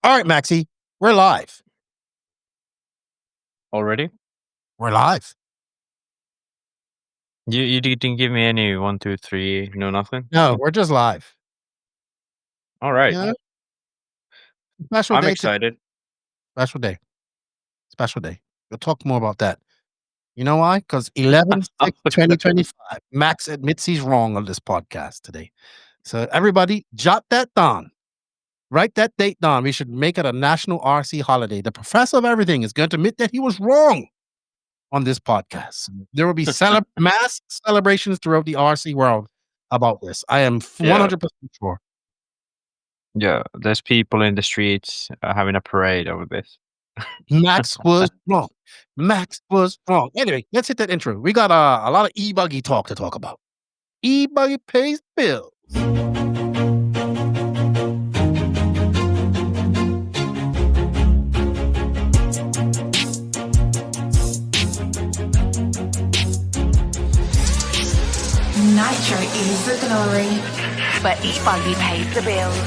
All right, Maxie, we're live. Already? We're live. You didn't give me any 1, 2, 3, no nothing? No, we're just live. All right. You know? Special I'm day. excited. Special day. Special day. We'll talk more about that. You know why? Because 11/6/2025, Max admits he's wrong on this podcast today. So everybody, jot that down. Write that date down. We should make it a national RC holiday. The professor of everything is going to admit that he was wrong on this podcast. There will be mass celebrations throughout the RC world about this. I am 100% sure. Yeah, there's people in the streets having a parade over this. Max was wrong. Max was wrong. Anyway, let's hit that intro. We got a lot of EBuggy talk to talk about. EBuggy pays bills. Nitro is the glory, but EBuggy pays the bills.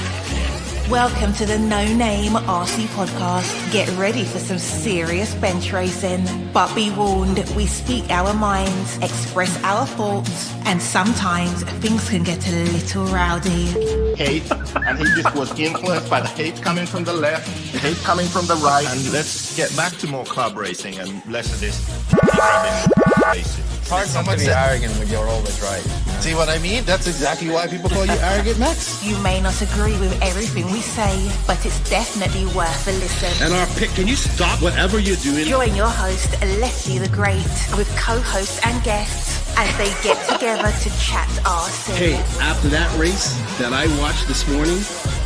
Welcome to the No Name RC Podcast. Get ready for some serious bench racing. But be warned, we speak our minds, express our thoughts, and sometimes things can get a little rowdy. Hate, and he just was influenced by the hate coming from the left, the hate coming from the right. And let's get back to more club racing and less of this grabbing racing. It's hard not to be arrogant when you're always right. See what I mean? That's exactly why people call you arrogant, Max. You may not agree with everything we say, but it's definitely worth a listen. And our pick, can you stop whatever you're doing? Join your host, Lefty the Great, with co-hosts and guests as they get together to chat RC. Hey, after that race that I watched this morning,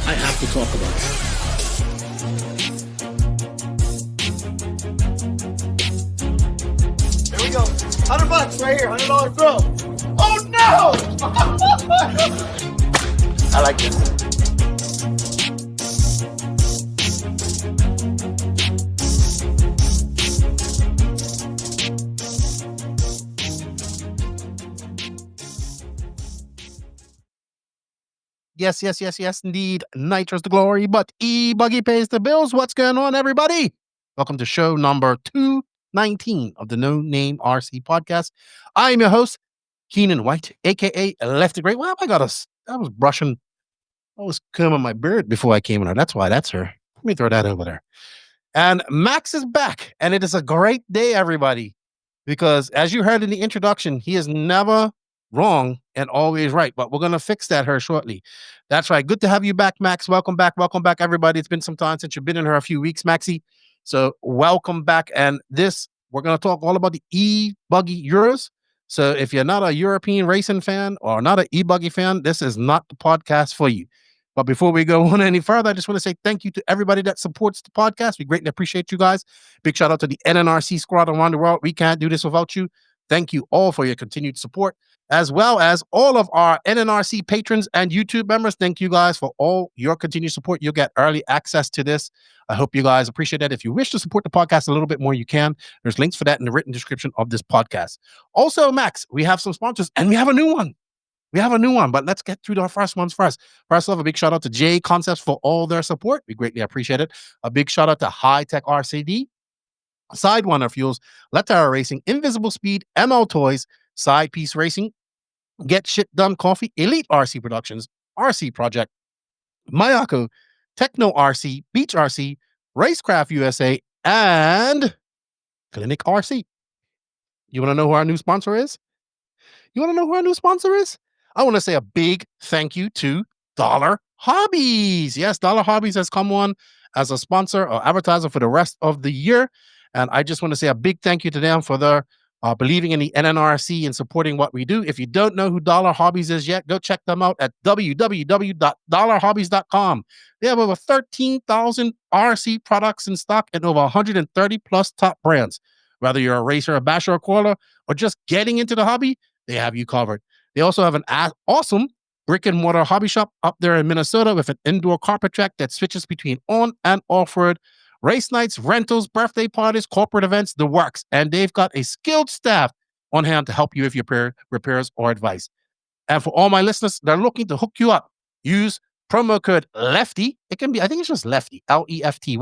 I have to talk about it. Here we go. $100 right here. $100 throw. Oh no! I like this. Yes, indeed. Nitro's the glory, but EBuggy pays the bills. What's going on, everybody? Welcome to show number 219 of the No Name RC Podcast. I'm your host, Keenan White, a.k.a. Lefty Great. Well, I was combing my beard before I came in here. That's why that's her. Let me throw that over there. And Max is back, and it is a great day, everybody, because as you heard in the introduction, he is never wrong and always right, but we're going to fix that here shortly. That's right. Good to have you back, Max. Welcome back, everybody. It's been some time since you've been in here, a few weeks, Maxie. So welcome back. And we're going to talk all about the EBuggy Euros. So if you're not a European racing fan or not an EBuggy fan, this is not the podcast for you. But before we go on any further, I just want to say thank you to everybody that supports the podcast. We greatly appreciate you guys. Big shout out to the NNRC squad around the world. We can't do this without you. Thank you all for your continued support, as well as all of our NNRC patrons and YouTube members. Thank you guys for all your continued support. You'll get early access to this. I hope you guys appreciate that. If you wish to support the podcast a little bit more, you can. There's links for that in the written description of this podcast. Also, Max, we have some sponsors, and we have a new one. But let's get through our first ones first. First off, a big shout out to J Concepts for all their support. We greatly appreciate it. A big shout out to High Tech RCD, Sidewinder Fuels, Letara Racing, Invisible Speed, ML Toys, Side Piece Racing, Get Shit Done Coffee, Elite RC Productions, RC Project, Mayako, Techno RC, Beach RC, Racecraft USA, and Clinic RC. You want to know who our new sponsor is? I want to say a big thank you to Dollar Hobbies. Yes, Dollar Hobbies has come on as a sponsor or advertiser for the rest of the year. And I just want to say a big thank you to them for their believing in the NNRC and supporting what we do. If you don't know who Dollar Hobbies is yet, go check them out at www.dollarhobbies.com. They have over 13,000 RC products in stock and over 130 plus top brands. Whether you're a racer, a basher, a quarter, or just getting into the hobby, they have you covered. They also have an awesome brick and mortar hobby shop up there in Minnesota with an indoor carpet track that switches between on and off-road race nights, rentals, birthday parties, corporate events, the works. And they've got a skilled staff on hand to help you with your repairs or advice. And for all my listeners, they're looking to hook you up. Use promo code Lefty. It can be, I think it's just Lefty, Lefty,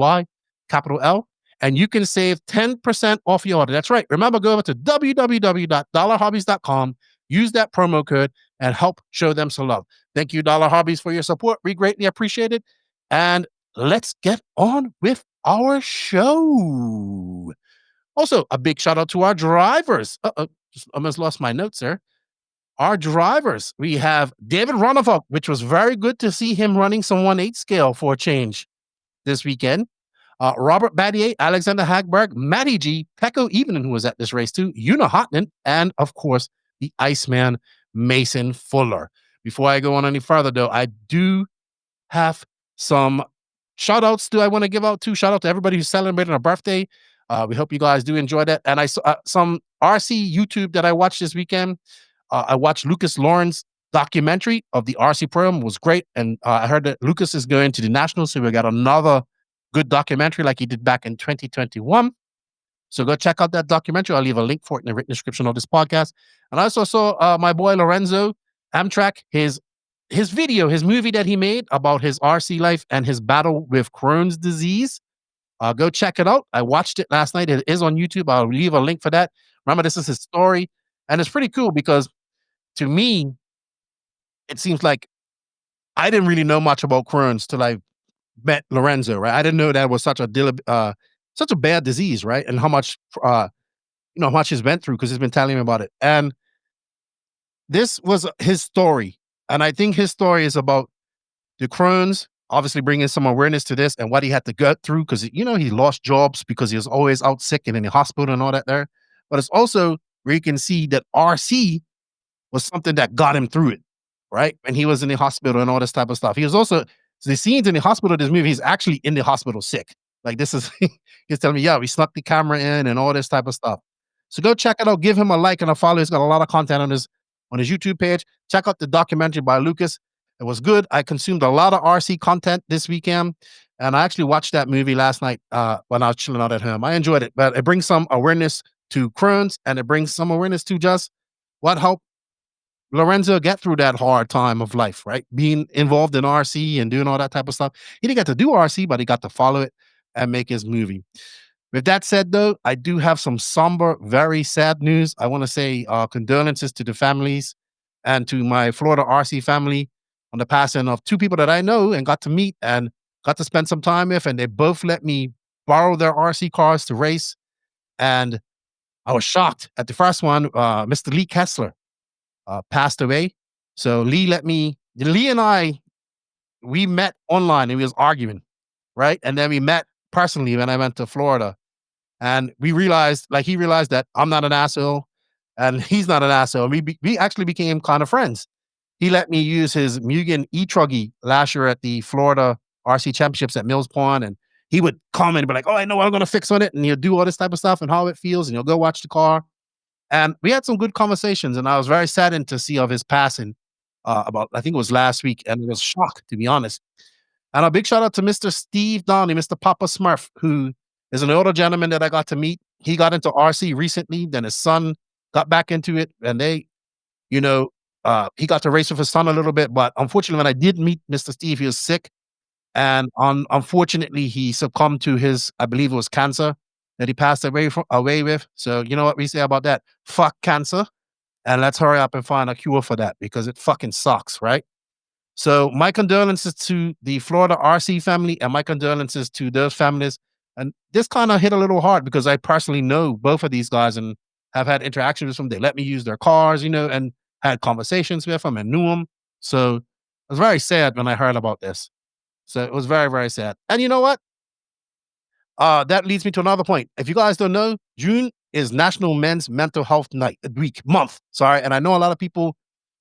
capital L. And you can save 10% off your order. That's right. Remember, go over to www.dollarhobbies.com, use that promo code, and help show them some love. Thank you, Dollar Hobbies, for your support. We greatly appreciate it. And let's get on with our show. Also, a big shout out to our drivers. Just almost lost my notes there. Our drivers. We have David Ronnevalk, which was very good to see him running some 1/8 scale for a change this weekend. Robert Battier, Alexander Hagberg, Matty G, Pecco Evening, who was at this race too, Una Hotman, and of course, the Iceman, Mason Fuller. Before I go on any further, though, I do have some shout outs I want to give out to. Shout out to everybody who's celebrating a birthday. We hope you guys do enjoy that. And I saw some RC YouTube that I watched this weekend. I watched Lucas Lauren's documentary of the RC program. It was great. And I heard that Lucas is going to the Nationals, so we got another good documentary like he did back in 2021. So go check out that documentary. I'll leave a link for it in the written description of this podcast. And I also saw my boy Lorenzo Amtrak, his movie that he made about his RC life and his battle with Crohn's disease. Go check it out. I watched it last night. It is on YouTube. I'll leave a link for that. Remember, this is his story. And it's pretty cool because to me, it seems like I didn't really know much about Crohn's till I met Lorenzo, right? I didn't know that was such a bad disease, right? And how much how much he's been through because he's been telling me about it. And this was his story. And I think his story is about the Crohn's, obviously bringing some awareness to this and what he had to go through because, he lost jobs because he was always out sick and in the hospital and all that there. But it's also where you can see that RC was something that got him through it, right? And he was in the hospital and all this type of stuff. He was also, so the scenes in the hospital of this movie, he's actually in the hospital sick. Like this is, he's telling me, yeah, we snuck the camera in and all this type of stuff. So go check it out. Give him a like and a follow. He's got a lot of content on his YouTube page. Check out the documentary by Lucas. It was good. I consumed a lot of RC content this weekend. And I actually watched that movie last night when I was chilling out at home. I enjoyed it, but it brings some awareness to Crohn's and it brings some awareness to just what helped Lorenzo get through that hard time of life, right? Being involved in RC and doing all that type of stuff. He didn't get to do RC, but he got to follow it and make his movie. With that said, though, I do have some somber, very sad news. I want to say condolences to the families and to my Florida RC family on the passing of two people that I know and got to meet and got to spend some time with. And they both let me borrow their RC cars to race. And I was shocked at the first one, Mr. Lee Kessler. Passed away. So Lee and I, we met online and we was arguing, right? And then we met personally when I went to Florida. And he realized that I'm not an asshole and he's not an asshole. We actually became kind of friends. He let me use his Mugen E-Truggy last year at the Florida RC Championships at Mills Pond. And he would come and be like, oh, I know what I'm going to fix on it. And he'll do all this type of stuff and how it feels. And he'll go watch the car. And we had some good conversations, and I was very saddened to see of his passing about, I think it was last week, and it was shocked, to be honest. And a big shout out to Mr. Steve Downey, Mr. Papa Smurf, who is an older gentleman that I got to meet. He got into RC recently, then his son got back into it, and they, he got to race with his son a little bit, but unfortunately, when I did meet Mr. Steve, he was sick, and unfortunately, he succumbed to his, I believe it was cancer, that he passed away with. So you know what we say about that? Fuck cancer. And let's hurry up and find a cure for that because it fucking sucks, right? So my condolences to the Florida RC family and my condolences to those families. And this kind of hit a little hard because I personally know both of these guys and have had interactions with them. They let me use their cars, and had conversations with them and knew them. So I was very sad when I heard about this. So it was very, very sad. And you know what? That leads me to another point. If you guys don't know, June is National Men's Mental Health Month. Sorry, and I know a lot of people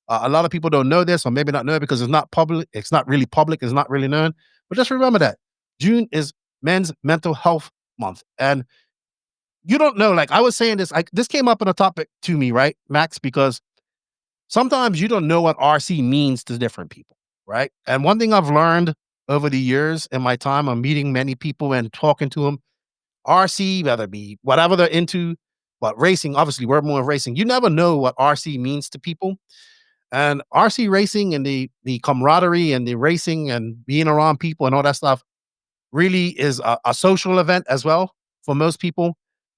don't know this, or maybe not know it because it's not public. It's not really public. It's not really known. But just remember that June is Men's Mental Health Month, and you don't know. Like I was saying this came up in a topic to me, right, Max? Because sometimes you don't know what RC means to different people, right? And one thing I've learned over the years in my time of meeting many people and talking to them, RC, whether it be whatever they're into, but racing, obviously we're more racing. You never know what RC means to people. And RC racing and the camaraderie and the racing and being around people and all that stuff really is a social event as well for most people.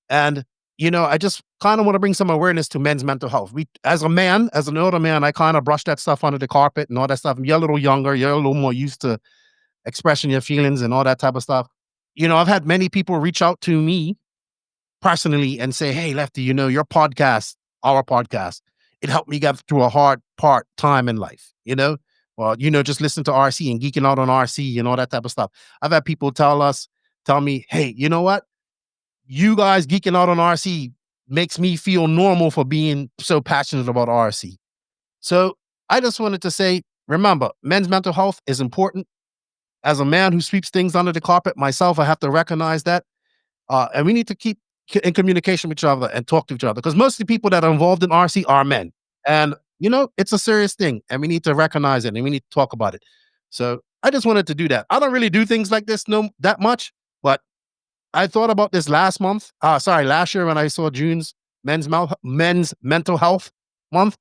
And I just kind of want to bring some awareness to men's mental health. As an older man, I kind of brush that stuff under the carpet and all that stuff. You're a little younger, you're a little more used to expressing your feelings and all that type of stuff. I've had many people reach out to me personally and say, "Hey, Lefty, your podcast, our podcast, it helped me get through a hard time in life." Or just listen to RC and geeking out on RC and all that type of stuff. I've had people tell me, "Hey, you know what? You guys geeking out on RC makes me feel normal for being so passionate about RC." So I just wanted to say, remember, men's mental health is important. As a man who sweeps things under the carpet myself, I have to recognize that. And we need to keep in communication with each other and talk to each other, because most of the people that are involved in RC are men. And, it's a serious thing and we need to recognize it and we need to talk about it. So I just wanted to do that. I don't really do things like this that much, but I thought about this last year when I saw June's men's mental health month.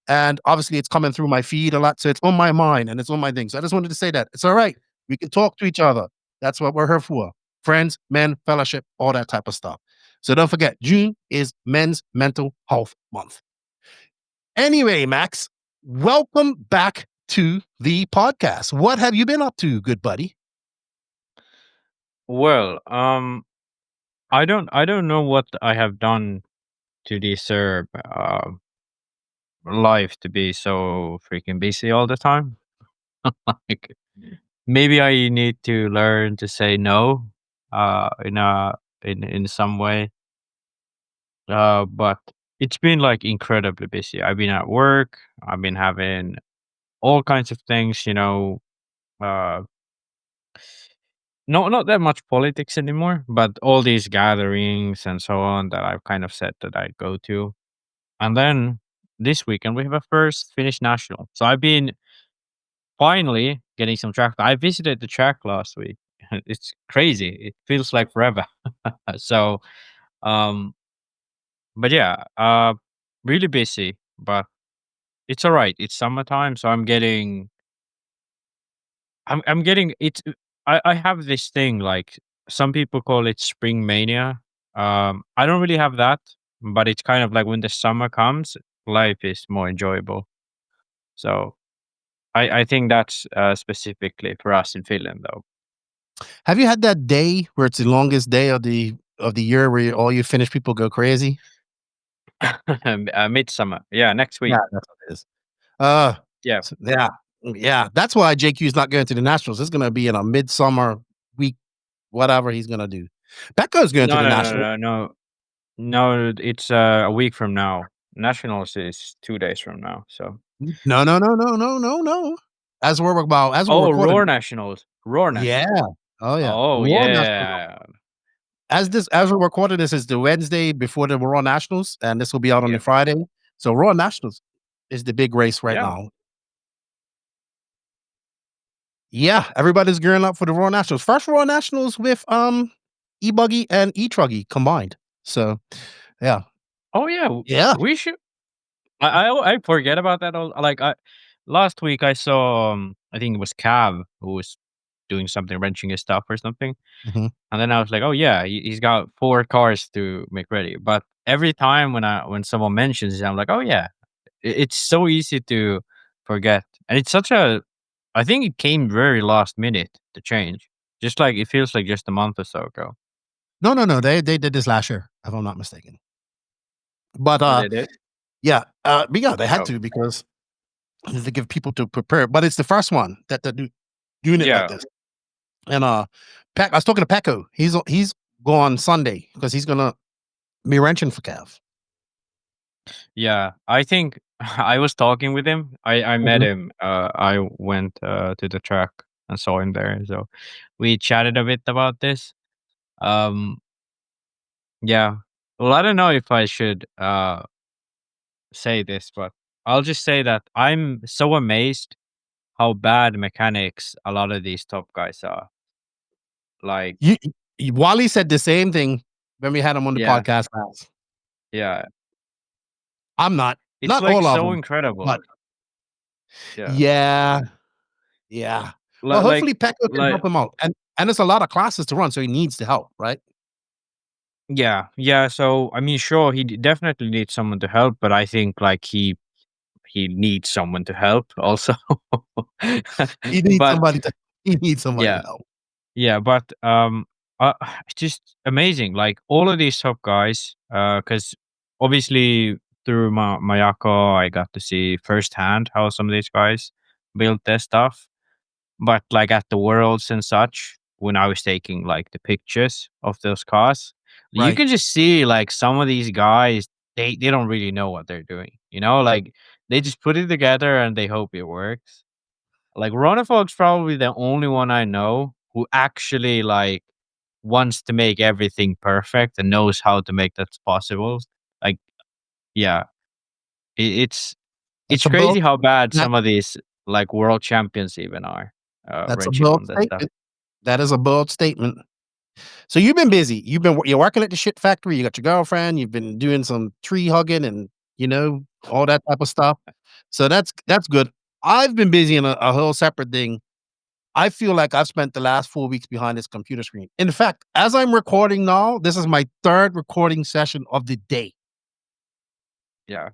And obviously it's coming through my feed a lot. So it's on my mind and it's on my thing. So I just wanted to say that it's all right. We can talk to each other. That's what we're here for. Friends, men, fellowship, all that type of stuff. So don't forget, June is Men's Mental Health Month. Anyway, Max, welcome back to the podcast. What have you been up to, good buddy? Well, I don't know what I have done to deserve life to be so freaking busy all the time. Like, maybe I need to learn to say no, in some way. But it's been like incredibly busy. I've been at work. I've been having all kinds of things. Uh, not that much politics anymore, but all these gatherings and so on that I've kind of said that I'd go to. And then this weekend we have a first Finnish national. So I've been finally getting some track. I visited the track last week. It's crazy. It feels like forever. So, um, but yeah, really busy, but it's all right. It's summertime, so I'm getting it. I have this thing, like some people call it spring mania. I don't really have that, but it's kind of like when the summer comes, life is more enjoyable. So I think that's specifically for us in Finland, though. Have you had that day where it's the longest day of the year where all you Finnish people go crazy? Midsummer, yeah, next week. Yeah, that's what it is. Yeah. Yeah. That's why JQ is not going to the Nationals. It's going to be in a midsummer week, whatever he's going to do. Becco's going to the Nationals. No, it's a week from now. Nationals is 2 days from now. So no. As we're recording. Roar Nationals. Yeah. Oh yeah. Oh Raw yeah. Nationals. As we're recording this is the Wednesday before the Raw Nationals, and this will be out on the Friday. So Raw Nationals is the big race right now. Yeah, everybody's gearing up for the Raw Nationals. First Raw Nationals with EBuggy and eTruggy combined. So yeah. Oh yeah. Yeah. We should. I forget about that. Last week I saw I think it was Cav who was doing something, wrenching his stuff or something. Mm-hmm. And then I was like, oh yeah, he's got 4 cars to make ready. But every time when someone mentions it, I'm like, oh yeah, it's so easy to forget. And it's I think it came very last minute to change. Just like it feels like just a month or so ago. No. They did this last year, if I'm not mistaken. But they did? Yeah. But yeah, they had to because to give people to prepare. But it's the first one that they're doing it like this. And I was talking to Pecco. He's going Sunday because he's gonna be wrenching for Cav. Yeah, I think I was talking with him. I met him. I went to the track and saw him there. So we chatted a bit about this. Yeah. Well, I don't know if I should say this, but I'll just say that I'm so amazed how bad mechanics a lot of these top guys are. Like Wally said the same thing when we had him on the podcast last. Yeah. I'm not. It's not like all of so them, incredible. but Yeah. Yeah. Well, Like hopefully Pecco can like help him out. And it's a lot of classes to run, so he needs the help, right? yeah. So I mean, sure, he definitely needs someone to help, but I think like he needs someone to help also. He needs But somebody to he needs somebody to yeah, help. yeah, but it's just amazing. Like all of these top guys, because obviously through Mayako, I got to see firsthand how some of these guys build their stuff. But like at the worlds and such, when I was taking like the pictures of those cars, you Right. can just see like some of these guys, they don't really know what they're doing. Like they just put it together and they hope it works. Like Ronafog's probably the only one I know who actually like wants to make everything perfect and knows how to make that possible. Like, yeah, it's That's it's a bold crazy how bad that some of these like world champions even are that's a wrenching bold on that stuff. statement. That is a bold statement. So you've been busy. You're working at the shit factory. You got your girlfriend. You've been doing some tree hugging and all that type of stuff. So that's good. I've been busy in a whole separate thing. I feel like I've spent the last 4 weeks behind this computer screen. In fact, as I'm recording now, this is my third recording session of the day. Yeah,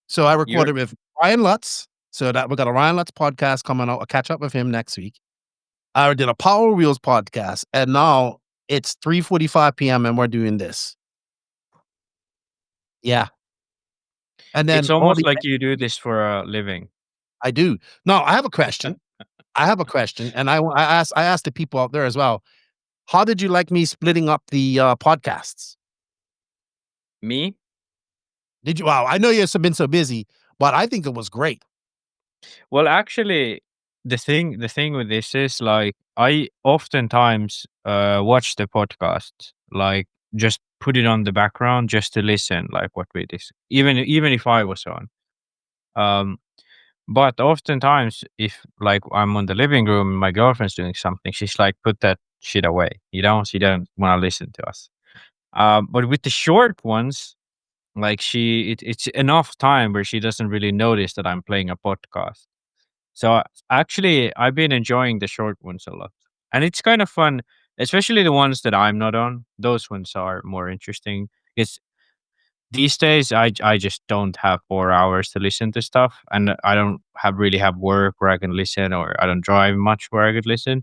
So I you're recorded with Ryan Lutz. So that we got a Ryan Lutz podcast coming out. I'll catch up with him next week. I did a Power Wheels podcast, and now it's 3:45 p.m. and we're doing this. Yeah. And it's then all almost the like you do this for a living. I do. Now, I have a question. And I asked the people out there as well. How did you like me splitting up the podcasts? Me? Did you? Wow, I know you've been so busy, but I think it was great. Well, actually, the thing with this is like I oftentimes watch the podcast, like just put it on the background just to listen, like what we this even if I was on. Um, but oftentimes, if like I'm on the living room, and my girlfriend's doing something, she's like, "Put that shit away," She don't want to listen to us. But with the short ones, like it's enough time where she doesn't really notice that I'm playing a podcast. So actually, I've been enjoying the short ones a lot, and it's kind of fun, especially the ones that I'm not on. Those ones are more interesting because these days I just don't have 4 hours to listen to stuff, and I don't have work where I can listen, or I don't drive much where I could listen.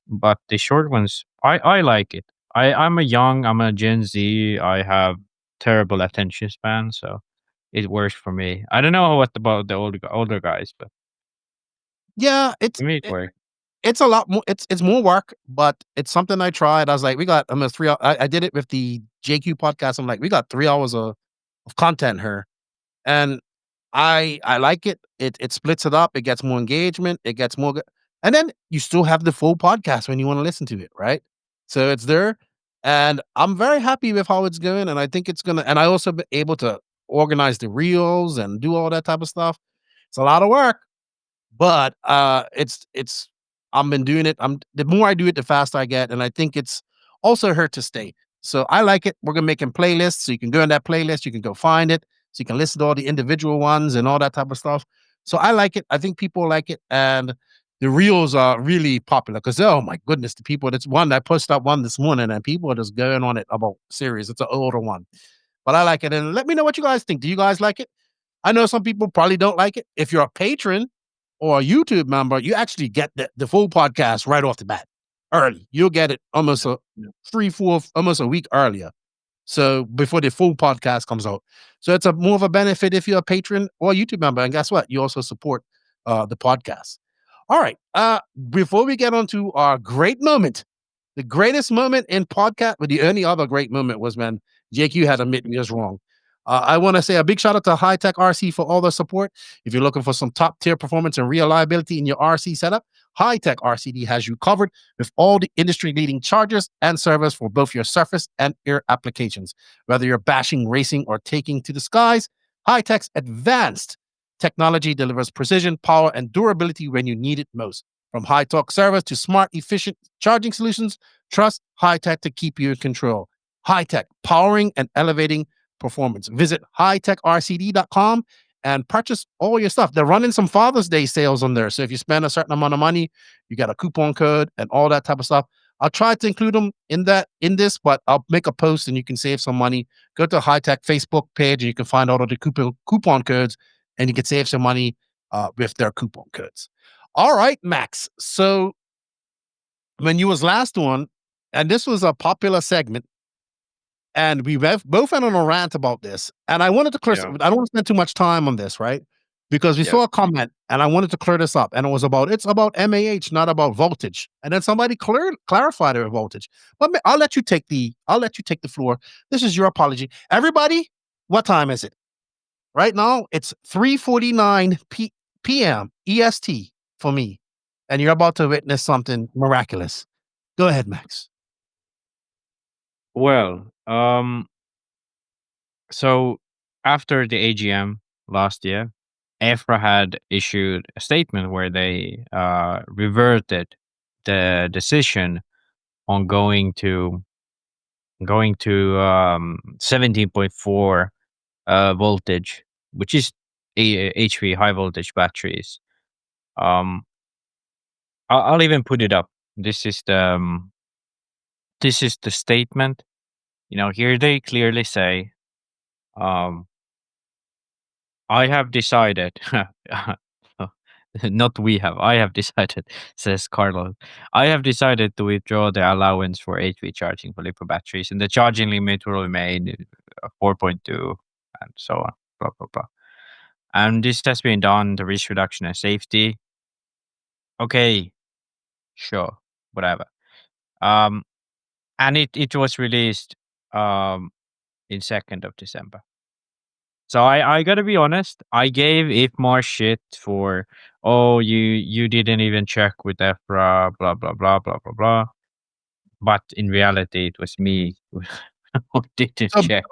But the short ones, I like it. I'm a Gen Z. I have terrible attention span, so it works for me. I don't know what about the older guys, but Yeah, to me it works. it's a lot more. It's more work, but it's something I tried. I was like, we got almost 3 hours. I did it with the JQ podcast. I'm like, we got 3 hours of content here, and I like it. It splits it up. It gets more engagement. It gets more, and then you still have the full podcast when you want to listen to it, right? So it's there, and I'm very happy with how it's going. And I think it's gonna. And I also been able to organize the reels and do all that type of stuff. It's a lot of work, but it's I've been doing it. The more I do it, the faster I get, and I think it's also here to stay. So I like it. We're gonna make playlists, so you can go in that playlist, you can go find it, so you can listen to all the individual ones and all that type of stuff. So I like it. I think people like it, and the reels are really popular because oh my goodness, the people. That's one I posted up one this morning, and people are just going on it about series. It's an older one, but I like it. And let me know what you guys think. Do you guys like it? I know some people probably don't like it. If you're a patron or a YouTube member, you actually get the full podcast right off the bat early. You'll get it almost a 3-4, almost a week earlier. So before the full podcast comes out. So it's a more of a benefit if you're a patron or a YouTube member. And guess what? You also support the podcast. All right. Before we get on to our great moment, the greatest moment in podcast, but the only other great moment was when JQ had admit me was wrong. I want to say a big shout out to High Tech RC for all the support. If you're looking for some top tier performance and reliability in your RC setup, High Tech RCD has you covered with all the industry leading chargers and servers for both your surface and air applications. Whether you're bashing, racing, or taking to the skies, High Tech's advanced technology delivers precision, power, and durability when you need it most. From high torque servers to smart, efficient charging solutions, trust High Tech to keep you in control. High Tech, powering and elevating performance. Visit hightechrcd.com and purchase all your stuff. They're running some Father's Day sales on there. So if you spend a certain amount of money, you get a coupon code and all that type of stuff. I'll try to include them in this, but I'll make a post and you can save some money. Go to High Tech Facebook page and you can find all of the coupon codes and you can save some money with their coupon codes. All right, Max. So when you was last on, and this was a popular segment, and we both went on a rant about this. And I wanted to clear. I don't want to spend too much time on this, right? Because we saw a comment, and I wanted to clear this up. And it's about MAH, not about voltage. And then somebody clarified their voltage. But I'll let you take the floor. This is your apology, everybody. What time is it? Right now, it's 3:49 p.m. EST for me, and you're about to witness something miraculous. Go ahead, Max. Well, so after the AGM last year, EFRA had issued a statement where they reverted the decision on going to 17.4 voltage, which is HV, high voltage batteries. I'll even put it up. This is the statement. Here they clearly say, I have decided, not we have, I have decided, says Carlos. I have decided to withdraw the allowance for HV charging for lipo batteries, and the charging limit will remain 4.2 and so on, blah, blah, blah. And this has been done to risk reduction and safety. Okay, sure, whatever. And it was released in 2nd of December. So I gotta be honest, I gave IFMAR shit for, you didn't even check with EFRA, blah, blah, blah, blah, blah, blah. But in reality, it was me who didn't check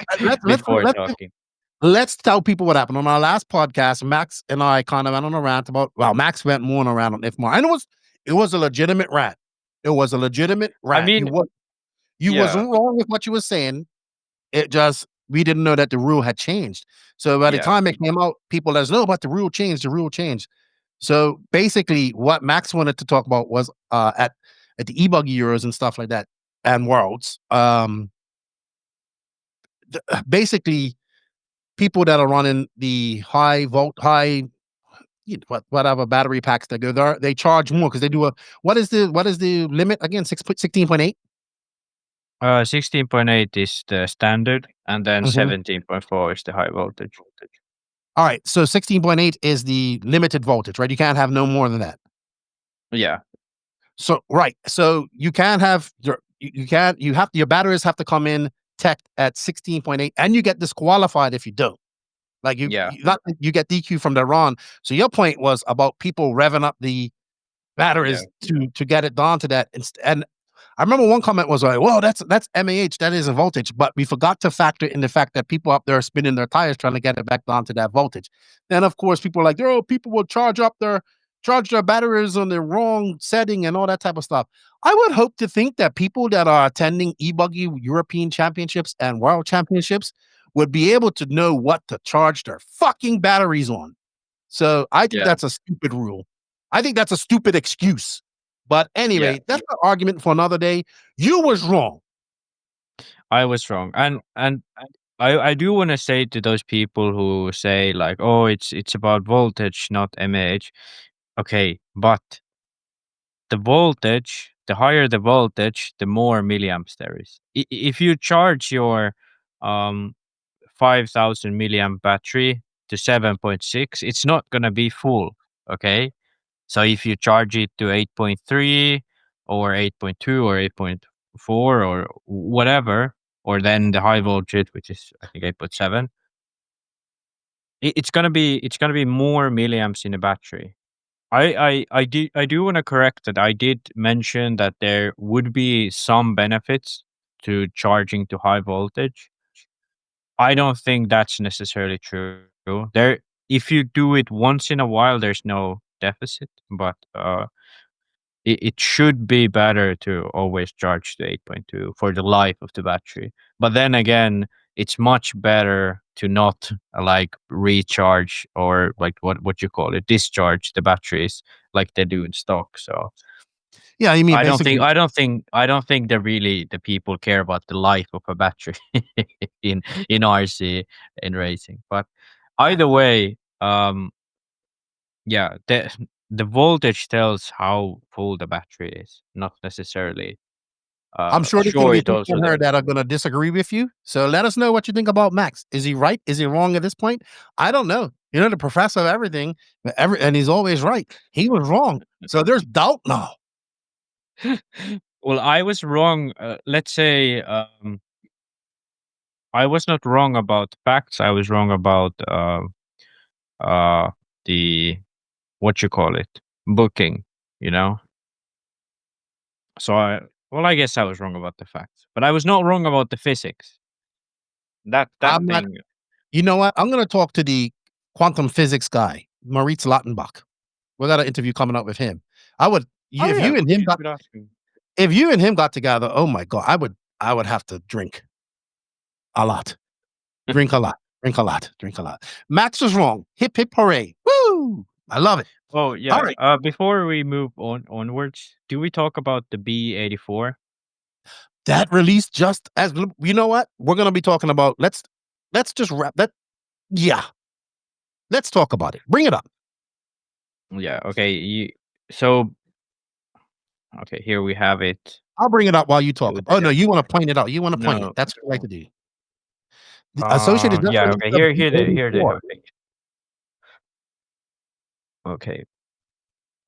before talking. Let's tell people what happened. On our last podcast, Max and I kind of went on a rant about, Max went more on a rant on IFMAR. And it was a legitimate rant. It was a legitimate rant. I mean, you wasn't wrong with what you were saying. It just, we didn't know that the rule had changed. So by the time it came out, people let us know about the rule changed. So basically what Max wanted to talk about was at the EBuggy Euros and stuff like that and Worlds. Basically people that are running the whatever battery packs that go there, they charge more because they do what is the limit again? 16.8? 16.8 is the standard, and then 17.4 is the high voltage. All right, so 16.8 is the limited voltage, right? You can't have no more than that. Yeah. So right, so you can't have your batteries have to come in tech at 16.8, and you get disqualified if you don't. Like you get DQ from the run. So your point was about people revving up the batteries to get it down to that. And I remember one comment was like, "Well, that's MAH, that isn't voltage," but we forgot to factor in the fact that people up there are spinning their tires trying to get it back down to that voltage. Then of course people are like, "Oh, people will charge their batteries on the wrong setting and all that type of stuff." I would hope to think that people that are attending EBuggy European Championships and World Championships would be able to know what to charge their fucking batteries on. So I think that's a stupid rule. I think that's a stupid excuse. But anyway, that's an argument for another day. You was wrong. I was wrong. And I do want to say to those people who say like, "Oh, it's about voltage, not MAH." Okay, but the voltage, the higher the voltage, the more milliamps there is. If you charge your 5,000 milliamp battery to 7.6, it's not gonna be full. Okay, so if you charge it to 8.3 or 8.2 or 8.4 or whatever, or then the high voltage, which is I think 8.7, it's gonna be more milliamps in the battery. I do want to correct that. I did mention that there would be some benefits to charging to high voltage. I don't think that's necessarily true. If you do it once in a while, there's no deficit, but it should be better to always charge to 8.2 for the life of the battery. But then again, it's much better to not like recharge or like what you call it, discharge the batteries like they do in stock. So Yeah, you mean basically. I don't think the people care about the life of a battery in RC in racing. But either way, yeah, the voltage tells how full the battery is, not necessarily. I'm sure there's going to Sure, be it people also here does. that are going to disagree with you. So let us know what you think about Max. Is he right? Is he wrong at this point? I don't know. You know, the professor of everything, and he's always right. He was wrong. So there's doubt now. Well, I was wrong. Let's say I was not wrong about facts. I was wrong about the what you call it, booking. You know. So I guess I was wrong about the facts, but I was not wrong about the physics. That I'm not. thing. You know what? I'm going to talk to the quantum physics guy, Maurice Lautenbach. We got an interview coming up with him. Oh, If yeah, you and him you got should ask him. if you and him got together, oh my god, I would have to drink a lot. Drink a lot. Drink a lot. Drink a lot. Max was wrong. Hip hip hooray. Woo! I love it. Oh yeah. All right. Before we move onwards, do we talk about the B84? That release just as you know what? We're gonna be talking about let's just wrap that. Yeah. Let's talk about it. Bring it up. Yeah. Okay. So okay, here we have it. I'll bring it up while you talk. With Oh the- no, you want to point it out. You want to point No. it. That's what I like to do. The Associated just Yeah. released Okay. the Here they B84. have it. Okay.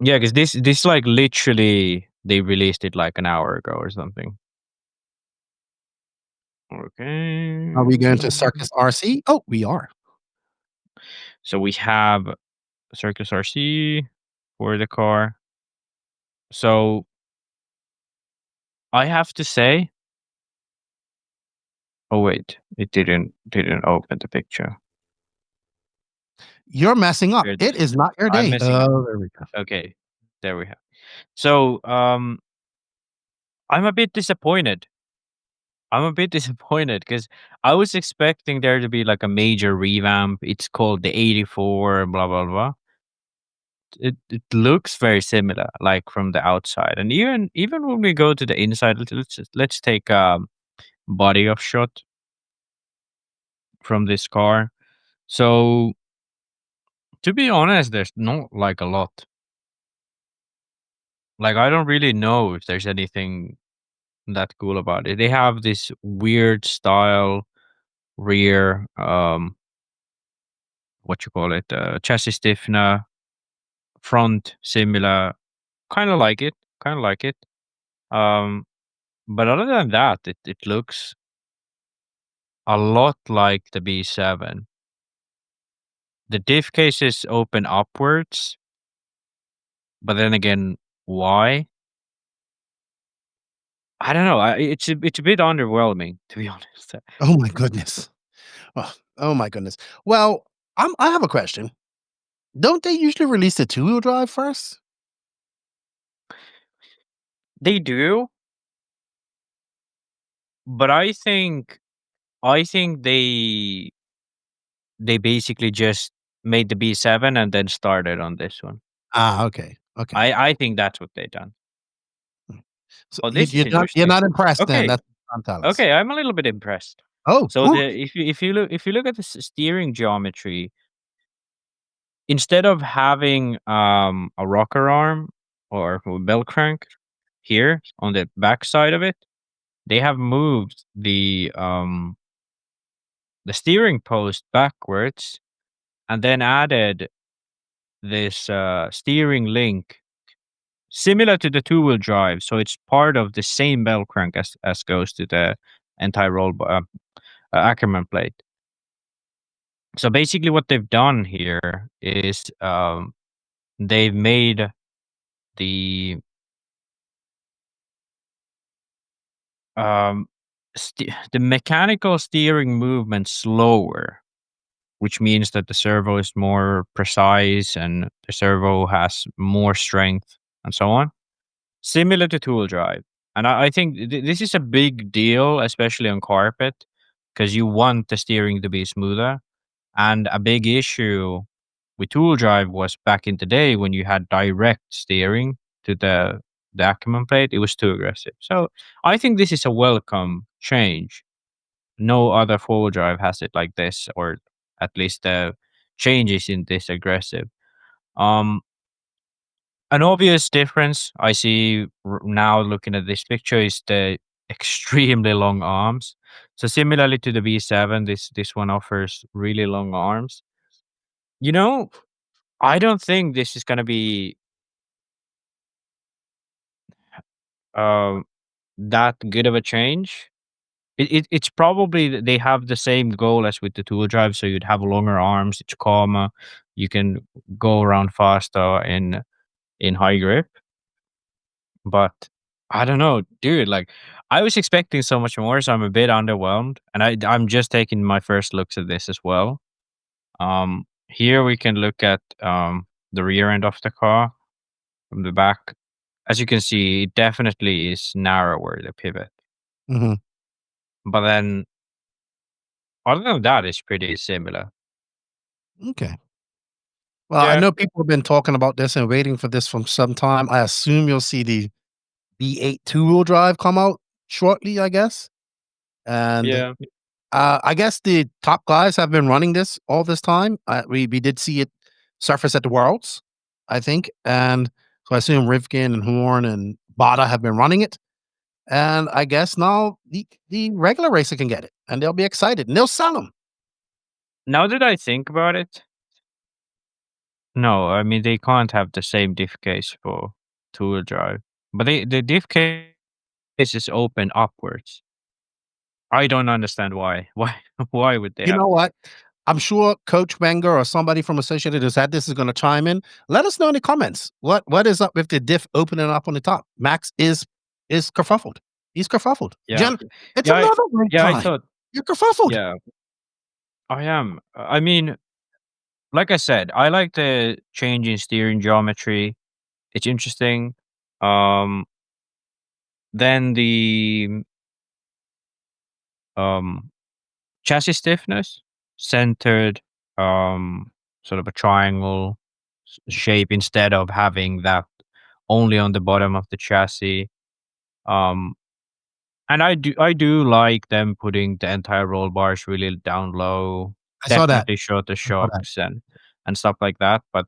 Yeah, because this like literally they released it like an hour ago or something. Okay. Are we going to Circus RC? Oh, we are. So we have Circus RC for the car. So I have to say, oh wait, it didn't open the picture. You're messing up. Here it It is not your I'm day. messing up. Oh, there we go. Okay, there we have. So I'm a bit disappointed. I'm a bit disappointed because I was expecting there to be like a major revamp. It's called the 84, blah blah blah. It looks very similar, like from the outside, and even when we go to the inside, let's take body of shot from this car. So to be honest, there's not like a lot. Like I don't really know if there's anything that cool about it. They have this weird style rear what you call it, chassis stiffener, front similar, kind of like it, um but other than that, it looks a lot like the B7. The diff cases open upwards, but then again, why? I don't know. It's a bit underwhelming, to be honest. Oh my goodness. Oh my goodness. Well, I have a question. Don't they usually release the two-wheel drive first? They do, but I think they basically just made the B7 and then started on this one. Ah, okay. Okay. I think that's what they done. So Oh, this is you're not interesting. impressed then. Okay. That's what I'm telling us. Okay, I'm a little bit impressed. Oh, So ooh. if you look at the steering geometry, instead of having a rocker arm or a bell crank here on the back side of it, they have moved the steering post backwards and then added this steering link similar to the two-wheel drive. So it's part of the same bell crank as goes to the anti-roll Ackerman plate. So basically what they've done here is they've made the the mechanical steering movement slower, which means that the servo is more precise and the servo has more strength and so on, similar to two-wheel drive. And I think this is a big deal, especially on carpet, because you want the steering to be smoother. And a big issue with tool drive was back in the day when you had direct steering to the Acumen plate, it was too aggressive. So I think this is a welcome change. No other four-wheel drive has it like this, or at least the changes in this aggressive. Um, an obvious difference I see now looking at this picture is the extremely long arms. So similarly to the V7, this one offers really long arms. You know, I don't think this is gonna be um that good of a change. It's probably they have the same goal as with the tool drive, so you'd have longer arms, it's calmer, you can go around faster in high grip. But I don't know, dude. Like I was expecting so much more, so I'm a bit underwhelmed. And I'm just taking my first looks at this as well. Here we can look at the rear end of the car from the back. As you can see, it definitely is narrower, the pivot. Mm-hmm. But then, other than that, it's pretty similar. Okay. Well, I Yeah. know people have been talking about this and waiting for this from some time. I assume you'll see the V8 two-wheel drive come out shortly, I guess. And Yeah. I guess the top guys have been running this all this time. We did see it surface at the Worlds, I think. And so I assume Rivkin and Horn and Bada have been running it. And I guess now the regular racer can get it and they'll be excited and they'll sell them. Now that I think about it, no, I mean they can't have the same diff case for two-wheel drive, but the diff case is open upwards. I don't understand why. Why would they? You have know what? I'm sure Coach Wenger or somebody from Associated who's had this is going to chime in. Let us know in the comments. What is up with the diff opening up on the top? Max is kerfuffled. He's kerfuffled. Yeah. It's Yeah, another great Yeah, I time. thought. You're kerfuffled. Yeah, I am. I mean, like I said, I like the change in steering geometry. It's interesting. Then the chassis stiffness, centered, sort of a triangle shape instead of having that only on the bottom of the chassis. And I do like them putting the entire roll bars really down low. I saw that. Definitely shorter saw that. shocks and stuff like that. But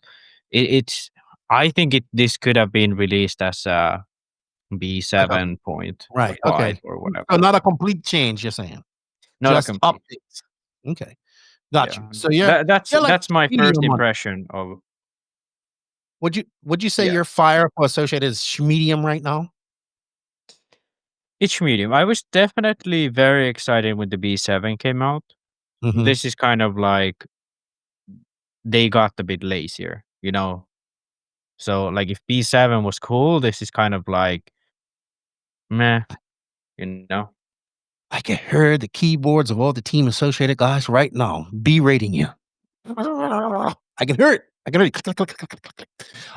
it's I think this could have been released as a B7.5 Right. Okay. or whatever. So not a complete change, you're saying. Not a Just complete. updates. Okay. Got you. Yeah. So yeah, That's like that's my medium first on it. impression of. Would you say Yeah. your fire for Associated is medium right now? It's medium. I was definitely very excited when the B7 came out. Mhm. This is kind of like they got a bit lazier, you know. So like if B7 was cool, this is kind of like meh, you know. I can hear the keyboards of all the Team Associated guys right now berating you. I can hear it. I can hear it. Click, click, click, click, click, click.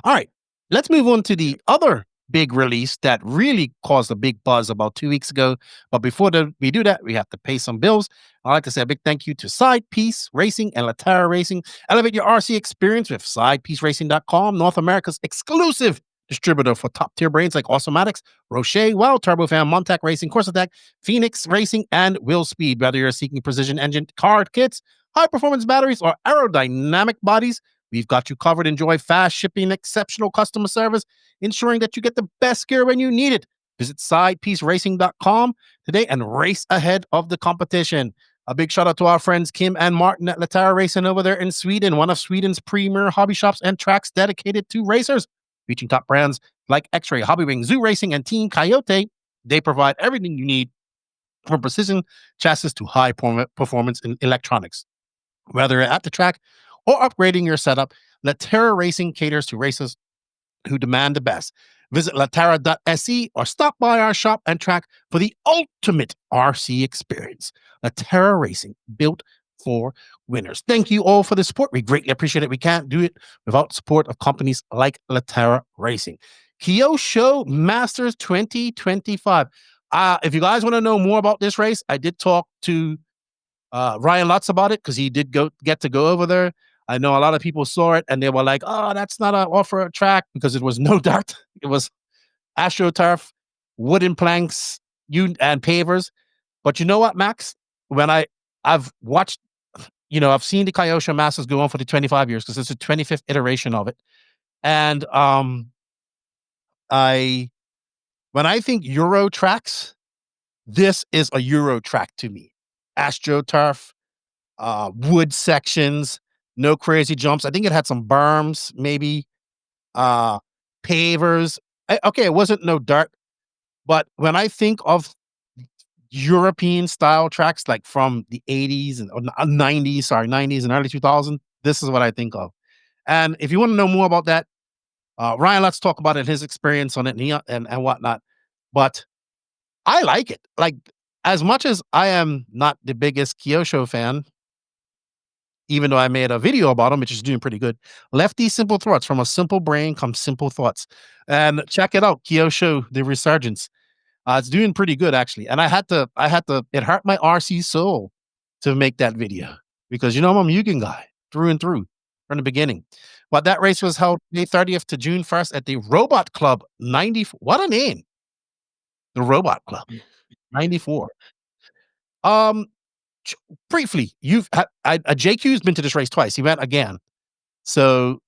All right. Let's move on to the other big release that really caused a big buzz about 2 weeks ago. But before we do that, we have to pay some bills. I'd like to say a big thank you to Side Piece Racing and Latara Racing. Elevate your RC experience with SidePieceRacing.com, North America's exclusive distributor for top-tier brands like Awesomatics, Rocher, Wild Turbofan, Montac Racing, Course Attack, Phoenix Racing, and Will Speed. Whether you're seeking precision engine card kits, high-performance batteries, or aerodynamic bodies, we've got you covered. Enjoy fast shipping, exceptional customer service, ensuring that you get the best gear when you need it. Visit SidePieceRacing.com today and race ahead of the competition. A big shout out to our friends Kim and Martin at Latara Racing over there in Sweden, one of Sweden's premier hobby shops and tracks dedicated to racers. Featuring top brands like X-Ray, Hobbywing, Zoo Racing, and Team Coyote, they provide everything you need from precision chassis to high performance in electronics. Whether you're at the track or upgrading your setup, Latara Racing caters to racers who demand the best. Visit latara.se or stop by our shop and track for the ultimate RC experience. Latara Racing, built for winners. Thank you all for the support. We greatly appreciate it. We can't do it without support of companies like Latara Racing. Kyosho Masters 2025. If you guys want to know more about this race, I did talk to Ryan Lutz about it because he did get to go over there. I know a lot of people saw it and they were like, "Oh, that's not an off-road track," because it was no dirt. It was AstroTurf, wooden planks, and pavers. But you know what, Max? When I've watched, I've seen the Kyosho Masters go on for the 25 years because it's the 25th iteration of it. And when I think Euro tracks, this is a Euro track to me. AstroTurf, wood sections, no crazy jumps. I think it had some berms, maybe pavers. Okay, it wasn't no dirt, but when I think of European style tracks like from the 80s and 90s, 90s and early 2000s, this is what I think of. And if you want to know more about that, Ryan, let's talk about it, his experience on it and whatnot. But I like it. Like, as much as I am not the biggest Kyosho fan, even though I made a video about him, which is doing pretty good. Lefty Simple Thoughts. From a simple brain come simple thoughts. And check it out, Kyosho, The Resurgence. It's doing pretty good, actually. And I had to, it hurt my RC soul to make that video because, I'm a Mugen guy through and through from the beginning. But that race was held May 30th to June 1st at the Robot Club 94. What a name. The Robot Club 94. Briefly, JQ's been to this race twice. He went again. So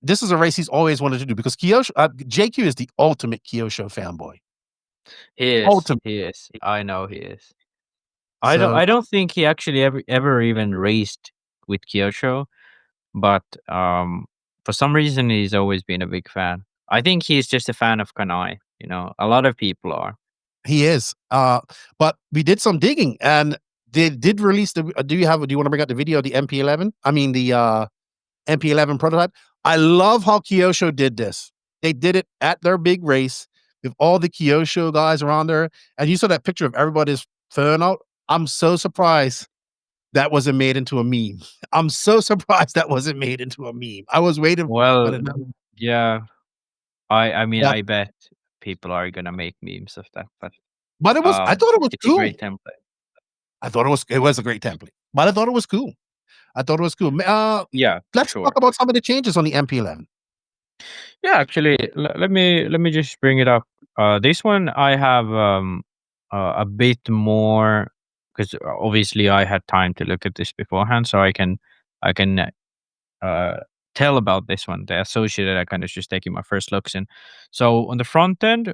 this is a race he's always wanted to do because Kyosho, JQ is the ultimate Kyosho fanboy. He is. Ultimate. He is. I know he is. So- I don't think he actually ever even raced with Kyosho, but for some reason he's always been a big fan. I think he's just a fan of Kanai. A lot of people are. He is. But we did some digging and they did release the. Do you want to bring out the video of the MP11? I mean the MP11 prototype. I love how Kyosho did this. They did it at their big race with all the Kyosho guys around there, and you saw that picture of everybody's phone out. I'm so surprised that wasn't made into a meme. I'm so surprised that wasn't made into a meme. I was waiting. Well, for yeah. I mean, Yeah. I bet people are gonna make memes of that, but it was. I thought it was it's cool. a great template. I thought it was a great template, but I thought it was cool. Yeah, Let's sure. talk about some of the changes on the MP11. Yeah, actually, let me just bring it up. This one I have a bit more because obviously I had time to look at this beforehand, so I can tell about this one. The associated, I kind of just taking my first looks in. So on the front end,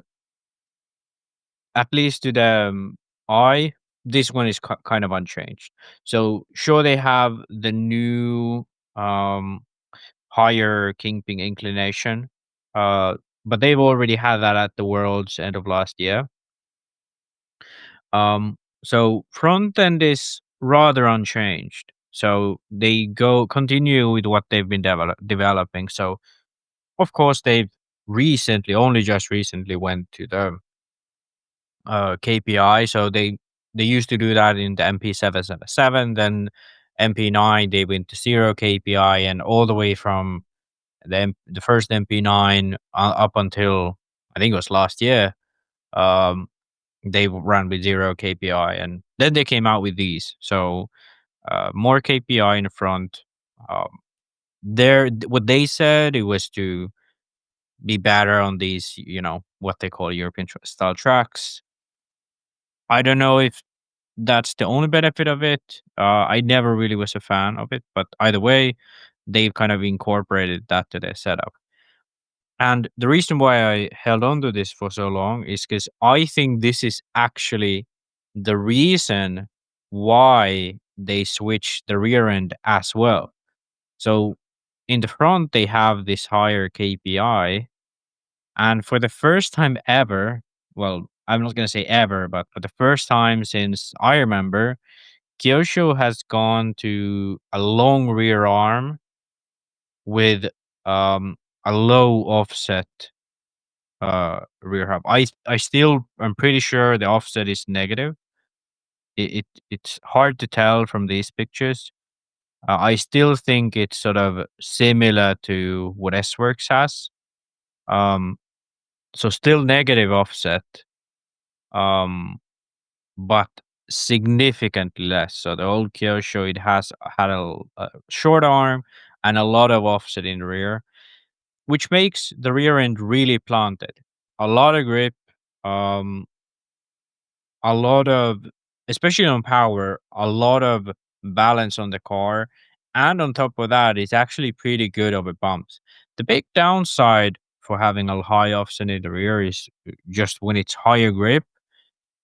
at least to the eye, this one is kind of unchanged. So sure, they have the new higher kingpin inclination, but they've already had that at the Worlds end of last year. So front end is rather unchanged. So they continue with what they've been developing. So of course they've only just recently went to the KPI. So they used to do that in the MP777, then MP9 they went to 0 KPI, and all the way from the first MP9 up until I think it was last year, they ran with 0 KPI, and then they came out with these. So more KPI in the front. What they said, it was to be better on these, what they call European style tracks. I don't know if that's the only benefit of it. I never really was a fan of it, but either way, they've kind of incorporated that to their setup. And the reason why I held on to this for so long is because I think this is actually the reason why they switched the rear end as well. So in the front, they have this higher KPI. And for the first time ever, well, I'm not going to say ever, but for the first time since I remember, Kyosho has gone to a long rear arm with a low offset rear hub. I'm pretty sure the offset is negative. It's hard to tell from these pictures. I still think it's sort of similar to what S-Works has. So still negative offset. But significantly less. So the old Kyosho, it has had a short arm and a lot of offset in the rear, which makes the rear end really planted. A lot of grip, um, a lot of, especially on power, a lot of balance on the car. And on top of that, it's actually pretty good over bumps. The big downside for having a high offset in the rear is just when it's higher grip,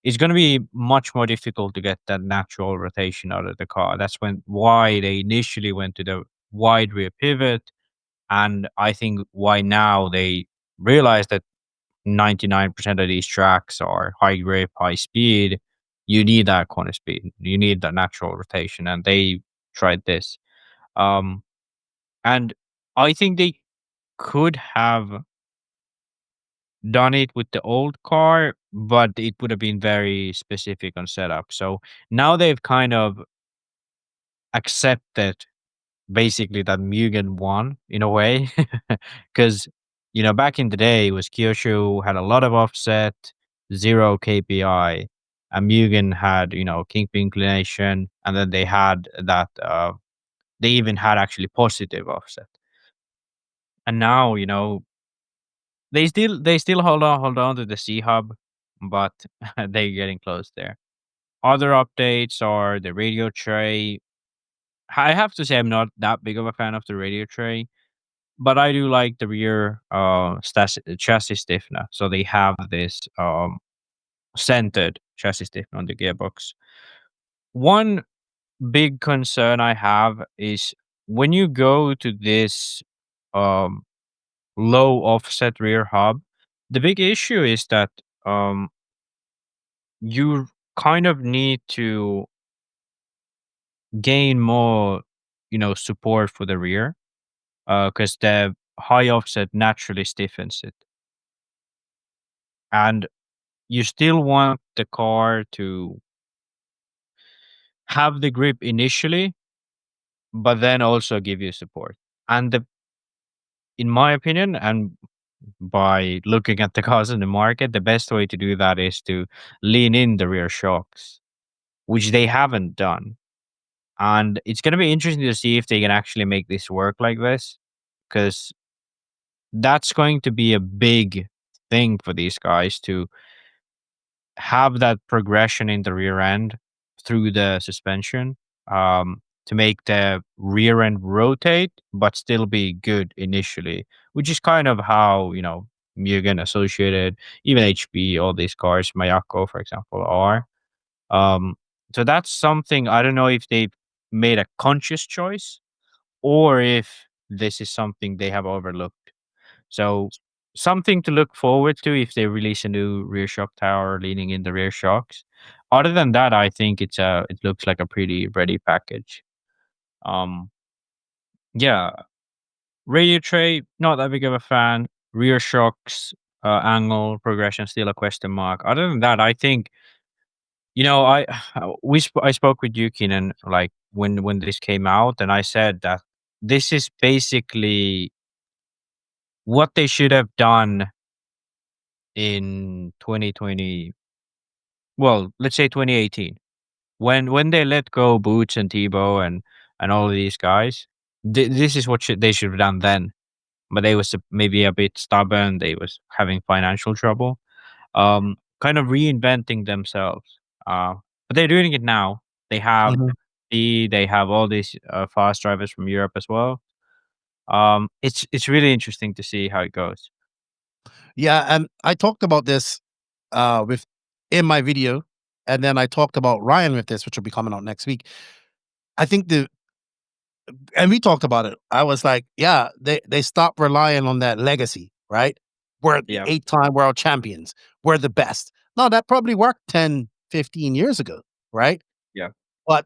it's going to be much more difficult to get that natural rotation out of the car. That's why they initially went to the wide rear pivot, and I think why now they realize that 99% of these tracks are high grip, high speed. You need that corner speed. You need that natural rotation, and they tried this. Um, and I think they could have done it with the old car, but it would have been very specific on setup. So now they've kind of accepted basically that Mugen won in a way. Because, back in the day, it was Kyosho had a lot of offset, zero KPI, and Mugen had, kingpin inclination, and then they had that, they even had actually positive offset. And now, they still hold on to the C hub, but they're getting close there. Other updates are the radio tray. I have to say I'm not that big of a fan of the radio tray, but I do like the rear chassis stiffener. So they have this centered chassis stiffener on the gearbox. One big concern I have is when you go to this um, low offset rear hub, the big issue is that um, you kind of need to gain more, support for the rear, because the high offset naturally stiffens it, and you still want the car to have the grip initially, but then also give you support. And in my opinion, and by looking at the cars in the market, the best way to do that is to lean in the rear shocks, which they haven't done. And it's going to be interesting to see if they can actually make this work like this, because that's going to be a big thing for these guys to have that progression in the rear end through the suspension, to make the rear end rotate but still be good initially, which is kind of how Mugen Associated, even HP, all these cars, Mayako for example, are. Um, so that's something I don't know if they made a conscious choice or if this is something they have overlooked. So something to look forward to if they release a new rear shock tower leaning in the rear shocks. Other than that, I think it looks like a pretty ready package. Um, yeah, radio tray, not that big of a fan. Rear shocks, angle progression, still a question mark. Other than that, I think I spoke with Yukin and like when this came out, and I said that this is basically what they should have done in 2020, well, let's say 2018, when they let go Boots and Tebow and all of these guys. This is what they should have done then, but they was maybe a bit stubborn. They was having financial trouble, kind of reinventing themselves. But they're doing it now. They have Mhm. they have all these fast drivers from Europe as well. It's really interesting to see how it goes. Yeah, and I talked about this with in my video, and then I talked about Ryan with this, which will be coming out next week. I think and we talked about it. I was like, yeah, they stopped relying on that legacy, right? We're the Yeah. 8-time world champions. We're the best. No, that probably worked 10, 15 years ago, right? Yeah. But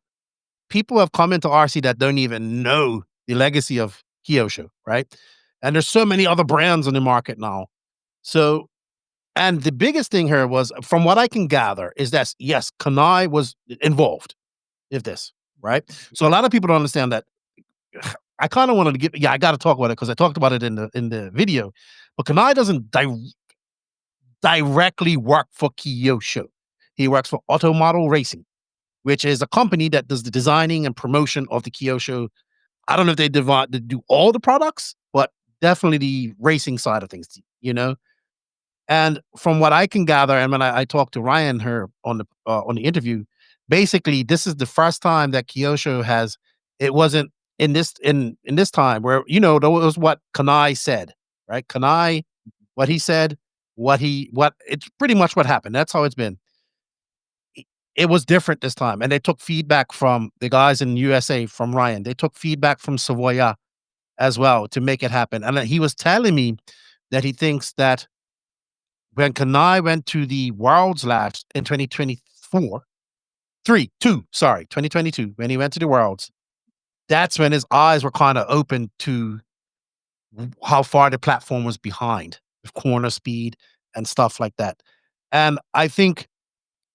people have come into RC that don't even know the legacy of Kyosho, right? And there's so many other brands on the market now. So, and the biggest thing here was, from what I can gather, is that yes, Kanai was involved in this, right? So a lot of people don't understand that. I kind of wanted to get, yeah, I got to talk about it because I talked about it in the video. But Kanai doesn't directly work for Kyosho. He works for Auto Model Racing, which is a company that does the designing and promotion of the Kyosho. I don't know if they do all the products, but definitely the racing side of things, you know. And from what I can gather, and when I talked to Ryan her on the interview, basically this is the first time that Kyosho has. It wasn't in this time where that was what Kanai said, right? Kanai, what he said, what it's pretty much what happened. That's how it's been. It was different this time, and they took feedback from the guys in USA, from Ryan. They took feedback from Savoya as well to make it happen. And he was telling me that he thinks that when Kanai went to the Worlds last in 2022, when he went to the Worlds, that's when his eyes were kind of open to how far the platform was behind with corner speed and stuff like that. And I think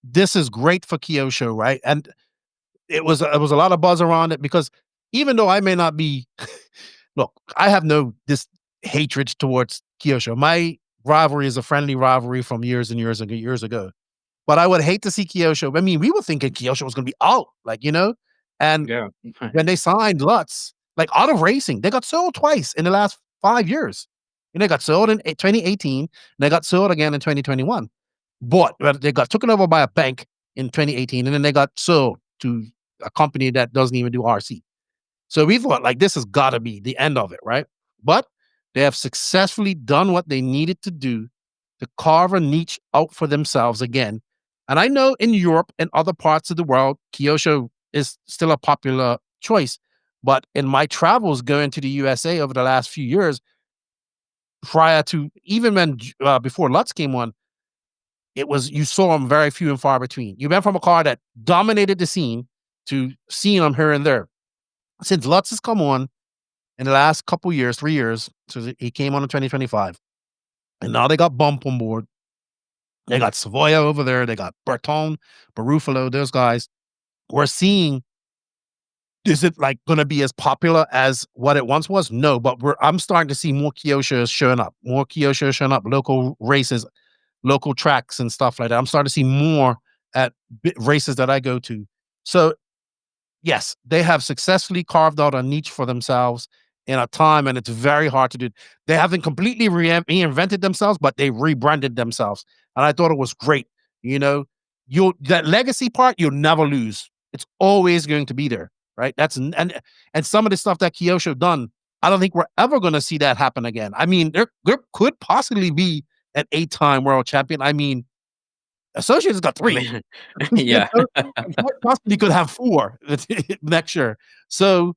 this is great for Kyosho, right? And it was a lot of buzz around it because even though I may not be, look, I have no this hatred towards Kyosho. My rivalry is a friendly rivalry from years and years ago. But I would hate to see Kyosho. I mean, we were thinking Kyosho was going to be out, and when they signed Lutz, out of racing, they got sold twice in the last 5 years. They got sold in 2018, and they got sold again in 2021. But they got taken over by a bank in 2018, and then they got sold to a company that doesn't even do RC. So we thought, this has got to be the end of it, right? But they have successfully done what they needed to do to carve a niche out for themselves again. And I know in Europe and other parts of the world, Kyosho is still a popular choice. But in my travels going to the USA over the last few years, prior to even when before Lutz came on, you saw them very few and far between. You went from a car that dominated the scene to seeing them here and there. Since Lutz has come on in the last couple years, 3 years, so he came on in 2025, and now they got Bump on board. They got Savoya over there. They got Berton, Barufalo, those guys. We're seeing, is it going to be as popular as what it once was? No, but I'm starting to see more Kyosho showing up, local races, local tracks and stuff like that. I'm starting to see more at races that I go to. So yes, they have successfully carved out a niche for themselves in a time, and it's very hard to do. They haven't completely reinvented themselves, but they rebranded themselves. And I thought it was great. That legacy part, you'll never lose. It's always going to be there, right? And some of the stuff that Kyosho done, I don't think we're ever going to see that happen again. I mean, there could possibly be an 8-time world champion. I mean, Associates got 3. Yeah. Possibly could have 4 next year. So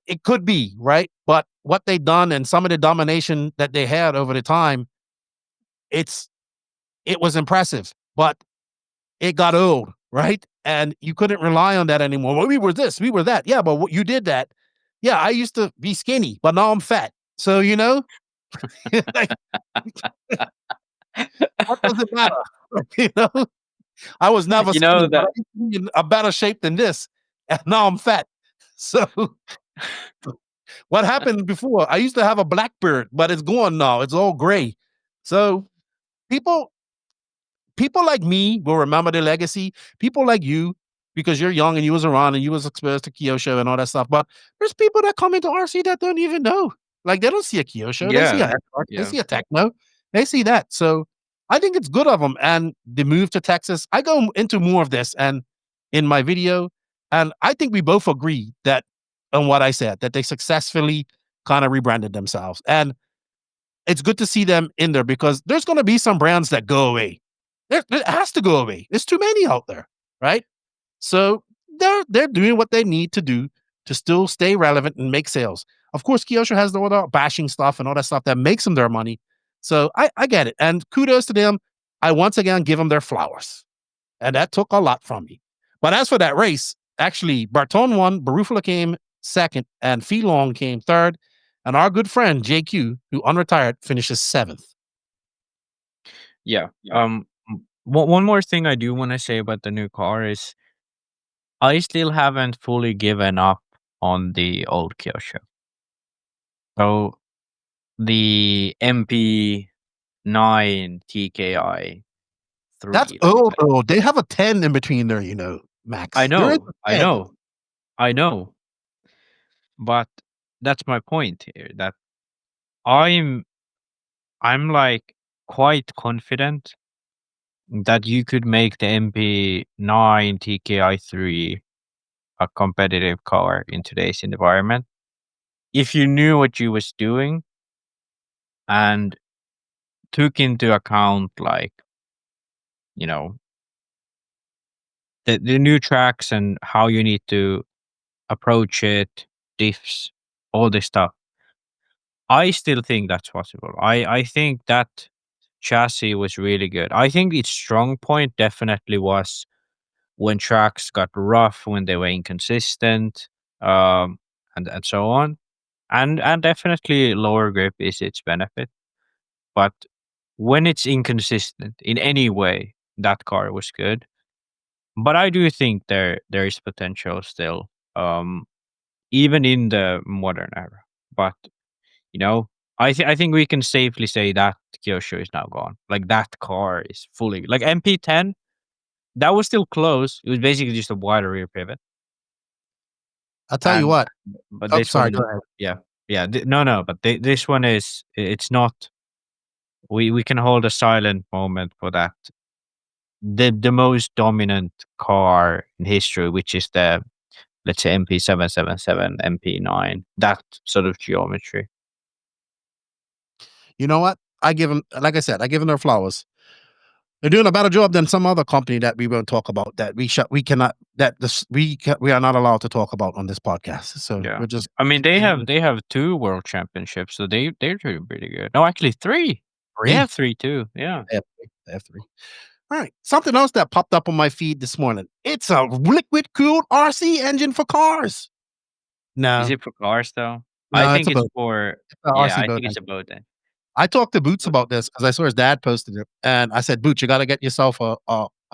it could be, right? But what they done and some of the domination that they had over the time, it was impressive, but it got old, right? And you couldn't rely on that anymore. Well, we were this, we were that. Yeah, but you did that. Yeah, I used to be skinny, but now I'm fat. So, what does it matter? I was never skinny, but I used to be in a better shape than this, and now I'm fat. So what happened before? I used to have a black beard, but it's gone now. It's all gray. So people like me will remember the legacy. People like you, because you're young and you was around and you was exposed to Kyosho and all that stuff. But there's people that come into RC that don't even know. They don't see a Kyosho. They see they see a Techno. They see that. So I think it's good of them. And the move to Texas, I go into more of this and in my video. And I think we both agree that on what I said, that they successfully kind of rebranded themselves. And it's good to see them in there because there's going to be some brands that go away. It has to go away. There's too many out there, right? So they're doing what they need to do to still stay relevant and make sales. Of course, Kyosho has all the bashing stuff and all that stuff that makes them their money. So I get it. And kudos to them. I once again give them their flowers. And that took a lot from me. But as for that race, actually, Barton won, Barufalo came second, and Filong came third. And our good friend, JQ, who unretired, finishes 7th. Yeah. One more thing I do want to say about the new car is I still haven't fully given up on the old Kyosho. So the MP9 TKI 3. That's old. They have a 10 in between there, Max. I There is know, a chance. I know. But that's my point here. That I'm I'm like quite confident that you could make the MP9 TKI3 a competitive car in today's environment if you knew what you was doing and took into account, like, you know, the new tracks and how you need to approach it, diffs, all this stuff. I still think that's possible. I think that chassis was really good. I think its strong point definitely was when tracks got rough, when they were inconsistent, and so on. And definitely lower grip is its benefit. But when it's inconsistent in any way, that car was good. But I do think there is potential still, even in the modern era. But I think we can safely say that Kyosho is now gone. Like, that car is fully, like, MP10. That was still close. It was basically just a wider rear pivot. I'll tell you And what. but Oh, this sorry. one, Go ahead. yeah. No. But this one is, it's not. We can hold a silent moment for that. The most dominant car in history, which is the, let's say, MP777, MP9, that sort of geometry. You know what? I give them, like I said, I give them their flowers. They're doing a better job than some other company that we won't talk about, that we cannot, that we are not allowed to talk about on this podcast. So Yeah. we're just, I mean, they have 2 world championships, so they're doing pretty good. No, actually 3. They three. have 3 too. Yeah. They have three. All right. Something else that popped up on my feed this morning. It's a liquid cooled RC engine for cars. No, Is it for cars though? no, I it's think a it's boat. for, It's an yeah, RC I boat think it's a engine. boat then. I talked to Boots about this because I saw his dad posted it, and I said, "Boots, you got to get yourself a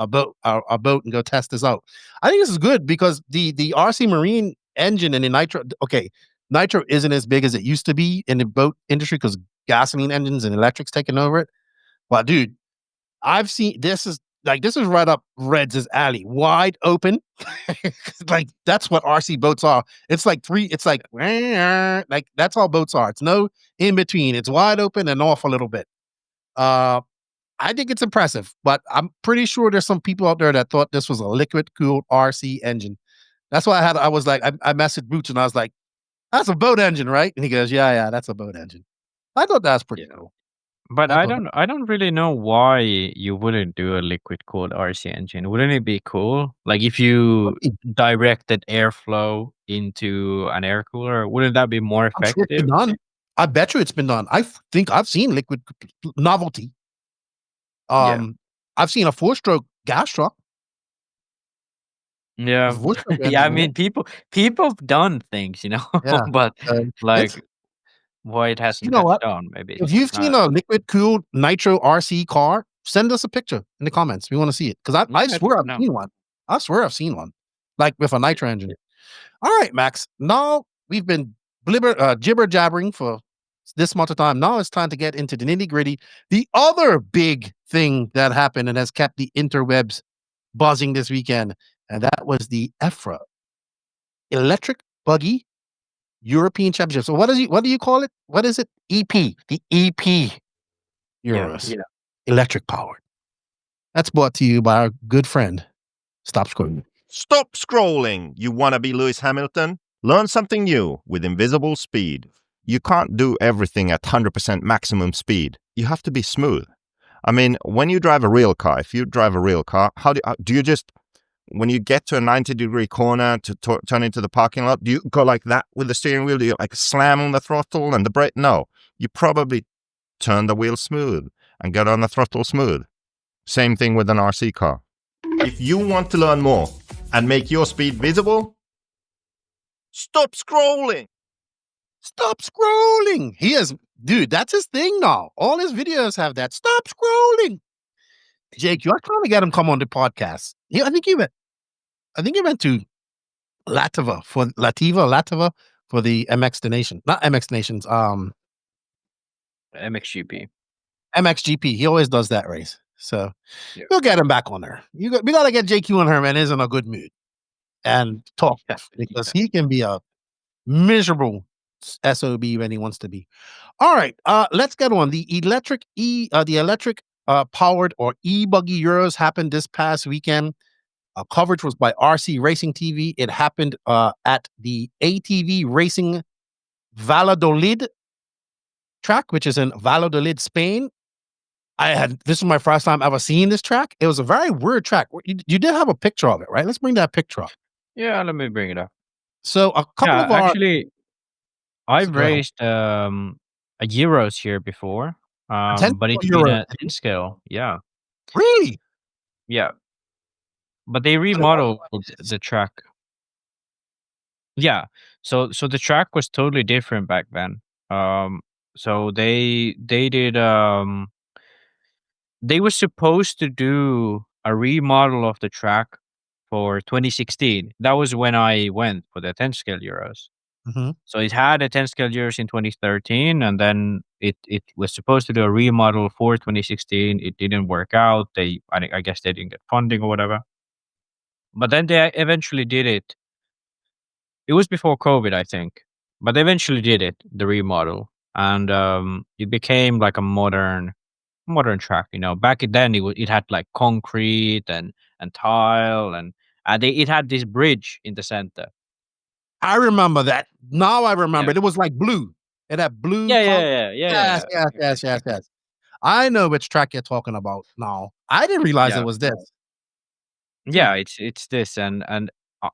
boat and go test this out." I think this is good because the RC Marine engine and the nitro. Okay, nitro isn't as big as it used to be in the boat industry because gasoline engines and electrics taking over it. But dude, I've seen this is right up Red's alley, wide open. Like, that's what RC boats are. It's like that's all boats are. It's no in between. It's wide open and off a little bit. I think it's impressive, but I'm pretty sure there's some people out there that thought this was a liquid cooled RC engine. That's why I was like, I messaged Boots and I was like, "That's a boat engine, right?" And he goes, "Yeah, that's a boat engine." I thought that was pretty cool. But I I thought don't really know why you wouldn't do a liquid cooled RC engine. Wouldn't it be cool? Like, if you directed airflow into an air cooler, wouldn't that be more I'm sure it's effective? been done. I bet you it's been done. I think I've seen liquid novelty. Yeah. I've seen a 4-stroke gas truck. Yeah. Four-stroke Yeah, I engine, mean, people've done things, yeah. but, It's, like, why it you hasn't know got what? done, maybe it's If just you've seen not. a liquid cooled nitro RC car, send us a picture in the comments. We want to see it because I Yeah, swear I've no. seen one. I swear I've seen one, like with a nitro engine. All right, Max. Now we've been jibber jabbering for this much of time. Now it's time to get into the nitty gritty. The other big thing that happened and has kept the interwebs buzzing this weekend, and that was the EFRA, Electric Buggy European Championship. So what do you call it? What is it? EP, the EP Euros, electric powered. That's brought to you by our good friend. Stop scrolling. Stop scrolling. You want to be Lewis Hamilton? Learn something new with invisible speed. You can't do everything at 100% maximum speed. You have to be smooth. I mean, when you drive a real car, if you drive a real car, how do you just, when you get to a 90-degree corner to turn into the parking lot, do you go like that with the steering wheel? Do you like slam on the throttle and the brake? No, you probably turn the wheel smooth and get on the throttle smooth. Same thing with an RC car. If you want to learn more and make your speed visible, stop scrolling. Stop scrolling. Dude, that's his thing now. All his videos have that. Stop scrolling. Jake, you're trying to get him come on the podcast. I think he went to Lativa for the MX Nation. Not MX Nations. MXGP. MXGP. He always does that race. So Yeah. we'll get him back on there. We got to get JQ on her, man. He's in a good mood. and talk because he can be a miserable SOB when he wants to be. All right, let's get on. The electric powered or EBuggy Euros happened this past weekend. Coverage was by RC Racing TV. It happened at the ATV Racing Valladolid track, which is in Valladolid, Spain. This is my first time ever seeing this track. It was a very weird track. You did have a picture of it, right? Let's bring that picture up. Yeah, let me bring it up. So a couple of our actually, I've go ahead. raced a Euros here before, 10 but it's Euros. been a 10 scale. Yeah, Really? yeah. But they remodeled the track. Yeah, so the track was totally different back then. So they did they were supposed to do a remodel of the track for 2016. That was when I went for the 10 scale Euros. Mhm. So it had a 10 scale Euros in 2013, and then it was supposed to do a remodel for 2016. It didn't work out. I guess they didn't get funding or whatever. But then they eventually did it. It was before COVID, I think, but they eventually did it, the remodel, and it became like a modern track. Back then it had like concrete and tile, and it had this bridge in the center. I remember that. Now I remember Yeah. it was like blue. It had blue. Yeah. Yes. I know which track you're talking about now. I didn't realize Yeah. it was this. Yeah, it's this, and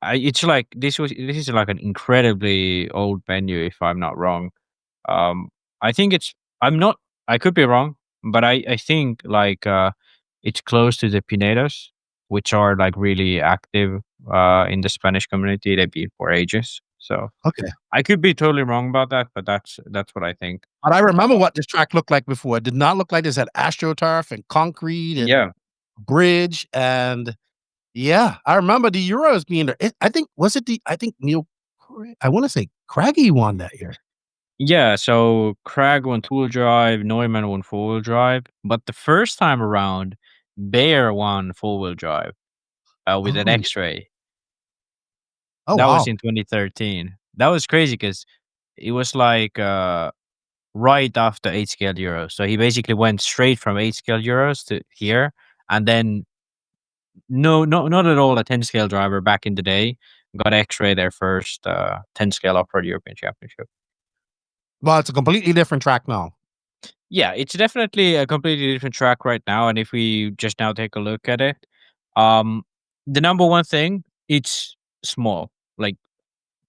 it's like this is like an incredibly old venue, if I'm not wrong. I think I could be wrong, but I think like it's close to the Pinedos, which are like really active in the Spanish community. They've been for ages. So Okay. I could be totally wrong about that, but that's what I think. But I remember what this track looked like before. It did not look like this. Had AstroTurf and concrete and Yeah. bridge. And yeah, I remember the Euros being there. I think Neil, I want to say Craggy won that year. Yeah, so Crag won two-wheel drive, Neumann won four-wheel drive, but the first time around, Bayer won four-wheel drive with an Oh. X-ray. Oh, That wow. was in 2013. That was crazy because it was like right after 8 scale Euros. So he basically went straight from 8 scale Euros to here, and then not at all a 10 scale driver back in the day. Got X-ray their first 10 scale off-road European Championship. Well, it's a completely different track now. Yeah, it's definitely a completely different track right now. And if we just now take a look at it, the number one thing, it's small, like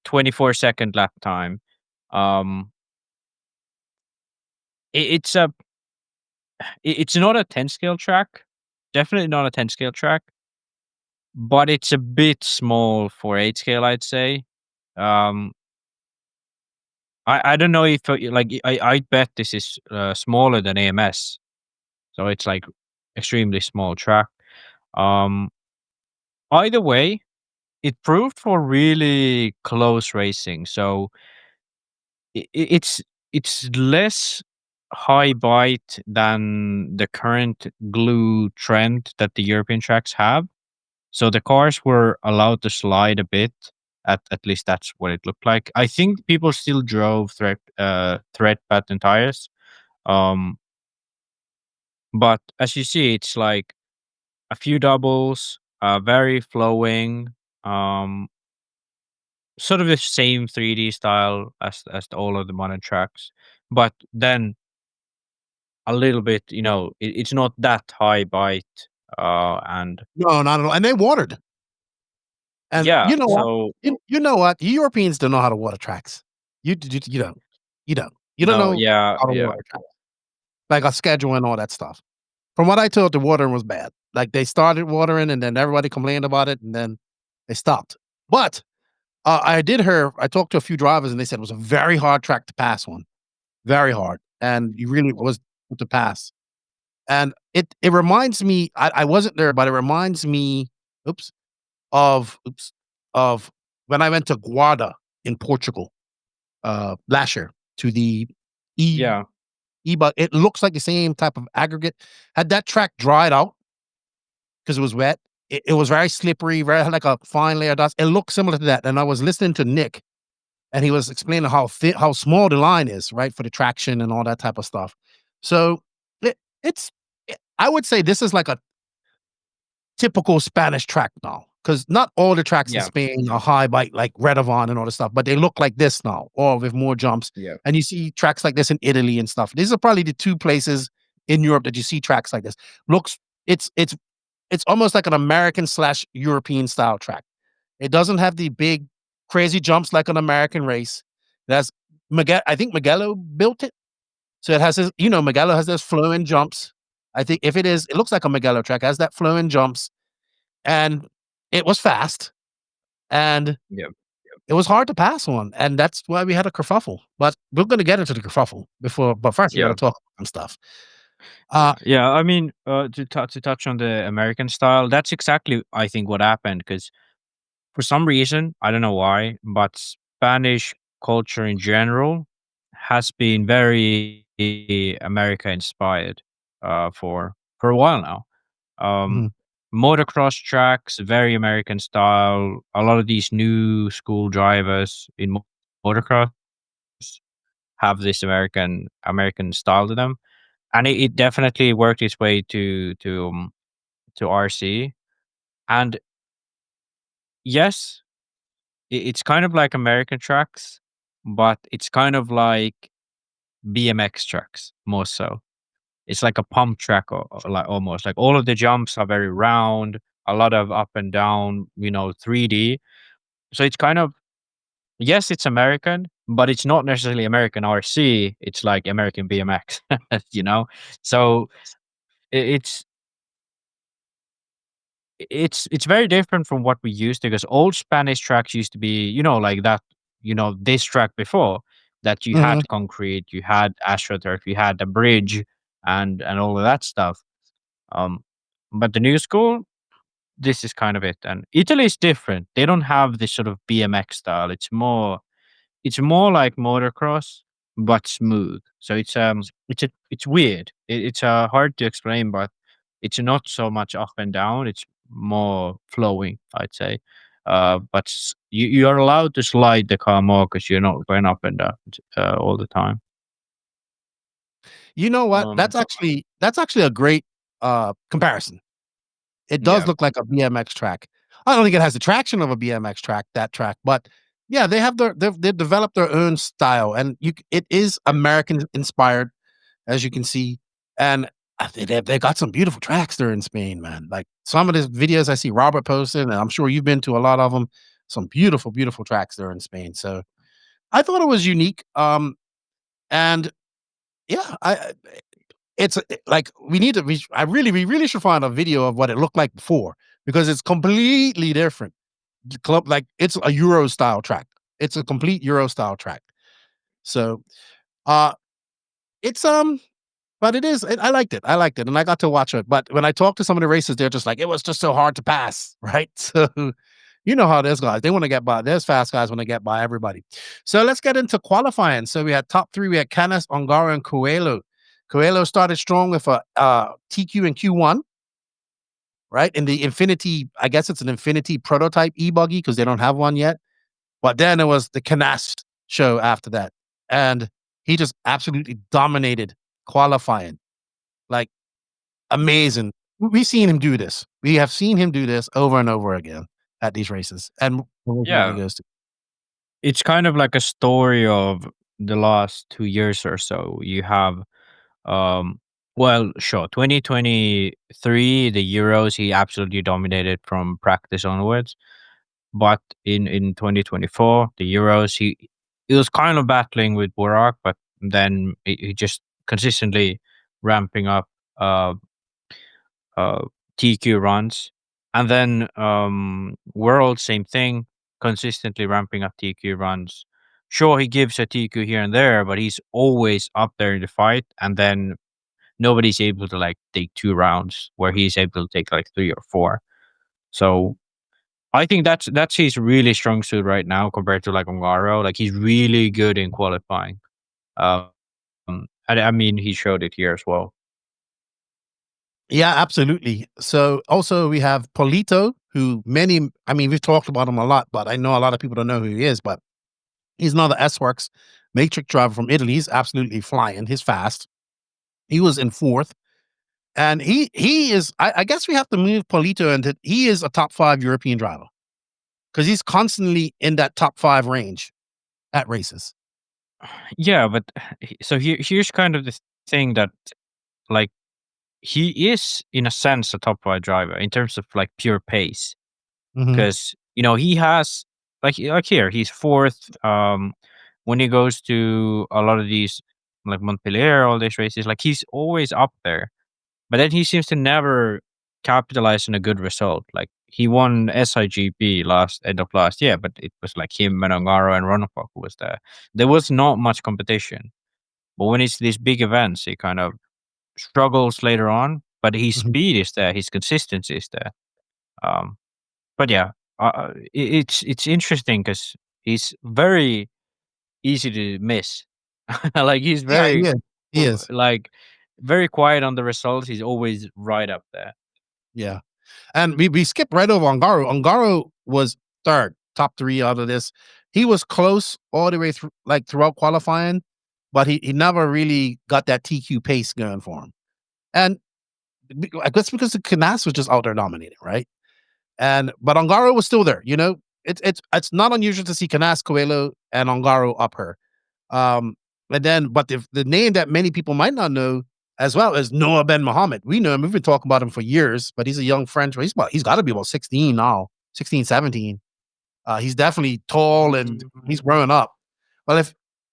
24-second lap time. It's not a 10 scale track, definitely not a 10 scale track, but it's a bit small for 8 scale, I'd say. I don't know if I bet this is smaller than AMS, so it's like extremely small track. Either way, it proved for really close racing. So it's less high bite than the current glue trend that the European tracks have. So the cars were allowed to slide a bit. At least that's what it looked like. I think people still drove thread pattern tires. But as you see, it's like a few doubles, very flowing, sort of the same 3D style as all of the modern tracks, but then a little bit, it's not that high bite, and No, not at all. And they watered. And yeah, you know what? so You know what? The Europeans don't know how to water tracks. You don't. You don't no, know yeah, how to water tracks. Like a schedule and all that stuff. From what I told, the watering was bad. Like they started watering and then everybody complained about it and then they stopped. But I talked to a few drivers and they said it was a very hard track to pass on. Very hard. And you really was to pass. And it reminds me, I wasn't there, but it reminds me, of when I went to Guarda in Portugal last year to the yeah, but it looks like the same type of aggregate. Had that track dried out because it was wet, it was very slippery, very like a fine layer of dust. It looked similar to that. And I was listening to Nick, and he was explaining how small the line is, right, for the traction and all that type of stuff. So it's I would say this is like a typical Spanish track now, because not all the tracks in Yeah. Spain are high bike like Redovan and all this stuff, but they look like this now, or with more jumps. Yeah. And you see tracks like this in Italy and stuff. These are probably the two places in Europe that you see tracks like this. It's almost like an American / European style track. It doesn't have the big crazy jumps like an American race. That's I think Mugello built it. So it has this, Mugello has those flowing jumps. I think if it looks like a Mugello track, it has that flowing jumps. And it was fast. And Yeah. it was hard to pass on. And that's why we had a kerfuffle. But we're going to get into the kerfuffle but first we got Yeah. to talk about some stuff. Yeah, I mean, to touch on the American style, that's exactly, I think, what happened. Because for some reason, I don't know why, but Spanish culture in general has been very America inspired for a while now. Mhm. Motocross tracks, very American style. A lot of these new school drivers in motocross have this American style to them, and it definitely worked its way to RC. And yes, it's kind of like American tracks, but it's kind of like BMX tracks more so. It's like a pump track, or like almost like all of the jumps are very round, a lot of up and down, 3D. So it's kind of, yes, it's American, but it's not necessarily American RC. It's like American BMX, you know. So it's it's very different from what we used to, because old Spanish tracks used to be, like that, this track before that you Mhm. had concrete, you had astroturf, you had a bridge and all of that stuff. Um, but the new school, this is kind of it. And Italy is different. They don't have this sort of BMX style. It's more like motocross, but smooth. So it's weird. It's hard to explain, but it's not so much up and down. It's more flowing, I'd say. But you are allowed to slide the car more because you're not going up and down all the time. You know what? Um, That's actually a great comparison. It does yeah, look like a BMX track. I don't think it has the traction of a BMX track, that track, but yeah, they've developed their own style, and it is American inspired, as you can see. And they got some beautiful tracks there in Spain, man. Like some of the videos I see Robert posting, and I'm sure you've been to a lot of them. Some beautiful, beautiful tracks there in Spain. So I thought it was unique. And yeah, it's like we really should find a video of what it looked like before, because it's completely different. The club, like it's a Euro style track. It's a complete Euro style track. So uh it's but it is I liked it. I liked it and I got to watch it. But when I talked to some of the races, they're just like, it was just so hard to pass, right? So you know how there's guys. They want to get by. There's fast guys want to get by everybody. So let's get into qualifying. So we had top three. We had Canas, Ongaro, and Coelho. Coelho started strong with a TQ and Q1, right? In the Infinity, I guess it's an Infinity prototype EBuggy because they don't have one yet. But then it was the Canas show after that. And he just absolutely dominated qualifying. Like, amazing. We've seen him do this. We have seen him do this over and over again at these races. And what he yeah. goes to. It's kind of like a story of the last 2 years or so. You have, um, well, sure, 2023, the Euros, he absolutely dominated from practice onwards. But in 2024, the Euros, he was kind of battling with Burak, but then he just consistently ramping up uh, uh, TQ runs. And then World, same thing, consistently ramping up TQ runs. Sure, he gives a TQ here and there, but he's always up there in the fight. And then nobody's able to like take 2 rounds where he's able to take like 3 or 4. So I think that's his really strong suit right now compared to like Ongaro. Like he's really good in qualifying. Um, I mean, he showed it here as well. Yeah, absolutely. So also we have Polito, who we've talked about him a lot, but I know a lot of people don't know who he is, but he's another S-Works matrix driver from Italy. He's absolutely flying. He's fast. He was in fourth. And he is, I guess we have to move Polito into, he is a top 5 European driver because he's constantly in that top 5 range at races. Yeah, but so here's kind of the thing that, like, he is in a sense a top 5 driver in terms of like pure pace, Mhm. because he has like here he's fourth. When he goes to a lot of these like Montpellier, all these races, like he's always up there. But then he seems to never capitalize on a good result. Like he won SIGP end of last year, but it was like him and Ongaro and Ronafok who was there. There was not much competition. But when it's these big events, he kind of struggles later on. But his Mhm. speed is there, his consistency is there. But yeah, it's interesting because he's very easy to miss. Like he's Yeah, he very is. He is. like very quiet on the results. He's always right up there. Yeah. And we skipped right over Ongaro. Ongaro was third, top 3 out of this. He was close all the way through, like throughout qualifying, but he never really got that TQ pace going for him. And I guess because the Canas was just out there dominating, right? But Ongaro was still there. It's not unusual to see Canas, Coelho, and Ongaro up her. But the name that many people might not know as well is Noha Ben Mohammed. We know him. We've been talking about him for years, but he's a young French. He's got to be about 16 now, 16, 17. He's definitely tall and he's growing up. Well,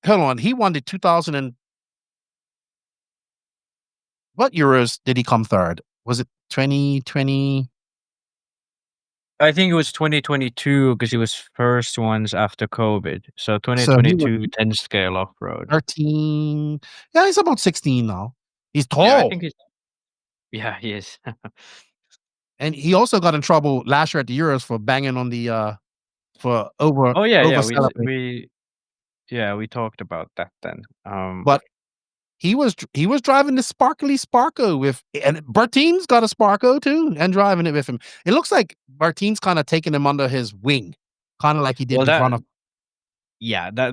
hold on, he won the 2000 and what Euros did he come third? Was it 2020? I think it was 2022 because it was first ones after COVID. So So he was 2022 10 scale off road. 13. Yeah, he's about 16 now. He's Yeah, I tall. think he is. And he also got in trouble last year at the Euros for banging on the for Oh yeah, celebrating. we talked about that then. But he was driving the sparkly Sparko and Bertine's got a Sparko too and driving it with him. It looks like Bertine's kind of taking him under his wing, kind of like he did Well, with Run.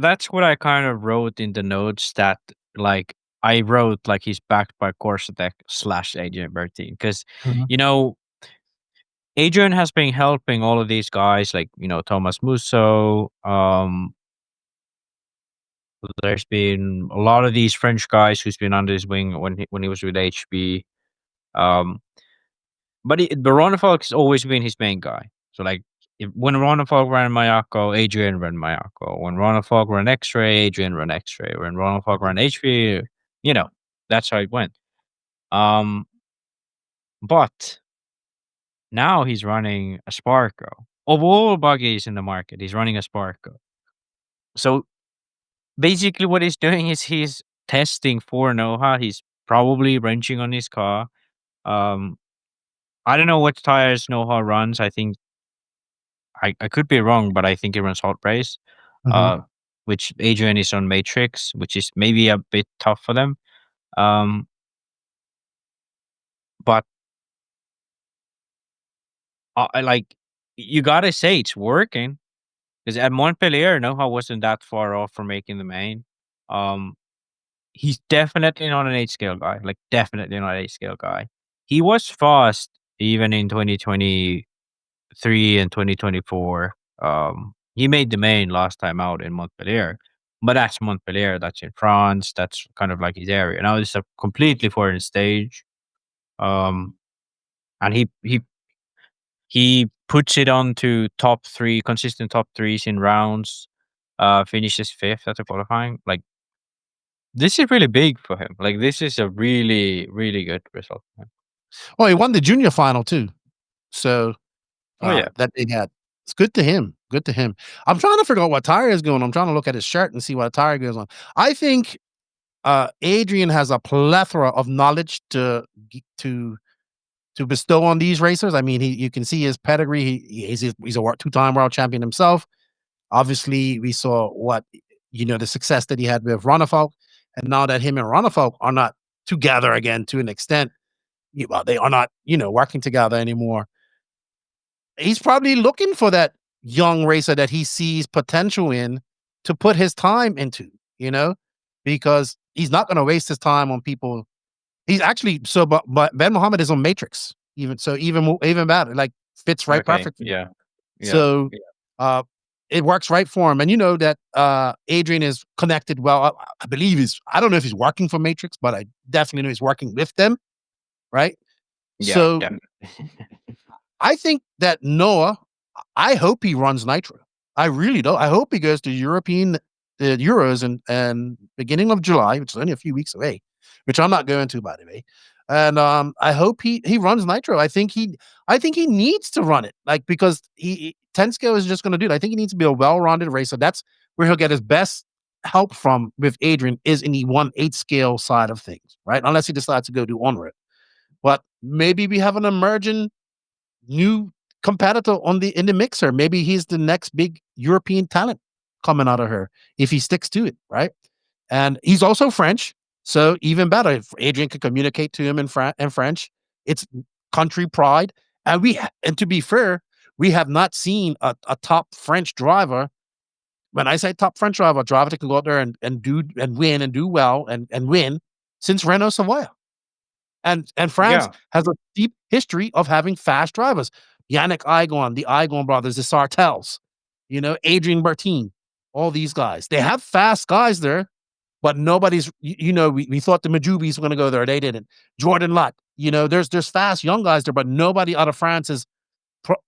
that's what I kind of wrote in the notes, that like I wrote like he's backed by Corsatek / Adrian Bertine, because Mhm. Adrian has been helping all of these guys like Thomas Musso. There's been a lot of these French guys who's been under his wing when he was with HB. But Ronafalk has always been his main guy. So like when Ronafalk ran Mayako, Adrian ran Mayako. When Ronafalk ran X-Ray, Adrian ran X-Ray. When Ronafalk ran HB, that's how it went. But now he's running a Sparko. Of all buggies in the market, he's running a Sparko. So basically what he's doing is he's testing for Noha. He's probably wrenching on his car. I don't know what tires Noha runs. I think I could be wrong, but I think he runs hot brace, Mhm. which Adrian is on matrix, which is maybe a bit tough for them. But I like, you gotta say it's working, because at Montpellier, Noha wasn't that far off from making the main. He's definitely not an 8 scale guy. Like definitely not an 8 scale guy. He was fast even in 2023 and 2024. He made the main last time out in Montpellier, but that's Montpellier. That's in France. That's kind of like his area. Now it's a completely foreign stage. And he puts it on to top 3, consistent top 3s in rounds. Finishes 5th at the qualifying. Like, this is really big for him. Like, this is a really, really good result for him. Well, he won the junior final too. So Oh yeah. that they had. It's good to him. Good to him. I'm trying to figure out what tire is going on. I'm trying to look at his shirt and see what tire goes on. I think Adrian has a plethora of knowledge to bestow on these racers. I mean, you can see his pedigree. He's a 2-time world champion himself. Obviously, we saw the success that he had with Ronafalk, and now that him and Ronafalk are not together again to an extent, well, they are not, working together anymore. He's probably looking for that young racer that he sees potential in to put his time into, because he's not going to waste his time on people. He's actually but Ben Mohammed is on Matrix, even better, like fits right perfectly. Yeah. So it works right for him. And you know that Adrian is connected well. I believe I don't know if he's working for Matrix, but I definitely know he's working with them. Right. Yeah. So I think that Noha, I hope he runs Nitro. I really do. I hope he goes to European Euros and beginning of July, which is only a few weeks away, which I'm not going to, by the way. And I hope he runs Nitro. I think he needs to run it, like, because 10 scale is just going to do it. I think he needs to be a well-rounded racer. That's where he'll get his best help from with Adrian, is in the 1/8 scale side of things, right? Unless he decides to go do on-road. But maybe we have an emerging new competitor in the mixer. Maybe he's the next big European talent coming out of her if he sticks to it, right? And he's also French, so even better. If Adrian could communicate to him in French, it's country pride. And to be fair, we have not seen a top French driver. When I say top French driver, a driver that can go out there and win and do well and win, since Renault Savoia. And France has a deep history of having fast drivers. Yannick Igon, the Igon brothers, the Sartels, Adrian Bertin, all these guys. They have fast guys there, but nobody's, we thought the Majubis were going to go there. They didn't. Jordan Lutt, there's fast young guys there, but nobody out of France is,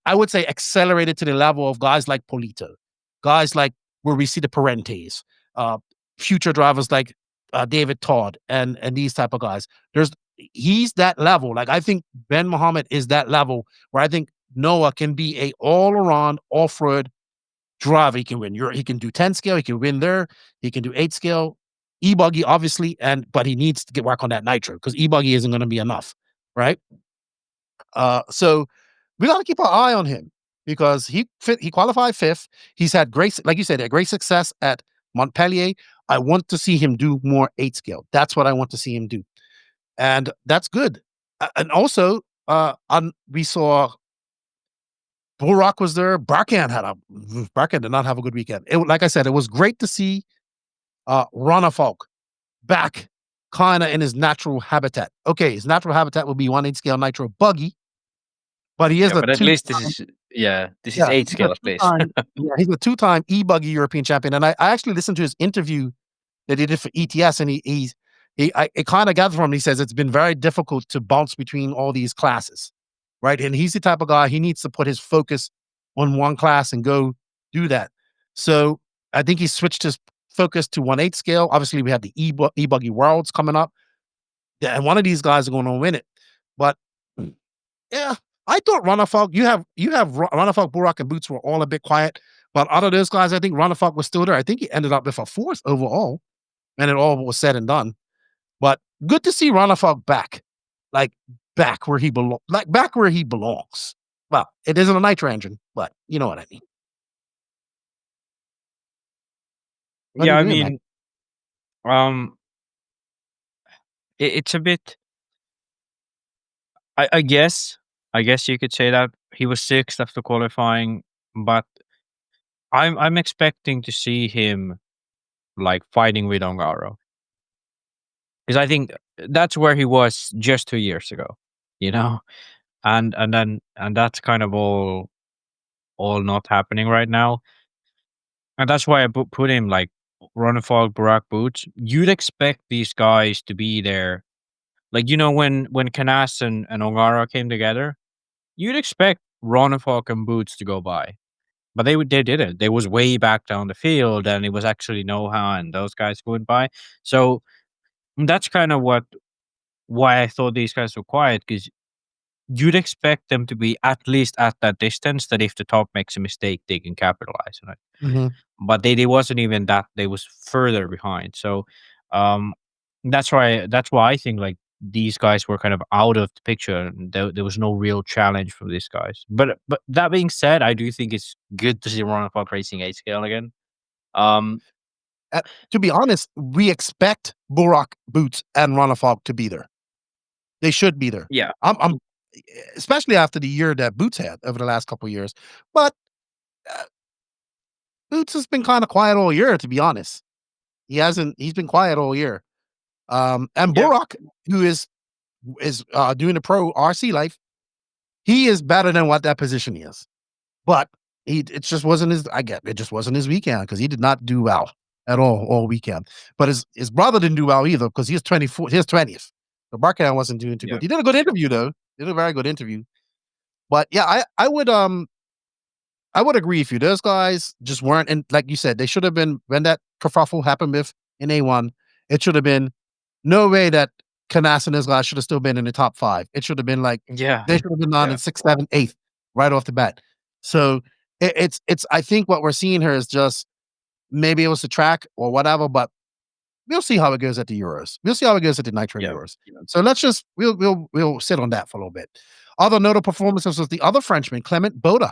I would say, accelerated to the level of guys like Polito, guys like where we see the Parentes, future drivers like David Todd and these type of guys. He's that level. Like, I think Ben Mohammed is that level where I think Noha can be a all-around off-road driver. He can win. He can do 10 scale. He can win there. He can do 8 scale. EBuggy, obviously, but he needs to get work on that Nitro, because EBuggy isn't going to be enough, right? So we got to keep our eye on him, because he qualified 5th. He's had great, like you said, a great success at Montpellier. I want to see him do more 8 scale. That's what I want to see him do. And that's good. And also, we saw Burak was there. Barkan did not have a good weekend. Like I said, it was great to see Ronafalk back kind of in his natural habitat. Okay, his natural habitat will be 1/8 scale Nitro buggy, but he is but at least this is 8 scale at least. He's a 2-time EBuggy European champion. And I actually listened to his interview that he did for ETS, and I kind of gathered from him, he says it's been very difficult to bounce between all these classes, right? And he's the type of guy, he needs to put his focus on one class and go do that. So I think he switched his focus to 1/8 scale. Obviously, we have the EBuggy Worlds coming up. Yeah, and one of these guys are going to win it. But yeah, I thought Ronafalk, you have Ronafalk, Burak, and Boots were all a bit quiet. But out of those guys, I think Ronafalk was still there. I think he ended up with a 4th overall, and it all was said and done. But good to see Ronafalk back where he belongs. Well, it isn't a Nitro engine, but you know what I mean. It's a bit. I guess you could say that he was 6th after qualifying, but I'm expecting to see him like fighting with Ongaro, because I think that's where he was just 2 years ago, and that's kind of all not happening right now, and that's why I put him like Ronafalk, Burak, Boots. You'd expect these guys to be there, like when Canas and Ongaro came together, you'd expect Ronafalk and Boots to go by. But they didn't. They was way back down the field, and it was actually Noha and those guys going by. So that's kind of why I thought these guys were quiet, because you'd expect them to be at least at that distance, that if the top makes a mistake, they can capitalize on it. Mm-hmm. But they wasn't even that. They was further behind. So that's why I think like these guys were kind of out of the picture. There was no real challenge from these guys. But that being said, I do think it's good to see Ronafalk racing 8 scale again. To be honest, we expect Burak, Boots, and Ronafalk to be there. They should be there. Yeah. I'm especially after the year that Boots had over the last couple of years. But Boots has been kind of quiet all year, to be honest. He's been quiet all year. And Yeah. Borak, who is doing the pro RC life, he is better than what that position is. But it just wasn't his weekend because he did not do well at all weekend. But his brother didn't do well either because he was 24, he was 20th. So Barkan wasn't doing too Yeah. good. He did a good interview though. He did a very good interview. But yeah, I would agree with you. Those guys just weren't, and like you said, they should have been when that kerfuffle happened with in A1. It should have been no way that Canas and his guys should have still been in the top 5. It should have been like Yeah. they should have been on in 6, 7, 8 right off the bat. So it's I think what we're seeing here is just maybe it was the track or whatever, but we'll see how it goes at the Euros. We'll see how it goes at the Nitro Euros. So let's just we'll sit on that for a little bit. Other notable performances was the other Frenchman, Clement Boda.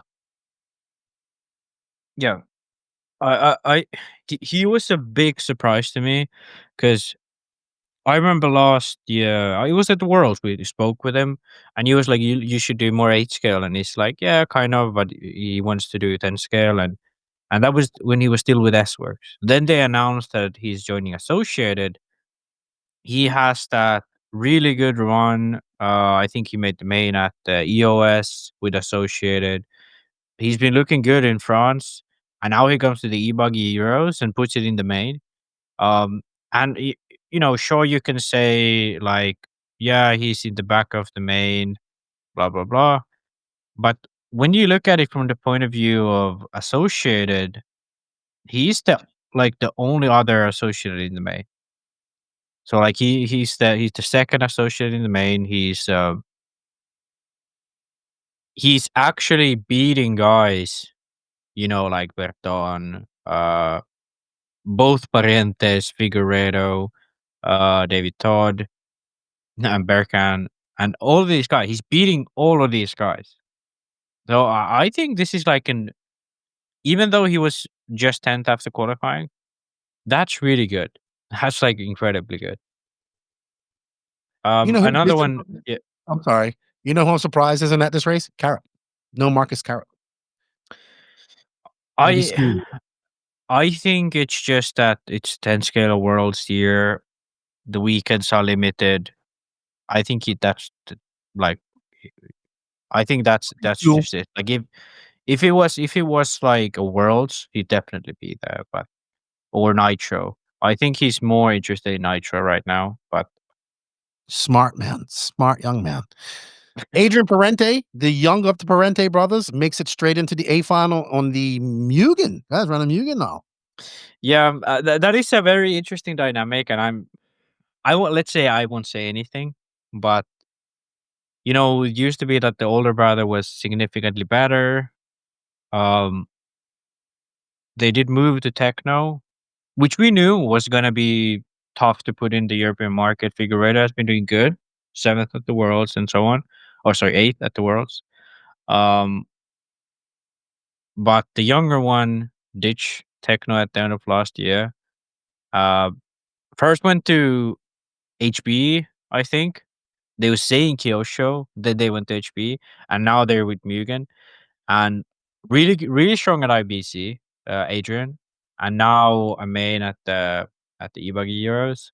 Yeah. He was a big surprise to me because I remember last year, it was at the Worlds, we spoke with him, and he was like, you should do more 8 scale. And he's like, yeah, kind of, but he wants to do 10 scale. And that was when he was still with S-Works. Then they announced that he's joining Associated. He has that really good run. I think he made the main at the EOS with Associated. He's been looking good in France. And now he comes to the EBuggy Euros and puts it in the main. And sure, you can say like, yeah, he's in the back of the main, blah blah blah. But when you look at it from the point of view of Associated, he's the only other Associated in the main. So like he's the second Associated in the main. He's actually beating guys, like Berton, both Parientes, Figueredo, David Todd, and Berkan, and all of these guys. He's beating all of these guys. So I think this is like even though he was just 10th after qualifying, that's really good. That's like incredibly good. You know who Another this- one. Yeah, I'm sorry. You know who I'm surprised isn't at this race? Carrot. No Marcus Carrot. I think it's just that it's 10 scale Worlds year. The weekends are limited. I think I think that's Cool. just it. Like if it was like a Worlds, he'd definitely be there, but or Nitro. I think he's more interested in Nitro right now, but Smart man. Smart young man. Adrian Parente, the young of the Parente brothers, makes it straight into the A final on the Mugen. Guys running Mugen now. yeah, that is a very interesting dynamic, and let's say I won't say anything, but it used to be that the older brother was significantly better. They did move to Techno, which we knew was gonna be tough to put in the European market. Figueredo has been doing good, 7th at the Worlds and so on. Or sorry, 8th at the Worlds. But the younger one ditched Techno at the end of last year. First went to HB, I think. They were saying Kyosho, then they went to HB, and now they're with Mugen. And really, really strong at IBC, Adrian. And now a main at the EBuggy Euros.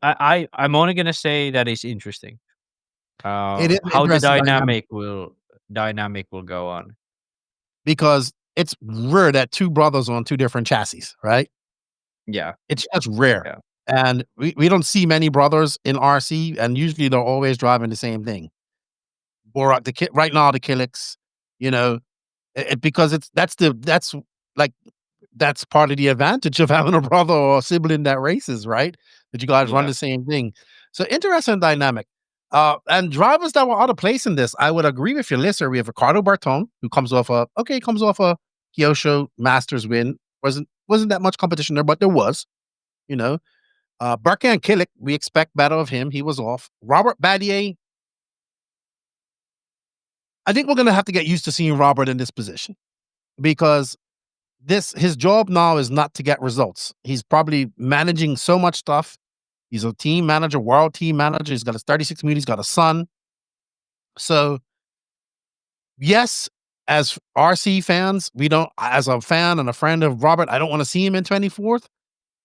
I'm only gonna say that it's interesting. It is How the interesting dynamic will go on. because it's rare that two brothers on two different chassis, right? Yeah. It's just rare. Yeah. And we don't see many brothers in RC, and usually they're always driving the same thing. Borak, right now, the Kilix, because that's part of the advantage of having a brother or a sibling that races, right? That you guys run Yeah. the same thing. So interesting dynamic. And drivers that were out of place in this, I would agree with your listener. We have Ricardo Barton, who comes off a Kyosho Masters win. Wasn't that much competition there, but there was, Barkan Killick, we expect better of him. He was off. Robert Badier, I think we're going to have to get used to seeing Robert in this position because his job now is not to get results. He's probably managing so much stuff He's a team manager, world team manager. He's got his 36 million. He's got a son. So, yes, as RC fans, we don't, as a fan and a friend of Robert, I don't want to see him in 24th,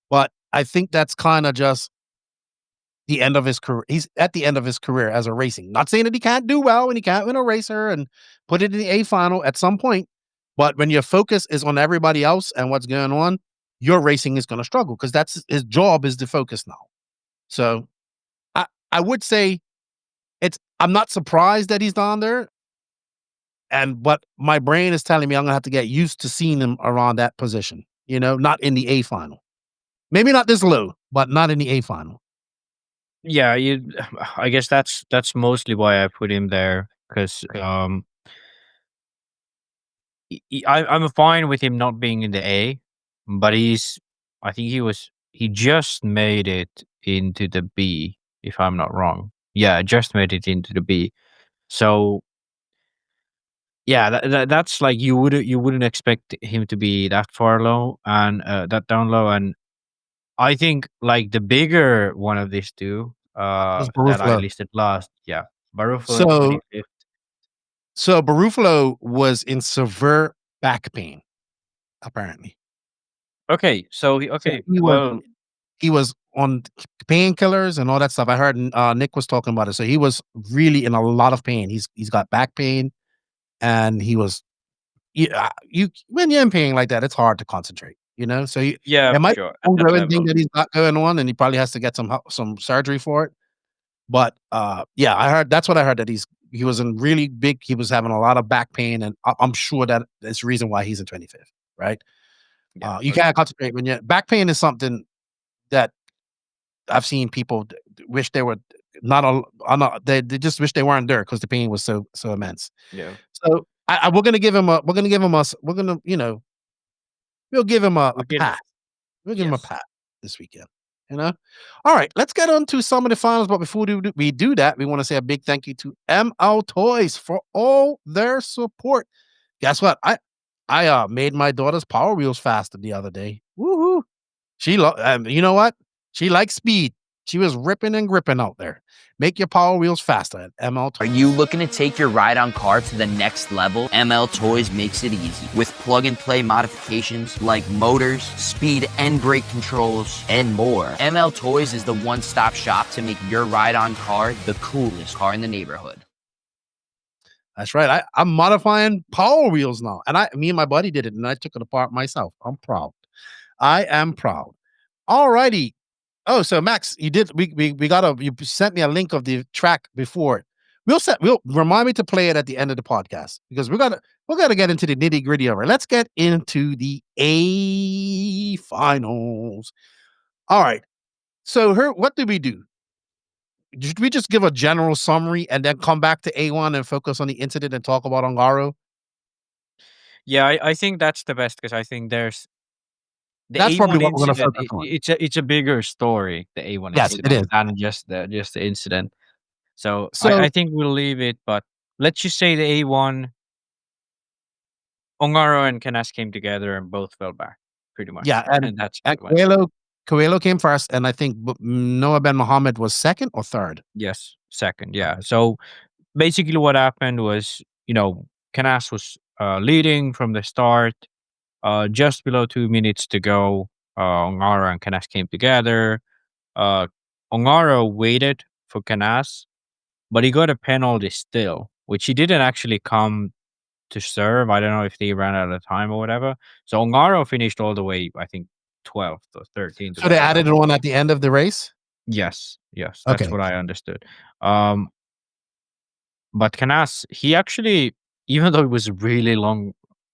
but I think that's kind of just the end of his career. He's at the end of his career as a racing. Not saying that he can't do well and he can't win a racer and put it in the A final at some point, but when your focus is on everybody else and what's going on, your racing is going to struggle because that's his job is to focus now. So I would say I'm not surprised that he's down there. But my brain is telling me I'm gonna have to get used to seeing him around that position, not in the A final. Maybe not this low, but not in the A final. Yeah, I guess that's mostly why I put him there because I'm fine with him not being in the A, but I think he just made it into the B, if I'm not wrong. Yeah, just made it into the B. So yeah, that's like you wouldn't expect him to be that far low and that down low. And I think like the bigger one of these two It's that I Barufalo. listed last, yeah, Barufalo So 25th. so Barufalo was in severe back pain, apparently. Okay, so He was on painkillers and all that stuff. I heard Nick was talking about it. So he was really in a lot of pain. He's got back pain, and he was when you're in pain like that, it's hard to concentrate. So yeah, it for might sure. be At that ongoing thing level, that he's got going on, and he probably has to get some surgery for it. But yeah, I heard that's what I heard that he was in really big. He was having a lot of back pain, and I'm sure that is the reason why he's in 25th. Right? yeah, You for can't concentrate when you back pain is something that I've seen people wish they were they just wish they weren't there because the pain was so immense. yeah. So we're gonna give him a we'll give him a We can, pass. We'll give him a yes. pass this weekend. All right, let's get on to some of the finals. But before we do that, we want to say a big thank you to ML Toys for all their support. Guess what? I made my daughter's Power Wheels faster the other day. Woohoo! You know what? She likes speed. She was ripping and gripping out there. Make your Power Wheels faster at ML Toys. Are you looking to take your ride-on car to the next level? ML Toys makes it easy with plug-and-play modifications like motors, speed and brake controls, and more. ML Toys is the one-stop shop to make your ride-on car the coolest car in the neighborhood. That's right. I'm modifying Power Wheels now. And me and my buddy did it, and I took it apart myself. I'm proud. I am proud. All righty. Oh, so Max, you did. You sent me a link of the track before. We'll remind me to play it at the end of the podcast because we're gonna get into the nitty gritty of it. Let's get into the A finals. All right. So what did we do? Did we just give a general summary and then come back to A1 and focus on the incident and talk about Ongaro? Yeah, I think that's the best because I think there's the That's probably A1 what we're gonna incident. focus on. It's a bigger story. The A1 Yes, it incident is. than just the incident. So So I think we'll leave it. But let's just say the A1, Ongaro and Canas came together and both fell back, pretty much. yeah, And that's and pretty much. Coelho came first, and I think Noah Ben Mohammed was second or third. Yes, second. Yeah. So basically, what happened was, Canas was leading from the start. Just below 2 minutes to go, Ongaro and Canas came together. Ongaro waited for Canas, but he got a penalty still, which he didn't actually come to serve. I don't know if they ran out of time or whatever. So Ongaro finished all the way, I think, 12th or 13th. So they added one at the end of the race. Yes, that's Okay. what I understood. But Canas, he actually, even though it was really long,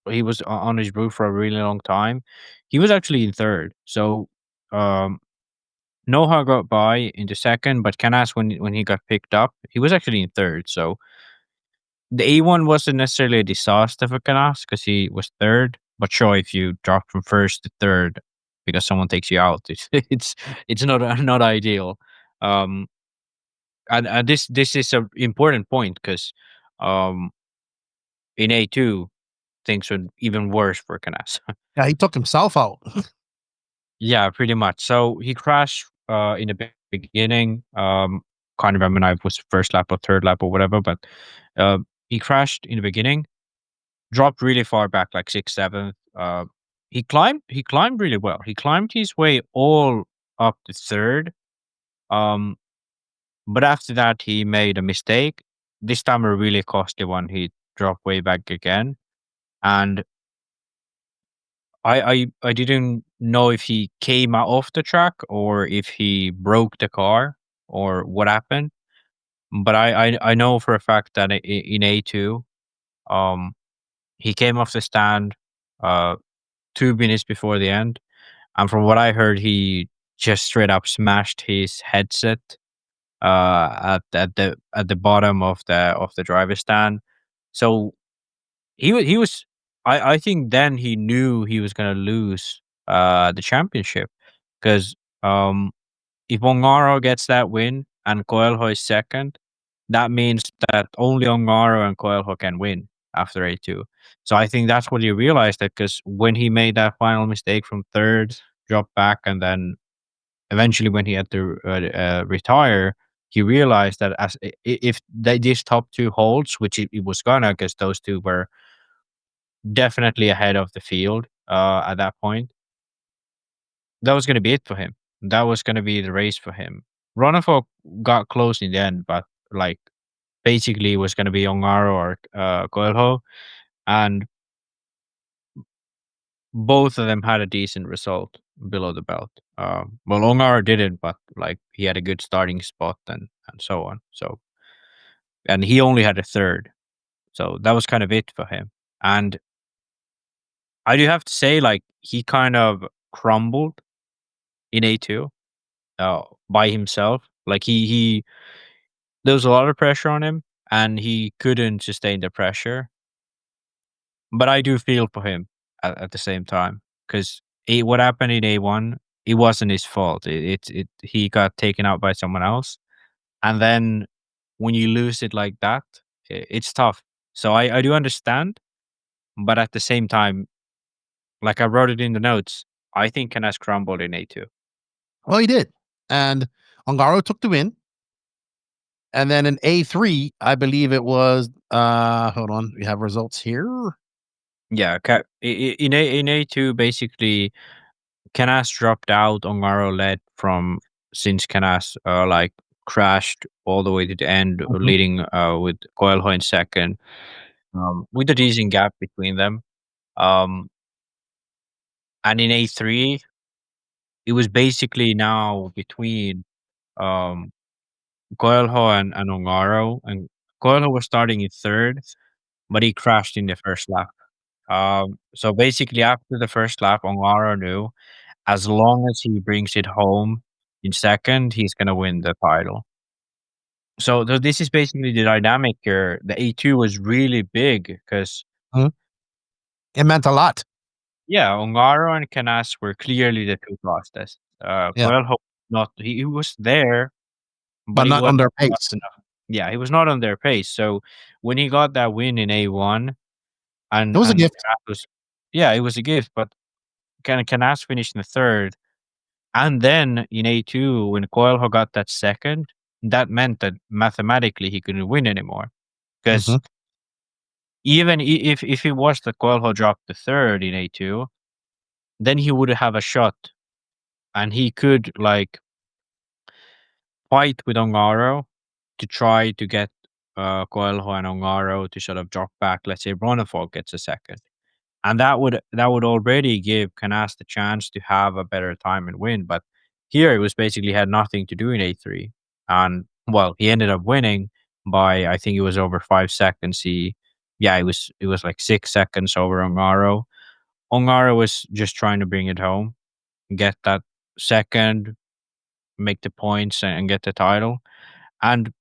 he was on his route for a really long time. He was actually in third. So Noha got by into second, but Canas, when he got picked up, he was actually in third. So the A1 wasn't necessarily a disaster for Canas because he was third. But sure, if you drop from first to third because someone takes you out, it's not ideal. And this is an important point because in A2 things were even worse for Canas. Yeah, he took himself out. Yeah, pretty much. So he crashed in a beginning. Can't remember now if it was first lap or third lap or whatever, but he crashed in the beginning, dropped really far back, like 6th, 7th. He climbed really well. He climbed his way all up to third. But after that, he made a mistake. This time, a really costly one. He dropped way back again, and I didn't know if he came out off the track or if he broke the car or what happened. But I know for a fact that in A2, um, he came off the stand, 2 minutes before the end, and from what I heard, he just straight up smashed his headset at the bottom of the driver's stand. So he was. I think then he knew he was gonna lose the championship because if Ongaro gets that win and Coelho is second, that means that only Ongaro and Coelho can win after A2. So I think that's what he realized, that because when he made that final mistake from third, dropped back, and then eventually when he had to retire, he realized that if these top two holds, which it was gonna, because those two were definitely ahead of the field at that point, that was going to be it for him. That was going to be the race for him. Ronafo got close in the end, but like basically it was going to be Ongaro or Coelho, and both of them had a decent result below the belt. Well, Ongaro didn't, but like he had a good starting spot and so on. So, and he only had a third, so that was kind of it for him. And I do have to say, like, he kind of crumbled in A2 by himself. Like he there was a lot of pressure on him, and he couldn't sustain the pressure. But I do feel for him at the same time, because what happened in A1, it wasn't his fault. He got taken out by someone else, and then when you lose it like that, it's tough. So I do understand, but at the same time, like I wrote it in the notes, I think Canas crumbled in A2. Well, he did. And Ongaro took the win. And then in A3, I believe it was, hold on, we have results here. Yeah, in A2, basically, Canas dropped out. Ongaro led from, since Canas like crashed all the way to the end, leading with Coelho in second, with a decent gap between them. And in A3, it was basically now between Coelho and Ongaro, and Coelho was starting in third, but he crashed in the first lap. So basically, after the first lap, Ongaro knew as long as he brings it home in second, he's gonna win the title. So this is basically the dynamic here. The A2 was really big because It meant a lot. yeah, Ongaro and Canas were clearly the two fastest. Coelho he was there, But he not on wasn't their fast pace. enough. Yeah, he was not on their pace. So when he got that win in A1, and It was a gift. Canas was, yeah, it was a gift. But Canas finished in the third, and then in A2 when Coelho got that second, that meant that mathematically he couldn't win anymore, because even if it was that Coelho dropped the third in A2, then he would have a shot, and he could like fight with Ongaro to try to get Coelho and Ongaro to sort of drop back. Let's say Ronafog gets a second, and that would already give Canas the chance to have a better time and win. But here it was basically had nothing to do in A3, and well, he ended up winning by, I think it was over 5 seconds. It was like 6 seconds over Ongaro. Ongaro was just trying to bring it home, get that second, make the points, and get the title. And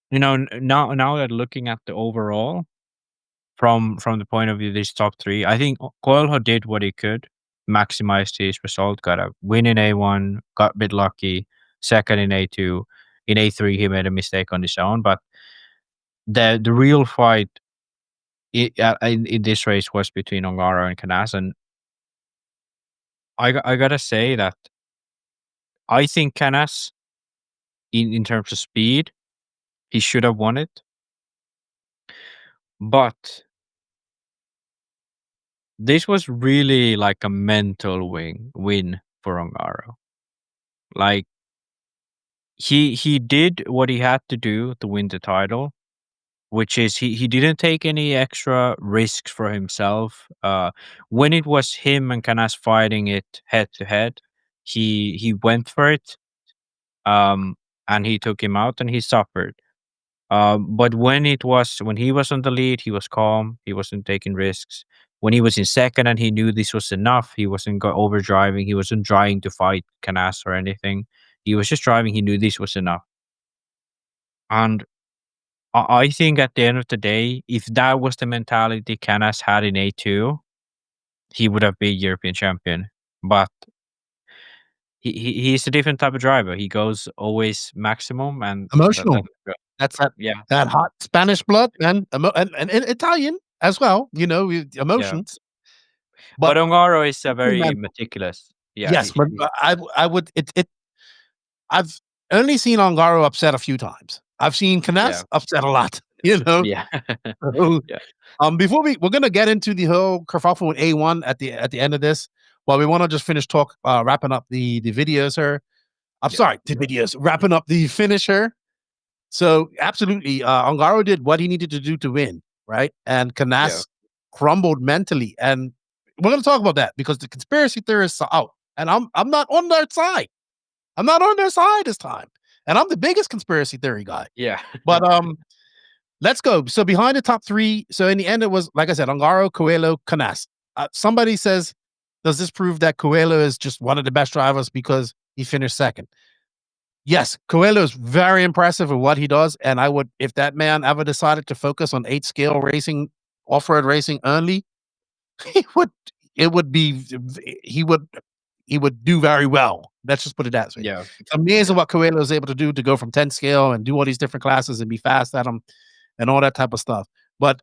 now that looking at the overall from the point of view of these top three, I think Coelho did what he could, maximized his result, got a win in A1, got a bit lucky, second in A2. In A3, he made a mistake on his own, but the real fight in this race was between Ongaro and Canas, and I gotta say that I think Canas in terms of speed. He should have won it. But this was really like a mental win for Ongaro. Like he did what he had to do to win the title, which is he didn't take any extra risks for himself. When it was him and Canas fighting it head to head, he went for it, and he took him out and he suffered. But when he was on the lead, he was calm. He wasn't taking risks. When he was in second and he knew this was enough, he wasn't overdriving. He wasn't trying to fight Canas or anything. He was just driving. He knew this was enough. And I think at the end of the day, if that was the mentality Canas had in A2, he would have been European champion. But he's a different type of driver. He goes always maximum and Emotional. That's yeah. that hot Spanish blood and Italian as well. With emotions. But Ongaro is very mental. meticulous. Yeah. Yes, but I would I've only seen Ongaro upset a few times. I've seen Canas upset a lot. Yeah. So, Yeah. Before we're gonna get into the whole kerfuffle with A1 at the end of this, well, we want to just finish wrapping up the videos here. I'm sorry, the videos, wrapping up the finisher. So absolutely, Ongaro did what he needed to do to win, right? And Canas crumbled mentally, and we're going to talk about that because the conspiracy theorists are out, and I'm not on their side. I'm not on their side this time, and I'm the biggest conspiracy theory guy. Yeah. But let's go. So behind the top three, so in the end, it was like I said, Ongaro, Coelho, Canas. Somebody says, does this prove that Coelho is just one of the best drivers because he finished second? Yes, Coelho is very impressive at what he does, and I would, if that man ever decided to focus on 8-scale racing, off-road racing only, he would do very well. Let's just put it that way. Yeah. It's amazing what Coelho is able to do to go from 10 scale and do all these different classes and be fast at them and all that type of stuff. But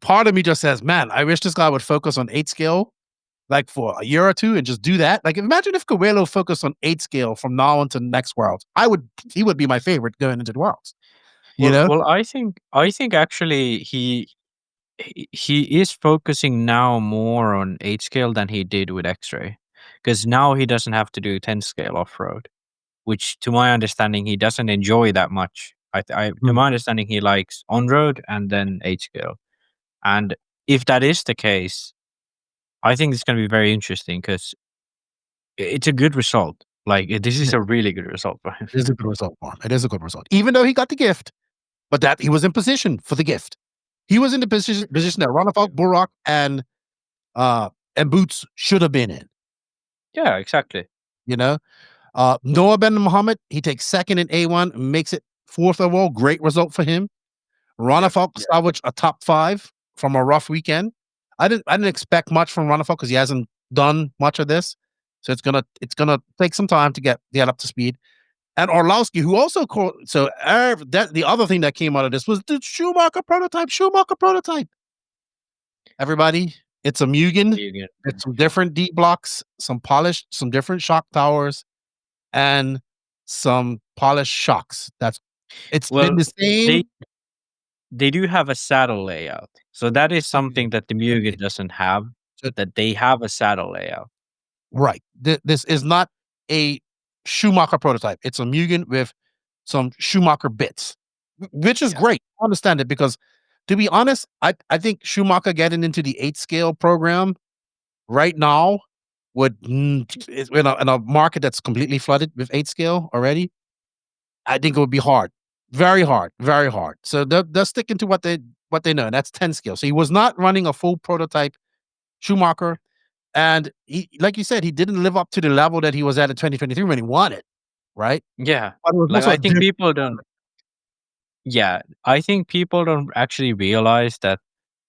part of me just says, man, I wish this guy would focus on 8 scale like for a year or two and just do that. Like imagine if Coelho focused on 8 scale from now until next Worlds. He would be my favorite going into the Worlds. Well, I think actually he is focusing now more on 8 scale than he did with X-Ray, because now he doesn't have to do 10 scale off road, which to my understanding he doesn't enjoy that much. To my understanding he likes on road and then 8 scale, and if that is the case, I think it's going to be very interesting because it's a good result. Like this is a really good result for him. It is a good result for him. It is a good result, even though he got the gift, but that he was in position for the gift. He was in the position that Ronafalk, Burak, and Boots should have been in. Yeah, exactly. Noha Ben Mohammed, he takes second in A1, makes it fourth overall. Great result for him. Ronafalk salvaged a top 5 from a rough weekend. I didn't expect much from Ronafalk because he hasn't done much of this, so it's gonna take some time to get up to speed. And Orlowski, who also the other thing that came out of this was the Schumacher prototype. Everybody, it's a Mugen. It's some different deep blocks, some polished, some different shock towers, and some polished shocks. Been the same. They do have a saddle layout, so that is something that the Mugen doesn't have. That they have a saddle layout. Right. This is not a Schumacher prototype. It's a Mugen with some Schumacher bits, which is great. I understand it because, to be honest, I think Schumacher getting into the 8 scale program right now would in a market that's completely flooded with 8 scale already. I think it would be hard, very hard, very hard. So they're sticking to what they know, and that's 10 scale. So he was not running a full prototype Schumacher. And he, like you said, he didn't live up to the level that he was at in 2023 when he won it, right? Yeah, Like, I think people don't. Yeah, I think people don't actually realize that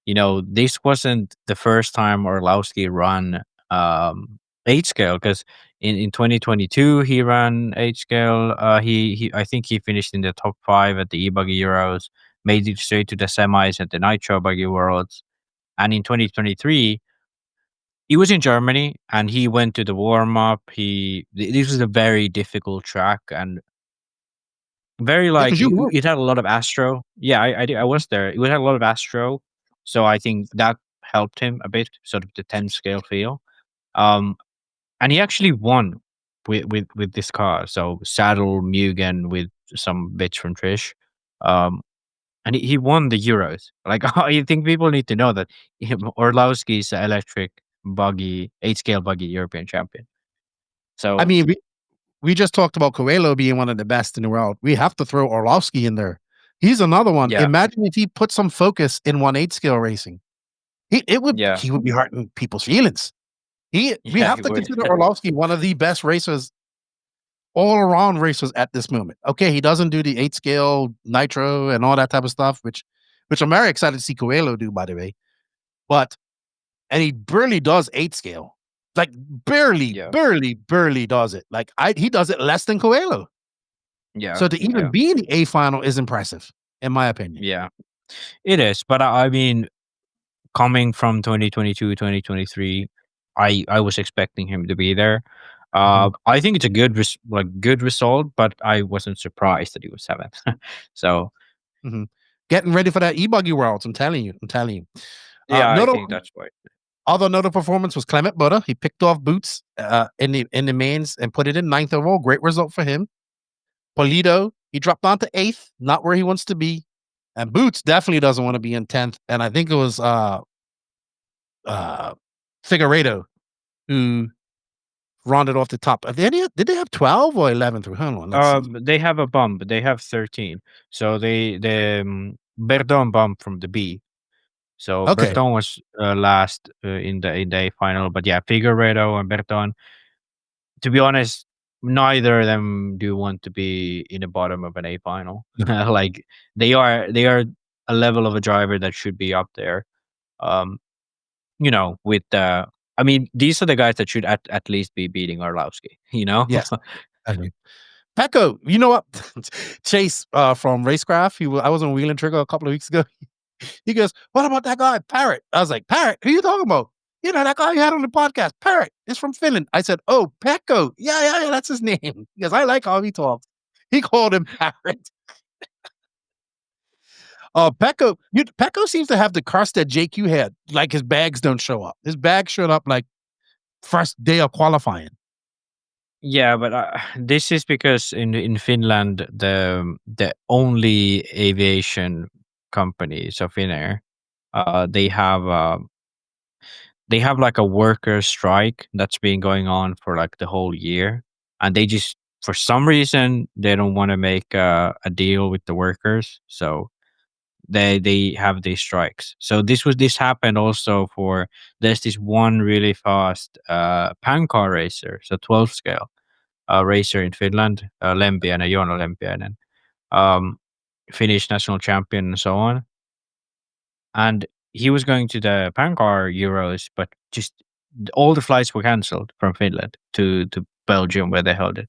this wasn't the first time Orlowski run 8 scale, because in 2022 he ran 8 scale. He I think he finished in the top 5 at the EBuggy Euros, made it straight to the semis at the Nitro Buggy Worlds, and in 2023. He was in Germany and he went to the warm up. This was a very difficult track, and Very Yeah, like because you were. it had a lot of Astro. Yeah, I was there. It had a lot of Astro, so I think that helped him a bit, sort of the 10 scale feel. Um, and he actually won with this car. So Saddle Mugen with some bits from Trish. And he won the Euros. Like I think people need to know that Orlowski's the electric buggy 8 scale buggy European champion. So I mean, we just talked about Coelho being one of the best in the world. We have to throw Orlovsky in there. He's another one. Yeah. Imagine if he put some focus in 1/8 scale racing. He would be hurting people's feelings. We Yeah, have he to would. consider Orlovsky one of the best racers, all around racers at this moment. Okay, he doesn't do the 8 scale nitro and all that type of stuff, which I'm very excited to see Coelho do, by the way. And he barely does 8 scale. Like barely does it. Like he does it less than Coelho. Yeah. So to even be in the A final is impressive, in my opinion. Yeah, it is. But I mean, coming from 2022, 2023, I was expecting him to be there. I think it's a good result, but I wasn't surprised that he was 7th. So getting ready for that EBuggy Worlds. I'm telling you. yeah, I think that's right. Although another performance was Clement Butter. He picked off Boots in the mains and put it in 9th overall. Great result for him. Polito, he dropped down to 8th, not where he wants to be. And Boots definitely doesn't want to be in 10th. And I think it was Figueiredo who rounded off the top. Did they have 12 or 11 through? Hold on. They have a bump. They have 13. So the Verdon bump from the B. So Berton was last in the A final, but yeah, Figueiredo and Berton. To be honest, neither of them do want to be in the bottom of an A final. Like they are a level of a driver that should be up there. With I mean, these are the guys that should at least be beating Orlowski. Yes. Pecco, you know what? Chase from Racecraft. I was on Wheel and Trigger a couple of weeks ago. He goes, "What about that guy, Parrot?" I was like, "Parrot? Who you talking about? You know that guy you had on the podcast, Parrot. Is from Finland." I said, "Oh, Pecco. Yeah, that's his name." He goes, "I like how he talks." He called him Parrot. Pecco seems to have the curse that JQ had. Like his bags don't show up. His bags showed up like first day of qualifying. Yeah, but this is because in Finland the only aviation company, so Finnair, they have like a worker strike that's been going on for like the whole year, and they just for some reason they don't want to make a deal with the workers, so they have these strikes. So this happened also for there's this one really fast pan car racer, so 12 scale racer in Finland, Lempiäinen, Joona Lempiäinen, Finnish national champion and so on. And he was going to the Pancar Euros, but just all the flights were cancelled from Finland to Belgium where they held it.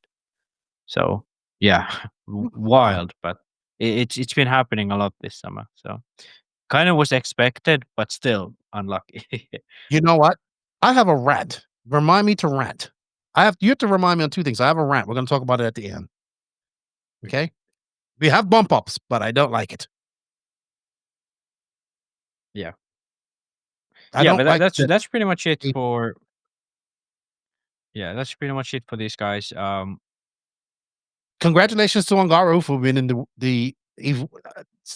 So yeah, wild, but it's been happening a lot this summer. So kind of was expected, but still unlucky. You know what? I have a rant. Remind me to rant. You have to remind me on 2 things. I have a rant. We're going to talk about it at the end. Okay? We have bump ups, but I don't like it. Yeah. That's pretty much it for. Yeah, that's pretty much it for these guys. Congratulations to Ongaro for winning the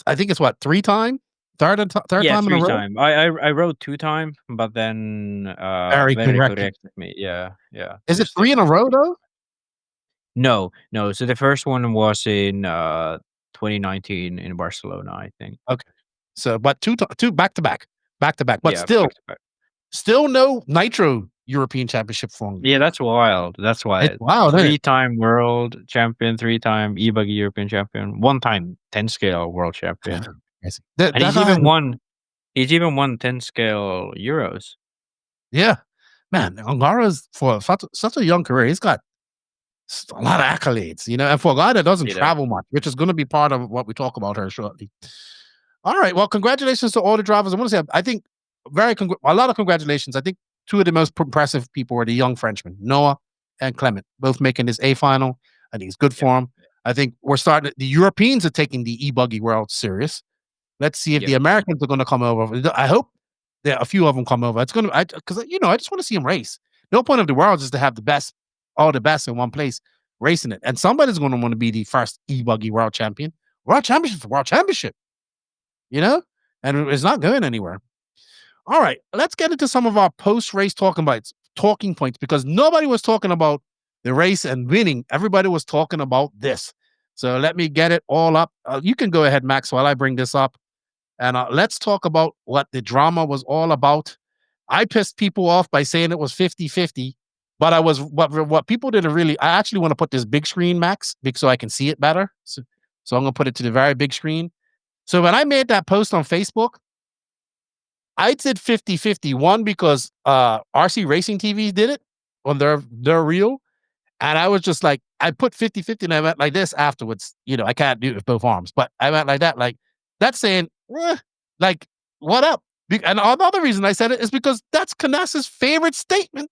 I think it's what, 3-time? Third time in a row? Time. I wrote 2-time, but then Very corrected me. Yeah. Is it 3 in a row though? No. So the first one was in 2019 in Barcelona, I think. Okay. So, but two back to back, but Yeah, still no Nitro European Championship for him. Yeah, that's wild. That's why. Wow. 3-time world champion, 3-time EBuggy European champion, 1-time 10 scale world champion. And he's even won 10 scale Euros. Yeah, man, Ongaro's for such a young career. He's got a lot of accolades, and for a guy that doesn't travel much, which is going to be part of what we talk about here shortly. All right, well, congratulations to all the drivers. I want to say, I think a lot of congratulations. I think 2 of the most impressive people were the young Frenchmen, Noha and Clement, both making this A final. I think it's good for them. I think we're starting. The Europeans are taking the EBuggy world serious. Let's see if the Yeah. Americans are going to come over. I hope that a few of them come over. It's going to, because I just want to see them race. The whole point of the world is to have the best, all the best in one place racing it, and somebody's going to want to be the first EBuggy world champion. World championship for world championship, and it's not going anywhere. All right, let's get into some of our post-race talking points, because nobody was talking about the race and winning. Everybody was talking about this. So let me get it all up. You can go ahead, Max, while I bring this up. And let's talk about what the drama was all about. I pissed people off by saying it was 50-50, but what people didn't really, I actually want to put this big screen, Max, so I can see it better. So I'm going to put it to the very big screen. So when I made that post on Facebook, I did 50-50. One, because RC Racing TV did it on their reel. And I was just like, I put 50-50 and I went like this afterwards. I can't do it with both arms, but I went like that. Like, that's saying, like, what up? And another reason I said it is because that's Canas's favorite statement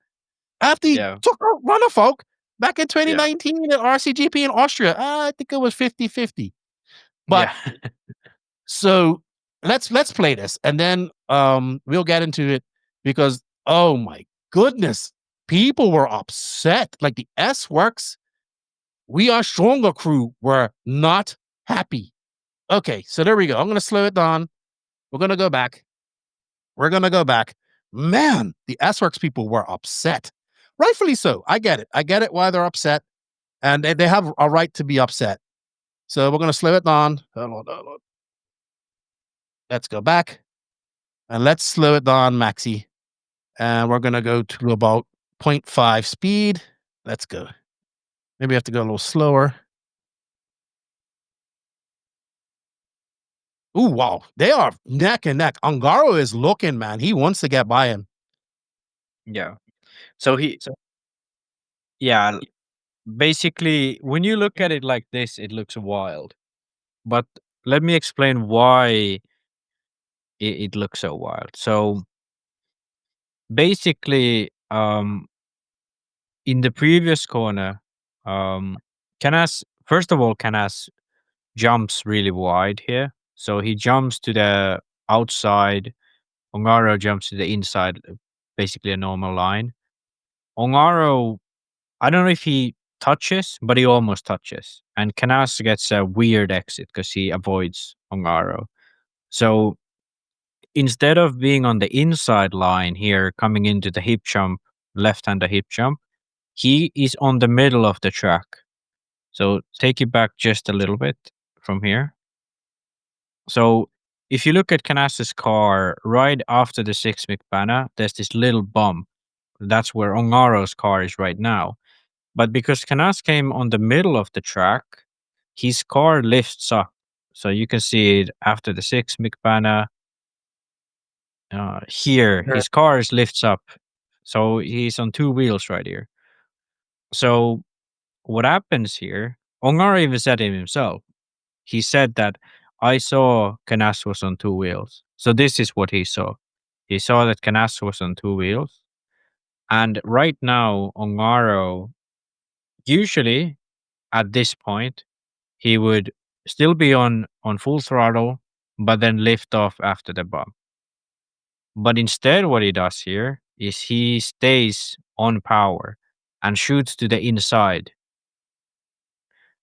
after he took out Runner Folk back in 2019 at RCGP in Austria. I think it was 50-50. But so let's play this, and then we'll get into it, because oh my goodness, people were upset. Like the S Works, We Are Stronger crew were not happy. Okay, so there we go. I'm going to slow it down. We're going to go back. Man, the S-Works people were upset. Rightfully so. I get it why they're upset. And they have a right to be upset. So we're going to slow it down. Hold on. Let's go back. And let's slow it down, Maxi. And we're going to go to about 0.5 speed. Let's go. Maybe I have to go a little slower. Ooh, wow. They are neck and neck. Ongaro is looking, man. He wants to get by him. Yeah. Yeah. Basically, when you look at it like this, it looks wild. But let me explain why it looks so wild. So basically, in the previous corner, Canas, first of all, Canas jumps really wide here. So he jumps to the outside. Ongaro jumps to the inside, basically a normal line. Ongaro, I don't know if he touches, but he almost touches. And Canas gets a weird exit because he avoids Ongaro. So instead of being on the inside line here, coming into the hip jump, left-hander hip jump, he is on the middle of the track. So take it back just a little bit from here. So if you look at Canas's car, right after the 6 McBana, there's this little bump. That's where Ongaro's car is right now. But because Canas came on the middle of the track, his car lifts up. So you can see it after the 6 McBana. Here, his car lifts up. So he's on two wheels right here. So what happens here, Ongaro even said it himself. He said that I saw Canas was on two wheels. So this is what he saw. He saw that Canas was on two wheels. And right now, Ongaro, usually at this point, he would still be on full throttle, but then lift off after the bump. But instead, what he does here is he stays on power and shoots to the inside.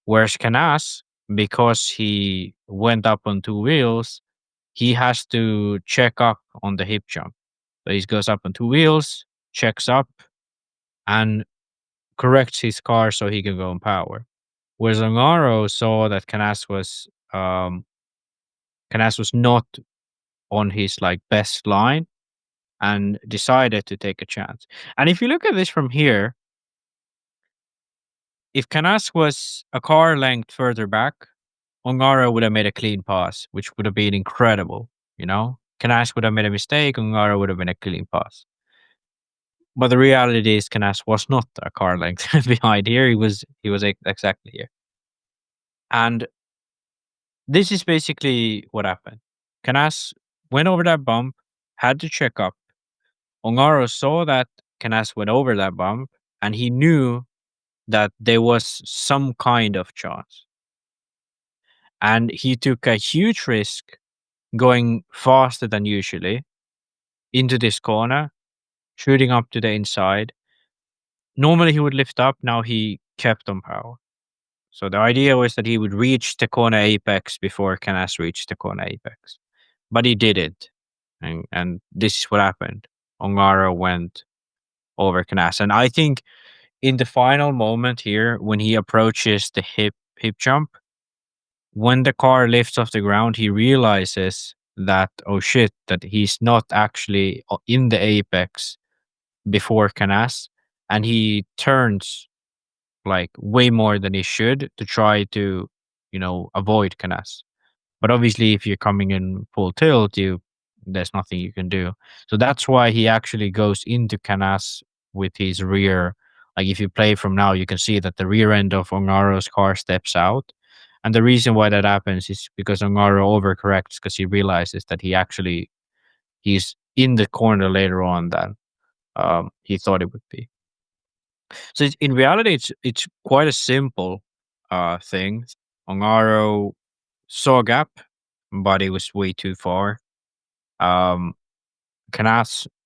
Whereas Canas, because he went up on two wheels, he has to check up on the hip jump. So he goes up on two wheels, checks up, and corrects his car so he can go on power. Whereas Ongaro saw that Canas was not on his best line and decided to take a chance. And if you look at this from here, if Canas was a car length further back, Ongaro would have made a clean pass, which would have been incredible. Canas would have made a mistake, Ongaro would have been a clean pass. But the reality is Canas was not a car length behind here. He was exactly here. And this is basically what happened. Canas went over that bump, had to check up. Ongaro saw that Canas went over that bump, and he knew that there was some kind of chance. And he took a huge risk going faster than usually into this corner, shooting up to the inside. Normally he would lift up, now he kept on power. So the idea was that he would reach the corner apex before Canas reached the corner apex. But he did it. And this is what happened. Ongaro went over Canas. And I think in the final moment here, when he approaches the hip jump, when the car lifts off the ground, he realizes that, oh shit, that he's not actually in the apex before Canas. And he turns like way more than he should to try to, avoid Canas. But obviously, if you're coming in full tilt, there's nothing you can do. So that's why he actually goes into Canas with his rear. Like if you play from now, you can see that the rear end of Ongaro's car steps out. And the reason why that happens is because Ongaro overcorrects because he realizes that he's in the corner later on than he thought it would be. So in reality, it's quite a simple thing. Ongaro saw a gap, but it was way too far. Canas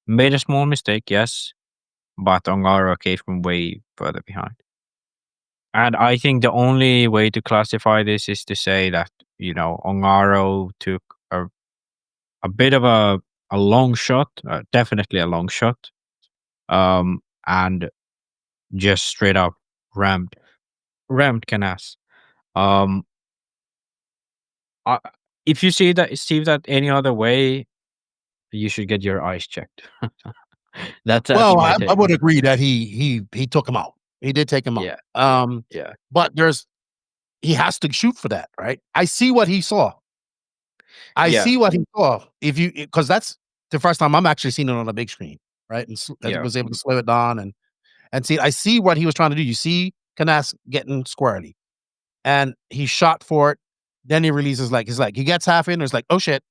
made a small mistake, yes, but Ongaro came from way further behind. And I think the only way to classify this is to say that, Ongaro took a bit of a long shot, definitely a long shot, and just straight up rammed Canas. If you see that any other way, you should get your eyes checked. That's Well, my I take. would agree that he took him out. He did take him out. Yeah. But he has to shoot for that, right? I see what he saw. I Yeah. see what he saw. Because that's the first time I'm actually seeing it on a big screen, right? And Yeah. was able to slow it down and see. I see what he was trying to do. You see Canas getting squarely, and he shot for it. Then he releases he gets half in. It's like, oh shit,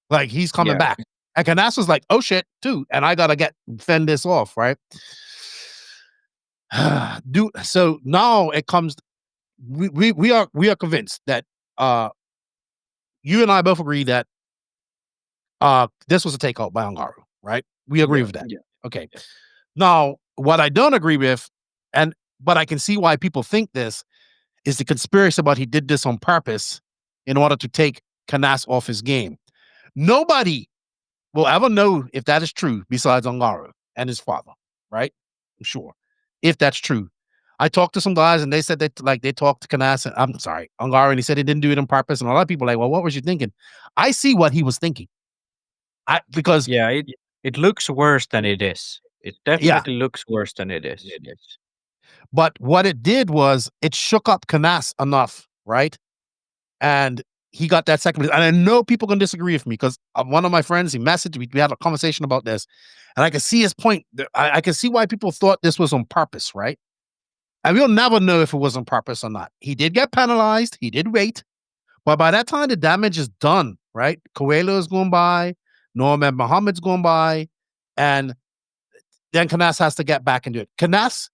like he's coming Yeah. back. And Canas was like, oh shit, too, and I gotta fend this off, right? So now it comes. We are convinced that you and I both agree that this was a takeout by Ongaro, right? We agree with that. Yeah. Okay. Now, what I don't agree with, but I can see why people think this, is the conspiracy about he did this on purpose in order to take Canas off his game. Nobody will ever know if that is true besides Ongaro and his father, right? I'm sure. If that's true. I talked to some guys and they said they talked to Canas and Ongaro, and he said he didn't do it on purpose. And a lot of people are like, well, what was you thinking? I see what he was thinking. Because it looks worse than it is. It definitely looks worse than it is. But what it did was it shook up Canas enough, right? And he got that second. And I know people can disagree with me because one of my friends, he messaged me. We had a conversation about this, and I can see his point. I can see why people thought this was on purpose, right? And we'll never know if it was on purpose or not. He did get penalized. He did wait. But by that time, the damage is done, right? Coelho is going by. Noha and Mohammed's going by. And then Canas has to get back into it. Canas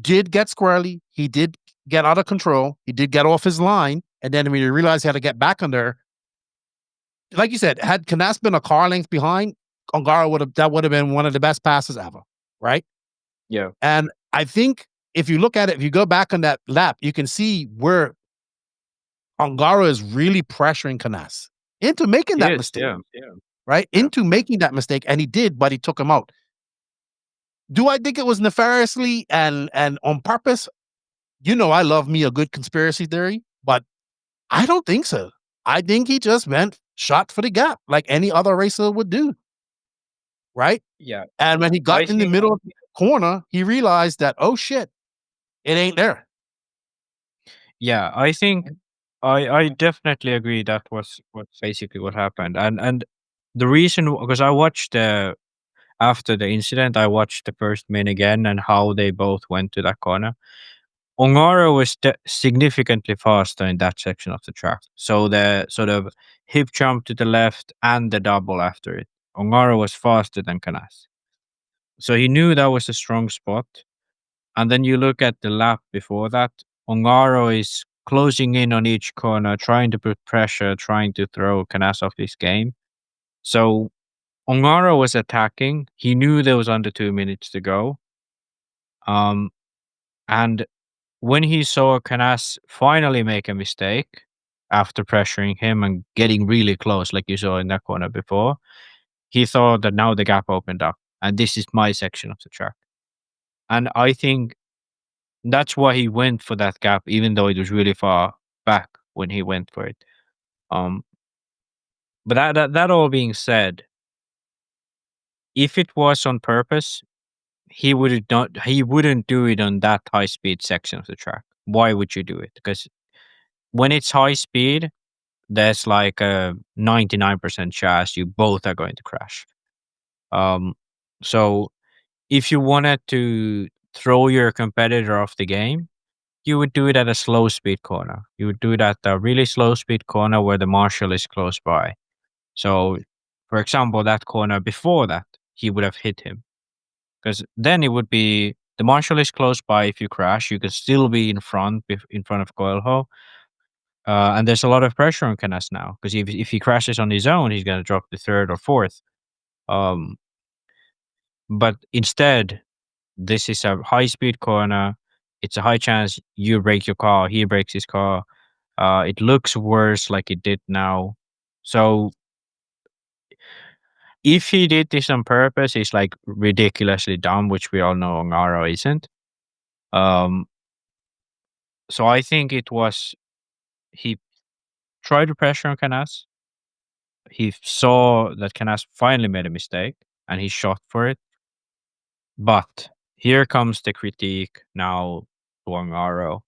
did get squarely. He did get out of control. He did get off his line. And then when he realized he had to get back on there, like you said, had Canas been a car length behind, Ongaro that would have been one of the best passes ever, right? Yeah. And I think if you look at it, if you go back on that lap, you can see where Ongaro is really pressuring Canas into making that mistake. Yeah. Right? Into making that mistake. And he did, but he took him out. Do I think it was nefariously and on purpose? I love me a good conspiracy theory, but I don't think so. I think he just shot for the gap like any other racer would do. Right? Yeah. And when he got in the middle of the corner, he realized that, oh shit, it ain't there. Yeah, I think I definitely agree that was basically what happened. And the reason, because I watched after the incident, I watched the first main again and how they both went to that corner. Ongaro was significantly faster in that section of the track. So the sort of hip jump to the left and the double after it, Ongaro was faster than Canas. So he knew that was a strong spot. And then you look at the lap before that, Ongaro is closing in on each corner, trying to put pressure, trying to throw Canas off this game. So Ongaro was attacking. He knew there was under 2 minutes to go. And when he saw Canas finally make a mistake after pressuring him and getting really close, like you saw in that corner before, he thought that now the gap opened up and this is my section of the track. And I think that's why he went for that gap, even though it was really far back when he went for it. But that all being said, if it was on purpose, he wouldn't do it on that high speed section of the track. Why would you do it? Because when it's high speed, there's like a 99% chance you both are going to crash. So if you wanted to throw your competitor off the game, you would do it at a slow speed corner. You would do it at a really slow speed corner where the marshal is close by. So, for example, that corner before that, he would have hit him. Because then it would be the marshal is close by. If you crash, you could still be in front of Coelho. And there's a lot of pressure on Canas now. Because if he crashes on his own, he's going to drop to third or fourth. But instead, this is a high-speed corner. It's a high chance you break your car, he breaks his car. It looks worse like it did now. So if he did this on purpose, he's like ridiculously dumb, which we all know Ongaro isn't. So I think it was he tried to pressure on Canas. He saw that Canas finally made a mistake and he shot for it. But here comes the critique now to Ongaro.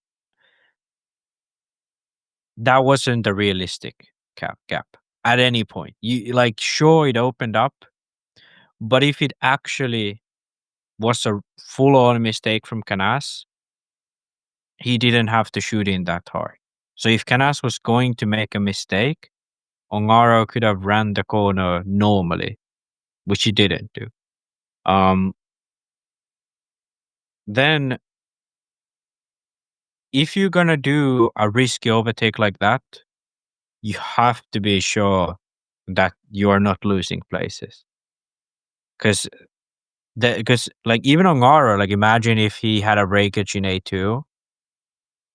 That wasn't a realistic gap at any point. You sure it opened up, but if it actually was a full-on mistake from Canas, he didn't have to shoot in that hard. So if Canas was going to make a mistake, Ongaro could have ran the corner normally, which he didn't do. Then, if you're gonna do a risky overtake like that, you have to be sure that you are not losing places. Because even Ongaro, imagine if he had a breakage in A2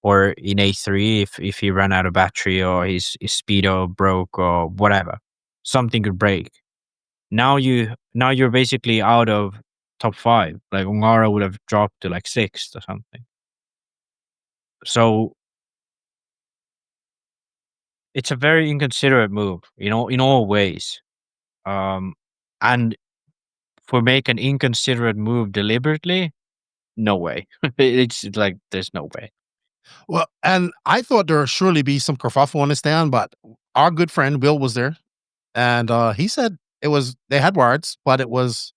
or in A3, if he ran out of battery or his speedo broke or whatever, something could break. Now you're basically out of top 5. Ongaro would have dropped to 6th or something. So it's a very inconsiderate move, in all ways. And for make an inconsiderate move deliberately, no way. It's there's no way. Well, and I thought there would surely be some kerfuffle on this stand, but our good friend Will was there, and he said they had words, but it was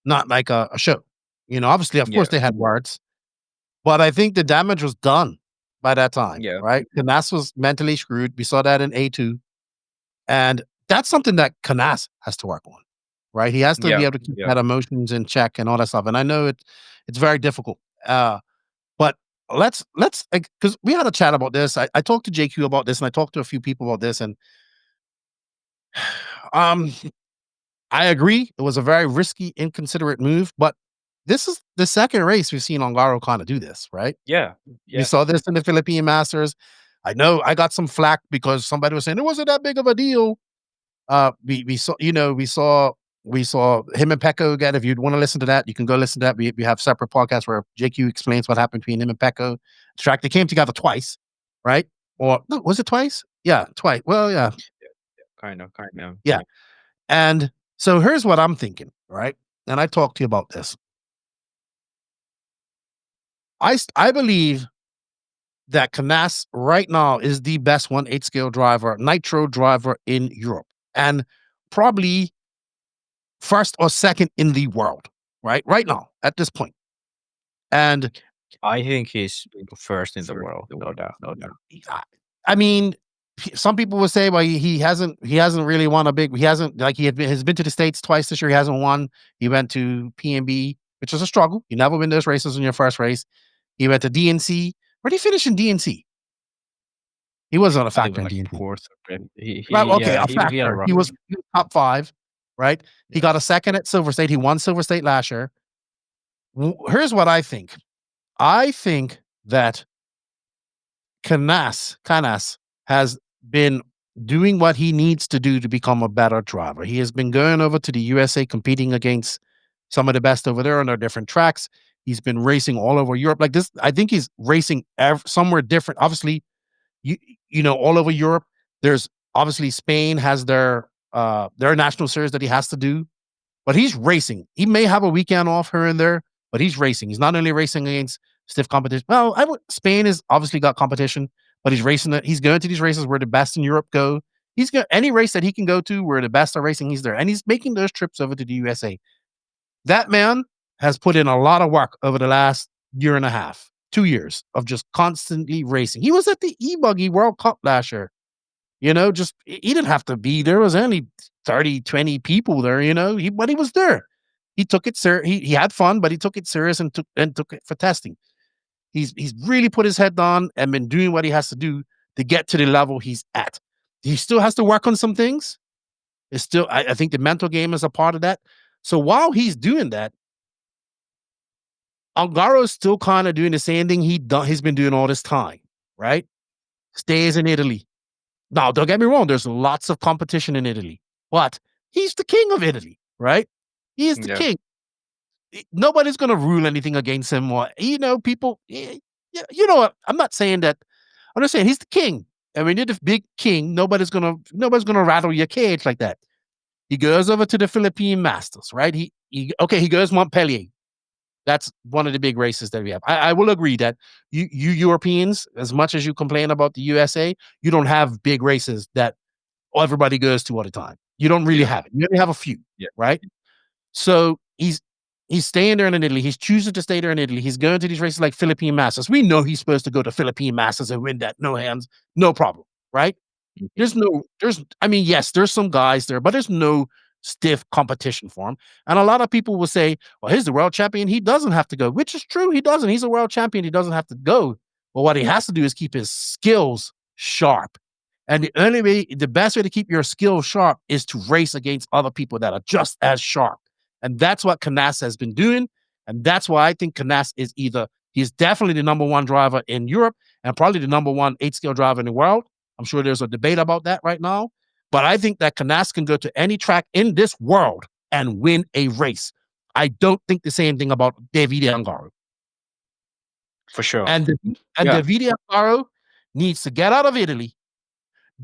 not like a show. Obviously, of course, they had words, but I think the damage was done by that time. Yeah. Right. Canas was mentally screwed. We saw that in A2, and that's something that Canas has to work on. Right. He has to be able to keep that emotions in check and all that stuff. And I know it's very difficult. But let's because we had a chat about this. I talked to JQ about this, and I talked to a few people about this, and I agree it was a very risky, inconsiderate move, but this is the second race we've seen Ongaro kind of do this, right? Yeah. We saw this in the Philippine Masters. I know I got some flack because somebody was saying it wasn't that big of a deal. We saw him and Pecco again. If you'd want to listen to that, you can go listen to that. We have separate podcasts where JQ explains what happened between him and Pecco. The track, they came together twice, right? Or no, was it twice? Yeah, twice. Well, yeah. Kind of. Yeah. And so here's what I'm thinking, right? And I talked to you about this. I believe that Canas right now is the best 1/8 scale driver, nitro driver in Europe, and probably first or second in the world, right now at this point. And I think he's first in the world, no doubt. I mean, some people would say, well, he hasn't really won a big. He hasn't has been to the States twice this year. He hasn't won. He went to PNB, which was a struggle. You never win those races in your first race. He went to DNC. Where did he finish in DNC? He wasn't a I think factor in like DNP. fourth. He Well, okay, a he had factor. a He was top 5, right? He Yeah. got a second at Silver State. He won Silver State last year. Here's what I think. I think that Canas has been doing what he needs to do to become a better driver. He has been going over to the USA, competing against some of the best over there on their different tracks. He's been racing all over Europe like this. I think he's racing somewhere different. Obviously, you know, all over Europe. There's obviously Spain has their national series that he has to do, but he's racing. He may have a weekend off here and there, but he's racing. He's not only racing against stiff competition. Well, Spain has obviously got competition, but he's racing it. He's going to these races where the best in Europe go. He's got any race that he can go to where the best are racing. He's there, and he's making those trips over to the USA. That man has put in a lot of work over the last year and a half, 2 years of just constantly racing. He was at the EBuggy World Cup last year. You know, just he didn't have to be there. Was only 30, 20 people there, you know, but he was there. He took it serious. He had fun, but he took it serious and took it for testing. He's really put his head down and been doing what he has to do to get to the level he's at. He still has to work on some things. It's still, I think the mental game is a part of that. So while he's doing that, Ongaro is still kind of doing the same thing he's been doing all this time, right? Stays in Italy. Now, don't get me wrong, there's lots of competition in Italy, but he's the king of Italy, right? He is the king. Nobody's going to rule anything against him. Or, you know, people, you know what? I'm not saying that. I'm just saying he's the king. And when you're the big king, nobody's gonna rattle your cage like that. He goes over to the Philippine Masters, right? He goes Montpellier. That's one of the big races that we have. I will agree that you Europeans, as much as you complain about the USA, you don't have big races that everybody goes to all the time. You don't really have it. You only have a few, right? So he's staying there in Italy. He's choosing to stay there in Italy. He's going to these races like Philippine Masters. We know he's supposed to go to Philippine Masters and win that, no hands, no problem, right? Yes, there's some guys there, but there's no stiff competition for him. And a lot of people will say, well, he's the world champion. He doesn't have to go, which is true. He doesn't. He's a world champion. He doesn't have to go. But what he has to do is keep his skills sharp. And the best way to keep your skills sharp is to race against other people that are just as sharp. And that's what Canas has been doing. And that's why I think Canas he's definitely the number one driver in Europe and probably the number one 8-scale driver in the world. I'm sure there's a debate about that right now. But I think that Canas can go to any track in this world and win a race. I don't think the same thing about Davide Ongaro. For sure. And Davide Ongaro needs to get out of Italy,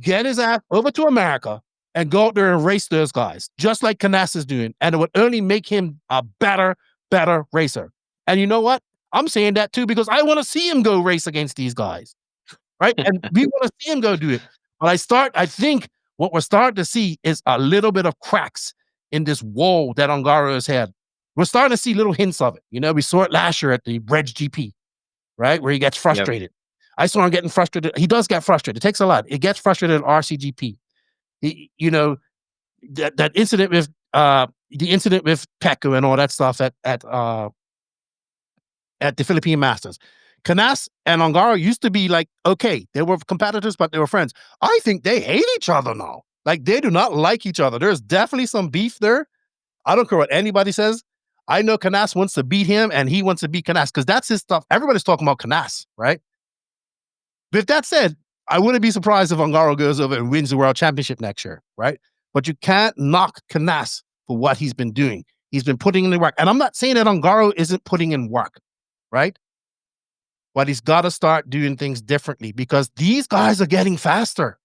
get his ass over to America, and go out there and race those guys, just like Canas is doing. And it would only make him a better racer. And you know what? I'm saying that too because I want to see him go race against these guys, right? And we want to see him go do it. But I think what we're starting to see is a little bit of cracks in this wall that Ongaro has had. We're starting to see little hints of it. You know, we saw it last year at the Reg GP, right? Where he gets frustrated. I saw him getting frustrated. He does get frustrated. It takes a lot. It gets frustrated at RCGP. That incident with Pecco and all that stuff at the Philippine Masters. Canas and Ongaro used to be like, okay, they were competitors, but they were friends. I think they hate each other now. Like, they do not like each other. There's definitely some beef there. I don't care what anybody says. I know Canas wants to beat him, and he wants to beat Canas because that's his stuff. Everybody's talking about Canas, right? With that said, I wouldn't be surprised if Ongaro goes over and wins the World Championship next year, right? But you can't knock Canas for what he's been doing. He's been putting in the work. And I'm not saying that Ongaro isn't putting in work, right? But he's got to start doing things differently because these guys are getting faster.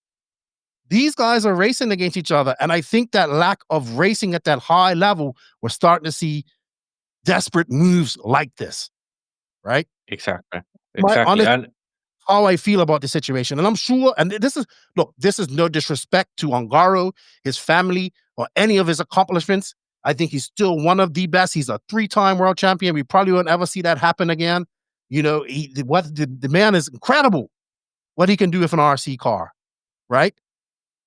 These guys are racing against each other. And I think that lack of racing at that high level, we're starting to see desperate moves like this, right? Exactly. And how I feel about the situation. And I'm sure, and this is no disrespect to Ongaro, his family, or any of his accomplishments. I think he's still one of the best. He's a 3-time world champion. We probably won't ever see that happen again. You know, the man is incredible, what he can do with an RC car, right?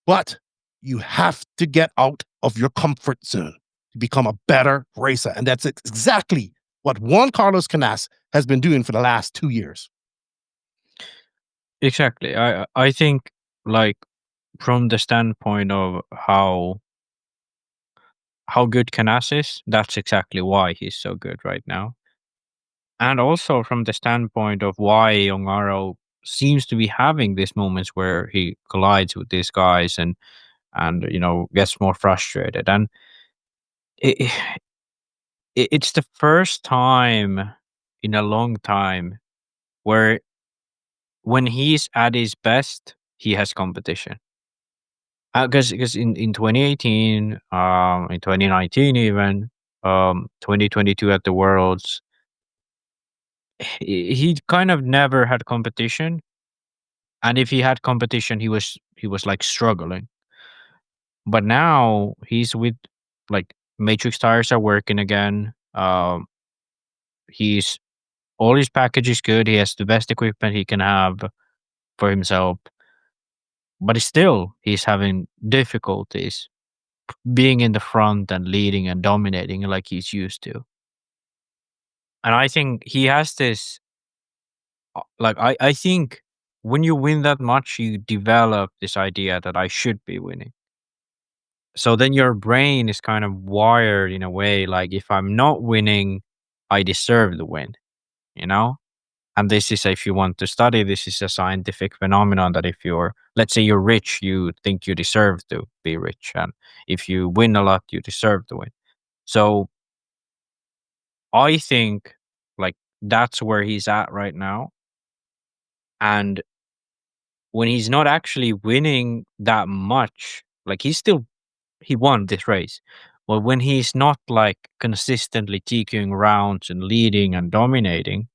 But you have to get out of your comfort zone to become a better racer. And that's exactly what Juan Carlos Canas has been doing for the last 2 years. Exactly. I think like from the standpoint of how good Canas is, that's exactly why he's so good right now. And also from the standpoint of why Ongaro seems to be having these moments where he collides with these guys and gets more frustrated. And it, it's the first time in a long time where when he's at his best, he has competition. Because in 2018, in 2019 even, 2022 at the Worlds, he kind of never had competition. And if he had competition, he was like struggling. But now he's with like Matrix tires are working again. He's all his package is good. He has the best equipment he can have for himself. But he's having difficulties being in the front and leading and dominating like he's used to. And I think he has this I think when you win that much, you develop this idea that I should be winning. So then your brain is kind of wired in a way like if I'm not winning, I deserve the win, you know? And this is, if you want to study, this is a scientific phenomenon that if let's say you're rich, you think you deserve to be rich. And if you win a lot, you deserve to win. So I think like that's where he's at right now. And when he's not actually winning that much, like he won this race. But when he's not like consistently TQing rounds and leading and dominating,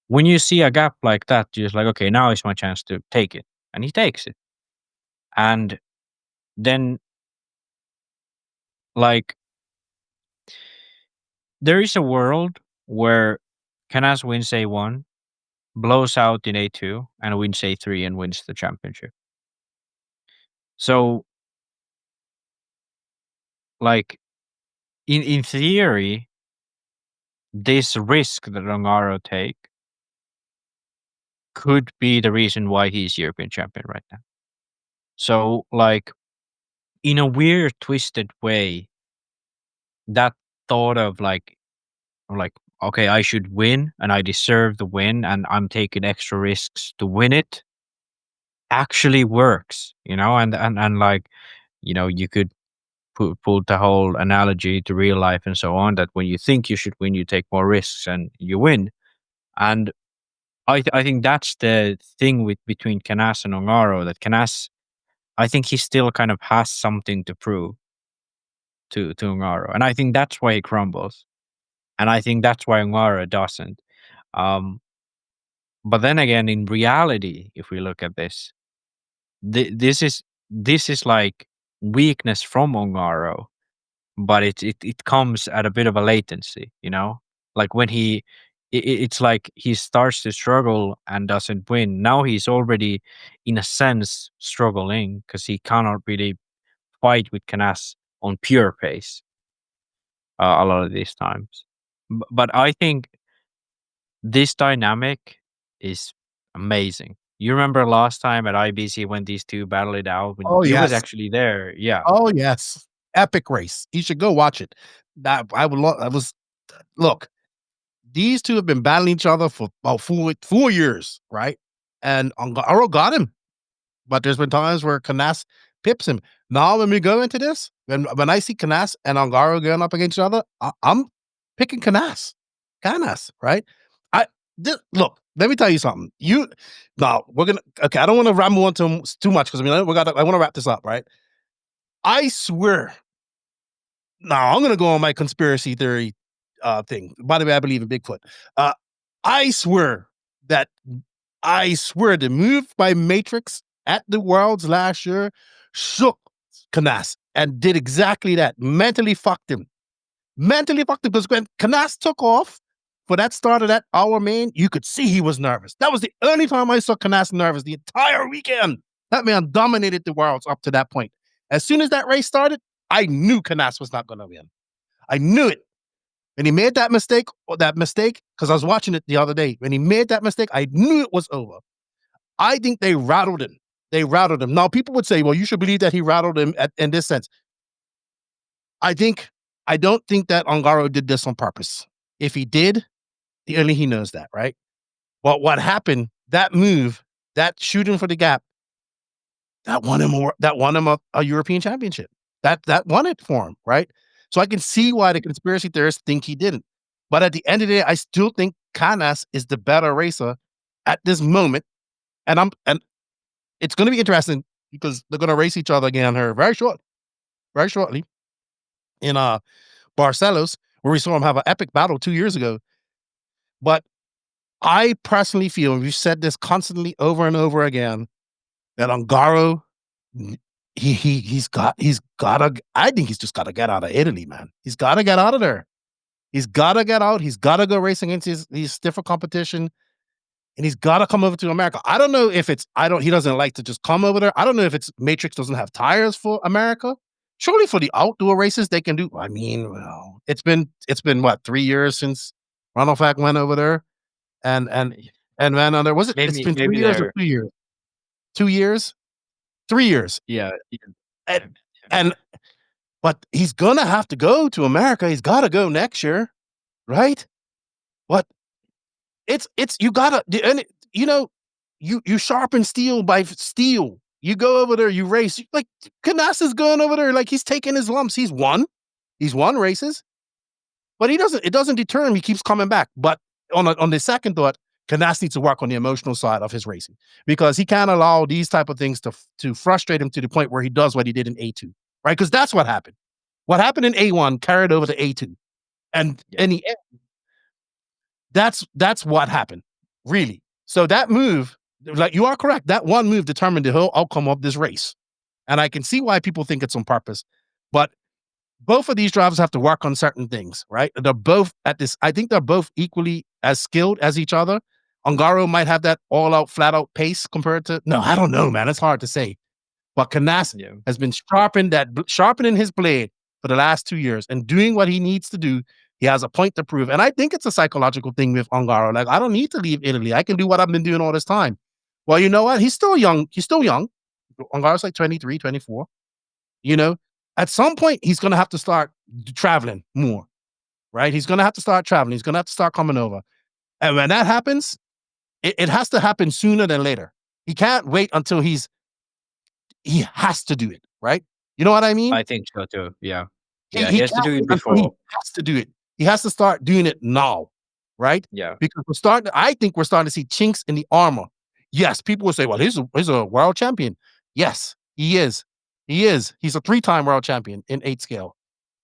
when you see a gap like that, you're just like, okay, now is my chance to take it. And he takes it. And then like there is a world where Canas wins A1, blows out in A2, and wins A3 and wins the championship. So like in theory, this risk that Ongaro take could be the reason why he's European champion right now. So like in a weird twisted way, that thought of like okay, I should win and I deserve the win and I'm taking extra risks to win it actually works, and like, you could pull the whole analogy to real life and so on, that when you think you should win, you take more risks and you win. And I think that's the thing between Canas and Ongaro, that Canas, I think he still kind of has something to prove to Ongaro. And I think that's why he crumbles. And I think that's why Ongaro doesn't. But then again, in reality, if we look at this, this is like weakness from Ongaro, but it comes at a bit of a latency, like when it's like he starts to struggle and doesn't win. Now he's already, in a sense, struggling because he cannot really fight with Canas on pure pace a lot of these times. But I think this dynamic is amazing. You remember last time at IBC when these two battled it out? When Oh, he was yes. actually there. Yeah. Oh, yes. Epic race. You should go watch it. That I would look, these two have been battling each other for about 4 years, right? And Ongaro got him. But there's been times where Canas pips him. Now, when we go into this, when I see Canas and Ongaro going up against each other, I'm picking Canas, right? Look, let me tell you something. We're gonna. Okay, I don't want to ramble on too much because I want to wrap this up, right? I swear. Now I'm gonna go on my conspiracy theory thing. By the way, I believe in Bigfoot. I swear the move by Matrix at the Worlds last year shook Canas and did exactly that. Mentally fucked him because when Canas took off for that start of that hour main, you could see he was nervous. That was the only time I saw Canas nervous the entire weekend. That man dominated the Worlds up to that point. As soon as that race started, I knew Canas was not going to win. I knew it. When he made that mistake, because I was watching it the other day, when he made that mistake, I knew it was over. I think they rattled him. They rattled him. Now, people would say, well, you should believe that he rattled him in this sense. I don't think that Ongaro did this on purpose. If he did, only he knows that, right? But what happened, that move, that shooting for the gap, that won him a European championship. That won it for him, right? So I can see why the conspiracy theorists think he didn't. But at the end of the day, I still think Canas is the better racer at this moment. And it's going to be interesting because they're going to race each other again here very shortly in Barcelos, where we saw him have an epic battle 2 years ago. But I personally feel, and we've said this constantly over and over again, that Ongaro, he's got to, I think he's just got to get out of Italy, man. He's got to get out of there. He's got to get out. He's got to go racing against these stiffer competition. And he's got to come over to America. I don't know if he doesn't like to just come over there. I don't know if it's Matrix doesn't have tires for America. Surely for the outdoor races they can do. I mean, well, it's been what, 3 years since Ronald went over there, and ran on there. Was it? It's been 3 years or 2 years? 2 years, 3 years. Yeah. But he's gonna have to go to America. He's got to go next year, right? But it's you gotta, and you sharpen steel by steel. You go over there, you race. Like Canas is going over there, like he's taking his lumps. He's won races, but it doesn't deter him. He keeps coming back. But on the second thought, Canas needs to work on the emotional side of his racing, because he can't allow these type of things to frustrate him to the point where he does what he did in A2, right? Because that's what happened. What happened in A1 carried over to A2, and in the end, that's what happened, really. So that move, like you are correct, that one move determined the whole outcome of this race, and I can see why people think it's on purpose. But both of these drivers have to work on certain things, right? They're both at this. I think they're both equally as skilled as each other. Ongaro might have that all-out, flat-out pace compared to. No, I don't know, man. It's hard to say. But Canas has been sharpening his blade for the last 2 years and doing what he needs to do. He has a point to prove. And I think it's a psychological thing with Ongaro. Like, I don't need to leave Italy. I can do what I've been doing all this time. Well, you know what? He's still young. Ongaro's like 23, 24. At some point, he's going to have to start traveling more, right? He's going to have to start traveling. He's going to have to start coming over. And when that happens, it has to happen sooner than later. He can't wait until he has to do it, right? You know what I mean? I think so too. Yeah. Yeah, he has to do it before. He has to do it. He has to start doing it now, right? Yeah. Because I think we're starting to see chinks in the armor. Yes, people will say, well, he's a world champion. Yes, he is. He is. He's a 3-time world champion in 8 scale.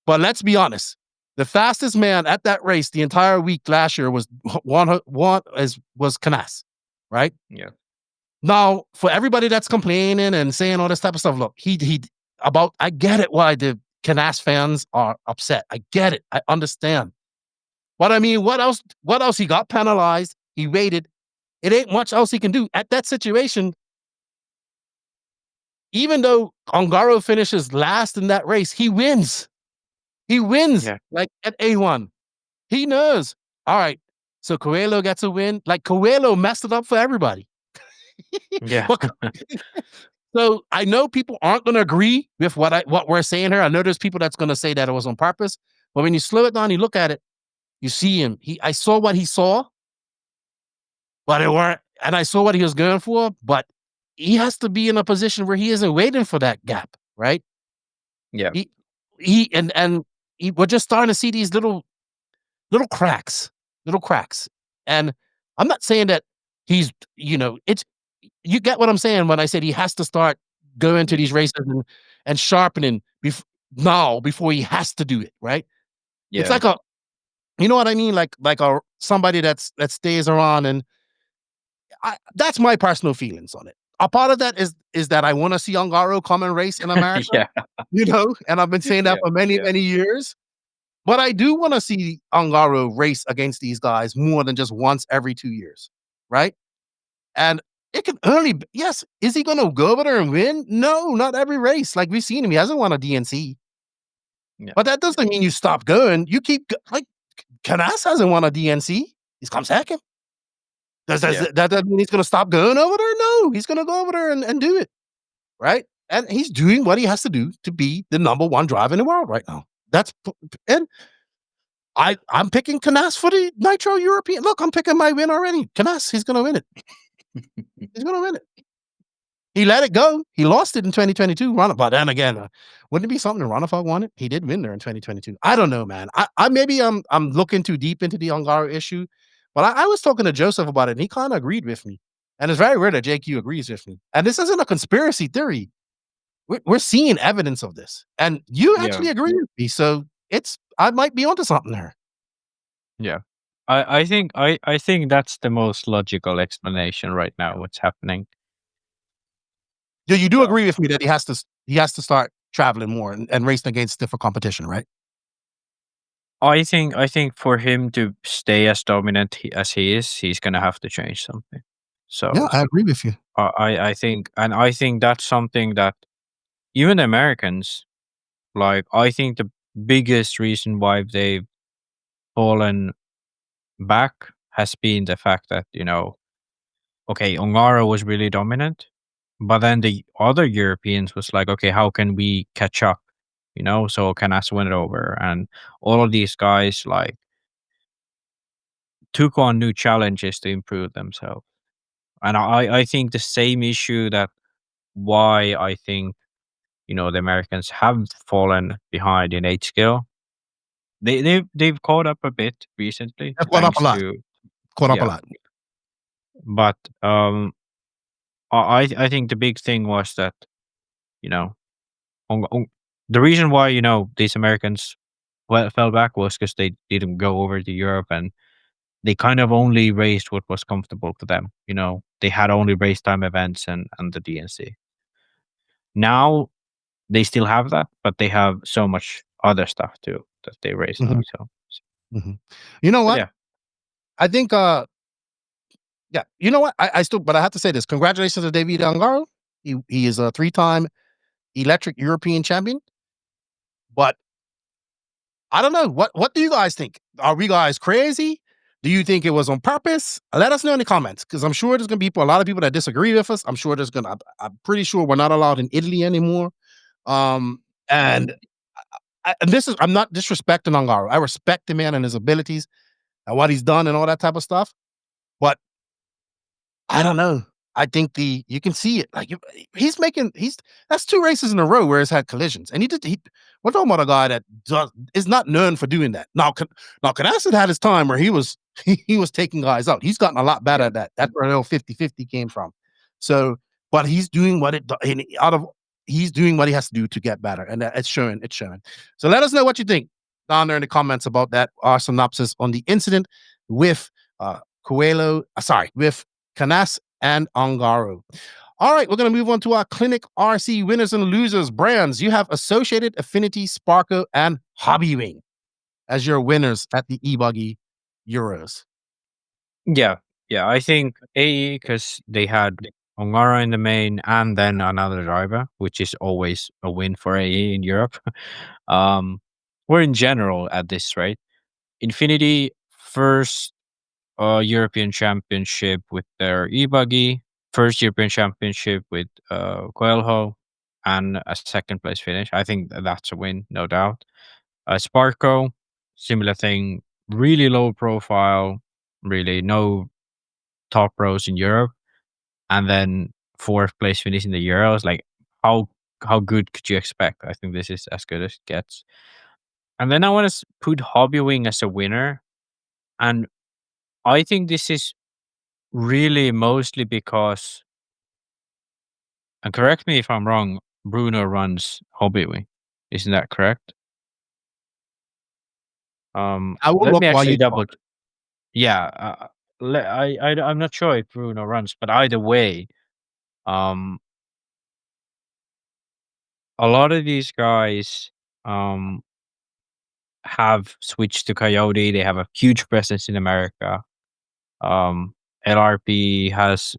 But let's be honest. The fastest man at that race the entire week last year was Canas, right? Yeah. Now, for everybody that's complaining and saying all this type of stuff, look, I get it why the Canas fans are upset. I get it. I understand. But I mean, what else? He got penalized. He waited. It ain't much else he can do at that situation. Even though Ongaro finishes last in that race, he wins. He wins, like at A1. He knows. All right, so Coelho gets a win. Like, Coelho messed it up for everybody. Yeah. So I know people aren't going to agree with what we're saying here. I know there's people that's going to say that it was on purpose. But when you slow it down, you look at it, you see him. I saw what he saw, but it weren't. And I saw what he was going for, but he has to be in a position where he isn't waiting for that gap, right? Yeah. We're just starting to see these little cracks. And I'm not saying that he's, you get what I'm saying when I said he has to start going to these races and sharpening before he has to do it, right? Yeah. It's like you know what I mean? Like somebody that stays around, and that's my personal feelings on it. A part of that is that I want to see Ongaro come and race in America, and I've been saying that for many years. But I do want to see Ongaro race against these guys more than just once every 2 years, right? And it can only yes. Is he going to go over there and win? No, not every race. Like, we've seen him, he hasn't won a DNC. Yeah. But that doesn't mean you stop going. You keep like Canas hasn't won a DNC. He's come second. That mean he's going to stop going over there? No, he's going to go over there and do it, right? And he's doing what he has to do to be the number one driver in the world right now. And I'm picking Canas for the Nitro European. Look, I'm picking my win already. Canas, he's going to win it. He's going to win it. He let it go. He lost it in 2022. But then again, wouldn't it be something if Ronafog won it? He did win there in 2022. I don't know, man. I maybe I'm looking too deep into the Ongaro issue, but I was talking to Joseph about it, and he kind of agreed with me. And it's very rare that JQ agrees with me. And this isn't a conspiracy theory. We're seeing evidence of this, and you actually agree with me. So I might be onto something there. Yeah. I think that's the most logical explanation right now. What's happening? You do agree with me that he has to start traveling more and racing against stiffer competition, right? I think for him to stay as dominant as he is, he's gonna have to change something. So yeah, I agree with you. I think that's something that even the Americans, like, I think the biggest reason why they've fallen back has been the fact that, okay, Ongaro was really dominant, but then the other Europeans was like, okay, how can we catch up? So Canas went over, and all of these guys like took on new challenges to improve themselves. And I think the same issue that why I think the Americans have fallen behind in age scale. They've caught up a bit recently. They've caught up a lot. Caught up a lot. But I think the big thing was that the reason why these Americans fell back was because they didn't go over to Europe, and they kind of only raced what was comfortable for them. They had only race time events and the DNC. Now they still have that, but they have so much other stuff too that they race on. So, you know what? Yeah. I think you know what? I still, but I have to say this. Congratulations to David Ongaro. He is a 3-time electric European champion. But I don't know. What do you guys think? Are we guys crazy? Do you think it was on purpose? Let us know in the comments, because I'm sure there's gonna be a lot of people that disagree with us. I'm pretty sure we're not allowed in Italy anymore. And I'm not disrespecting Ongaro. I respect the man and his abilities and what he's done and all that type of stuff. But I don't know. I think you can see it. Like that's 2 races in a row where he's had collisions, and we're talking about a guy that is not known for doing that. Now Canas had his time where he was taking guys out. He's gotten a lot better at that. That's where the 50-50 came from. So, but he's doing he's doing what he has to do to get better, and it's showing. It's showing. So let us know what you think down there in the comments about that. Our synopsis on the incident with with Canas and Ongaro. All right, we're going to move on to our Clinic RC winners and losers brands. You have Associated, Affinity, Sparko, and Hobbywing as your winners at the EBuggy Euros. Yeah. I think AE, because they had Ongaro in the main and then another driver, which is always a win for AE in Europe. Or in general at this rate. Infinity, first European Championship with their EBuggy, first European Championship with Coelho, and a second place finish. I think that's a win, no doubt. Sparko, similar thing, really low profile, really no top pros in Europe, and then 4th place finish in the Euros. Like, how good could you expect? I think this is as good as it gets. And then I want to put Hobbywing as a winner, and I think this is really mostly because, and correct me if I'm wrong, Bruno runs Hobbywing. Isn't that correct? I will Let look me while actually you double. talk. Yeah, I'm not sure if Bruno runs, but either way, a lot of these guys have switched to Coyote. They have a huge presence in America. LRP has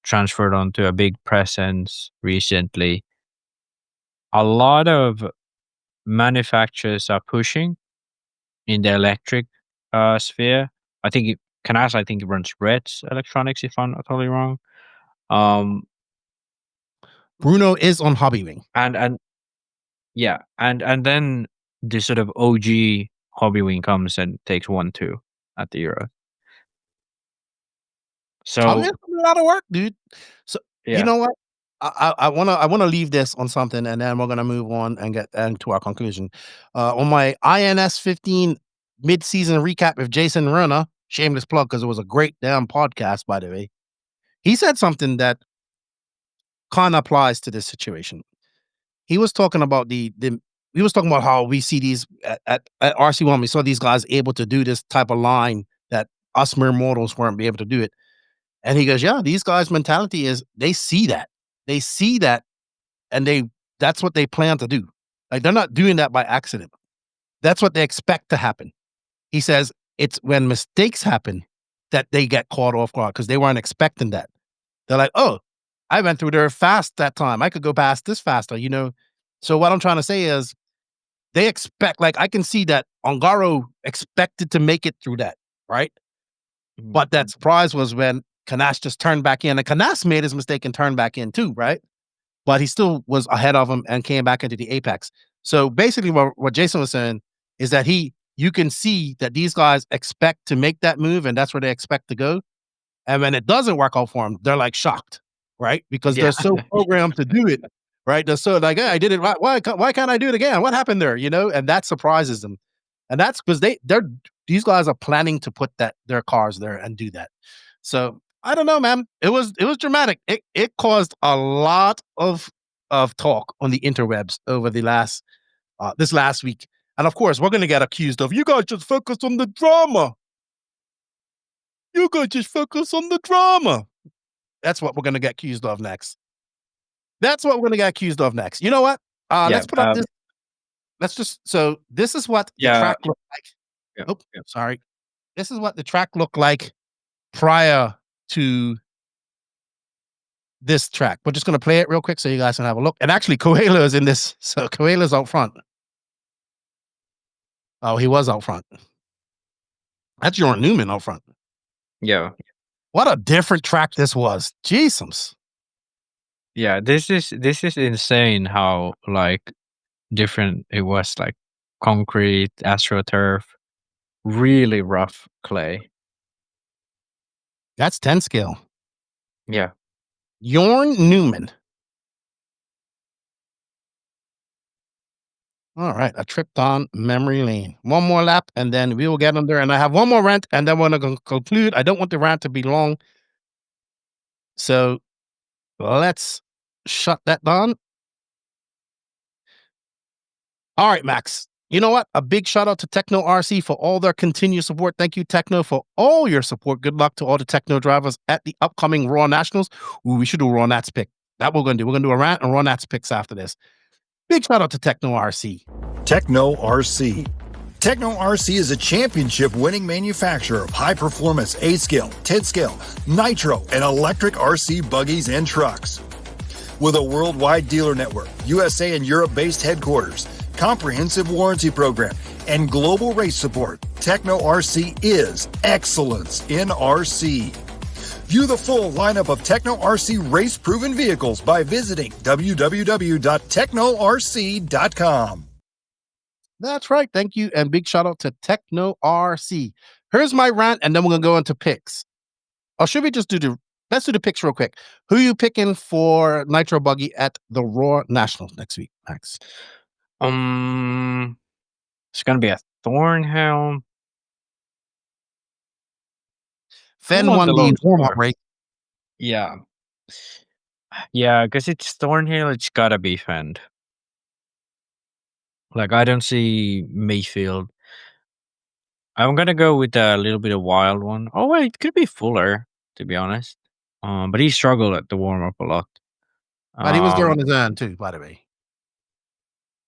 transferred onto a big presence recently. A lot of manufacturers are pushing in the electric sphere. I think Canas, I think he runs Reds Electronics, if I'm not totally wrong. Um, Bruno is on Hobbywing. and yeah, and then the sort of OG Hobbywing comes and takes 1-2 at the Euro. I mean, So it's a lot of work, dude. So you yeah, know what? I wanna leave this on something, and then we're gonna move on and get to our conclusion. On my INS 15 mid-season recap with Jason Rona, shameless plug because it was a great damn podcast, by the way. He said something that kind of applies to this situation. He was talking about he was talking about how we see these at RC1. We saw these guys able to do this type of line that us mere mortals weren't be able to do it. And he goes, yeah, these guys' mentality is they see that. They see that and that's what they plan to do. Like they're not doing that by accident. That's what they expect to happen. He says it's when mistakes happen that they get caught off guard because they weren't expecting that. They're like, oh, I went through there fast that time. I could go past this faster, you know? So what I'm trying to say is they expect, like I can see that Ongaro expected to make it through that, right? But that surprise was when Canas just turned back in. And Canas made his mistake and turned back in too, right? But he still was ahead of him and came back into the apex. So basically what Jason was saying is that you can see that these guys expect to make that move and that's where they expect to go. And when it doesn't work out for them, they're like shocked, right? Because they're so programmed to do it, right? They're so like, hey, I did it right. Why can't I do it again? What happened there? You know, and that surprises them. And that's because these guys are planning to put their cars there and do that. So I don't know, man. It was dramatic. It caused a lot of talk on the interwebs over the this last week. And of course, we're gonna get accused of you guys just focus on the drama. You guys just focus on the drama. That's what we're gonna get accused of next. That's what we're gonna get accused of next. You know what? Let's put up this. Let's just so this is what the track looked like. Sorry. This is what the track looked like prior to this track. We're just gonna play it real quick so you guys can have a look. And actually, Coelho is in this, so Coelho's out front. Oh, he was out front. That's Jordan Newman out front. yeah. What a different track this was. Jesus. Yeah, this is insane how like different it was, like concrete, astroturf, really rough clay. That's 10 scale. Yeah. Jorn Newman. All right, a trip down memory lane. One more lap, and then we will get under. And I have one more rant, and then we're going to conclude. I don't want the rant to be long. So let's shut that down. All right, Max. You know what? A big shout out to Techno RC for all their continued support. Thank you, Techno, for all your support. Good luck to all the Techno drivers at the upcoming Raw Nationals. Ooh, we should do Raw Nats pick. That we're going to do. We're going to do a rant and Raw Nats picks after this. Big shout out to Techno RC. Techno RC. Techno RC is a championship-winning manufacturer of high-performance A-scale, 10-scale, nitro, and electric RC buggies and trucks. With a worldwide dealer network, USA and Europe-based headquarters, comprehensive warranty program, and global race support, Techno RC is excellence in RC. View the full lineup of Techno RC race-proven vehicles by visiting www.technorc.com. That's right. Thank you. And big shout out to Techno RC. Here's my rant, and then we're going to go into picks. Or should we just let's do the picks real quick. Who are you picking for Nitro Buggy at the Raw Nationals next week, Max? It's gonna be a Thornhill. Fen want won the the Lone warm-up Star. race. Yeah. Yeah, because it's Thornhill, it's gotta be Fend. Like, I don't see Mayfield. I'm gonna go with a little bit of wild one. Oh wait, it could be Fuller, to be honest. But he struggled at the warm-up a lot. But he was there on his own too, by the way.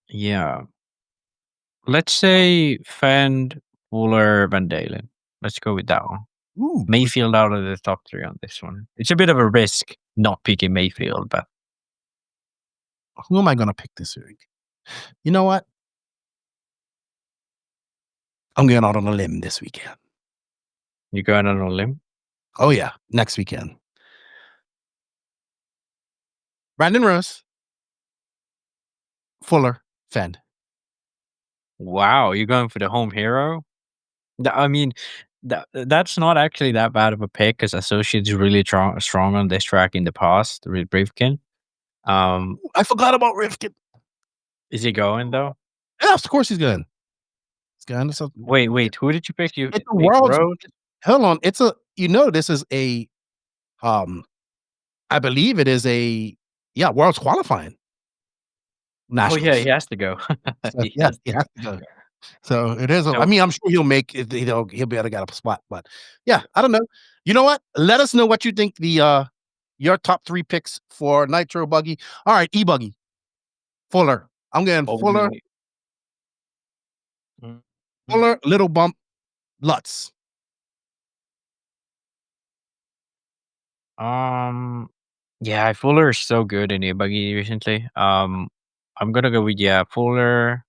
Yeah. Let's say Fend, Fuller, Van Dalen. Let's go with that one. Ooh. Mayfield out of the top 3 on this one. It's a bit of a risk not picking Mayfield, but Who am I going to pick this week? You know what? I'm going out on a limb this weekend. You going on a limb? Oh yeah, next weekend. Brandon Rose, Fuller, Fend. Wow, you're going for the home hero? I mean, that's not actually that bad of a pick because Associate's really strong on this track in the past with Rivkin. I forgot about Rivkin. Is he going though? Yeah, of course he's going. He's going. Wait, who did you pick? You It's a picked world's. Road? Hold on, it's a. This is a. I believe it is a. Yeah, world's qualifying. Oh Nationals. yeah, he has to go. So, he has to go. So it is. I mean, I'm sure he'll make it. He'll be able to get a spot. But yeah, I don't know. You know what? Let us know what you think. Your top 3 picks for Nitro Buggy. All right, EBuggy. Fuller. I'm getting Fuller. Fuller, Little Bump, Lutz. Yeah, Fuller is so good in EBuggy recently. I'm gonna go with Fuller.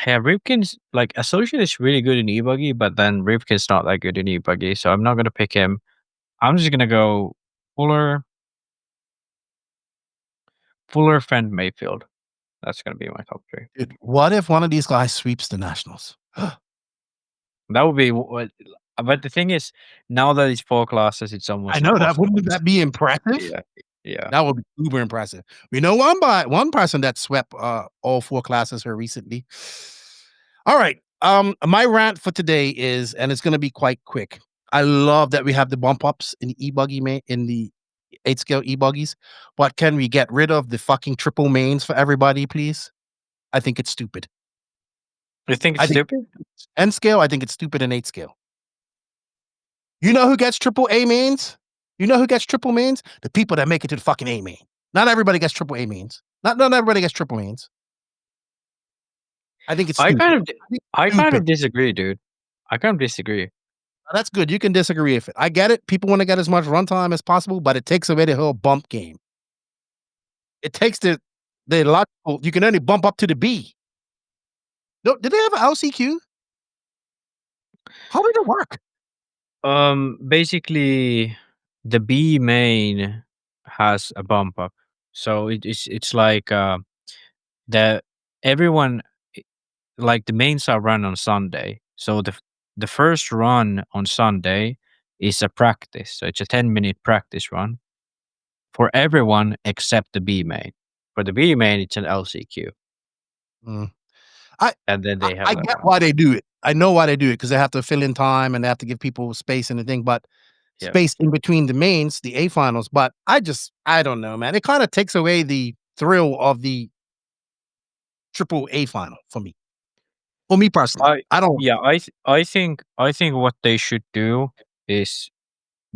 Yeah, Ripkin's like Associate is really good in EBuggy, but then Ripkin's not that good in EBuggy, so I'm not gonna pick him. I'm just gonna go Fuller, Fend, Mayfield. That's gonna be my top 3. Dude, what if one of these guys sweeps the Nationals? That would be what. But the thing is, now that it's 4 classes, it's almost. I know that. impossible. Wouldn't that be impressive? Yeah. That would be uber impressive. We know one person that swept all 4 classes here recently. All right. My rant for today is, and it's going to be quite quick. I love that we have the bump ups in the EBuggy in the 8 scale EBuggies, but can we get rid of the fucking triple mains for everybody, please? I think it's stupid. You think it's stupid? N scale, I think it's stupid in 8 scale. You know who gets triple A mains? You know who gets triple mains? The people that make it to the fucking A main. Not everybody gets triple A mains. Not everybody gets triple mains. I think it's stupid. I kind of disagree, dude. I kind of disagree. That's good. You can disagree with it. I get it. People want to get as much runtime as possible, but it takes away the whole bump game. It takes the logical. You can only bump up to the B. No, did they have an LCQ? How did it work? Basically, the B main has a bump up, so it's like the everyone like the mains are run on Sunday. So the first run on Sunday is a practice, so it's a 10-minute practice run for everyone except the B main. For the B main, it's an LCQ. And then they have. I get why they do it. I know why they do it because they have to fill in time and they have to give people space and the thing, but space in between the mains, the A finals. But I don't know, man. It kind of takes away the thrill of the triple A final for me. For me personally, I don't. Yeah, I think what they should do is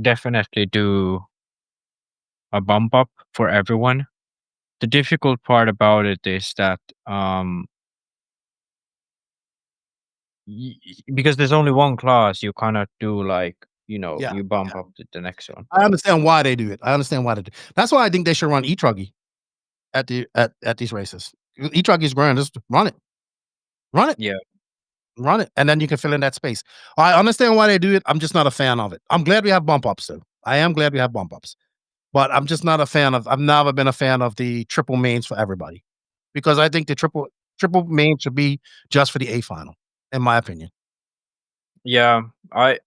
definitely do a bump up for everyone. The difficult part about it is that because there's only one class, you cannot do like you bump up to the next one. I understand why they do it. That's why I think they should run E-Truggy at these races. E-Truggy is grand. Just run it. Yeah. Run it, and then you can fill in that space. I understand why they do it. I'm just not a fan of it. I'm glad we have bump ups, though. I am glad we have bump ups, but I'm just not a fan of. I've never been a fan of the triple mains for everybody, because I think the triple main should be just for the A final, in my opinion. Yeah, I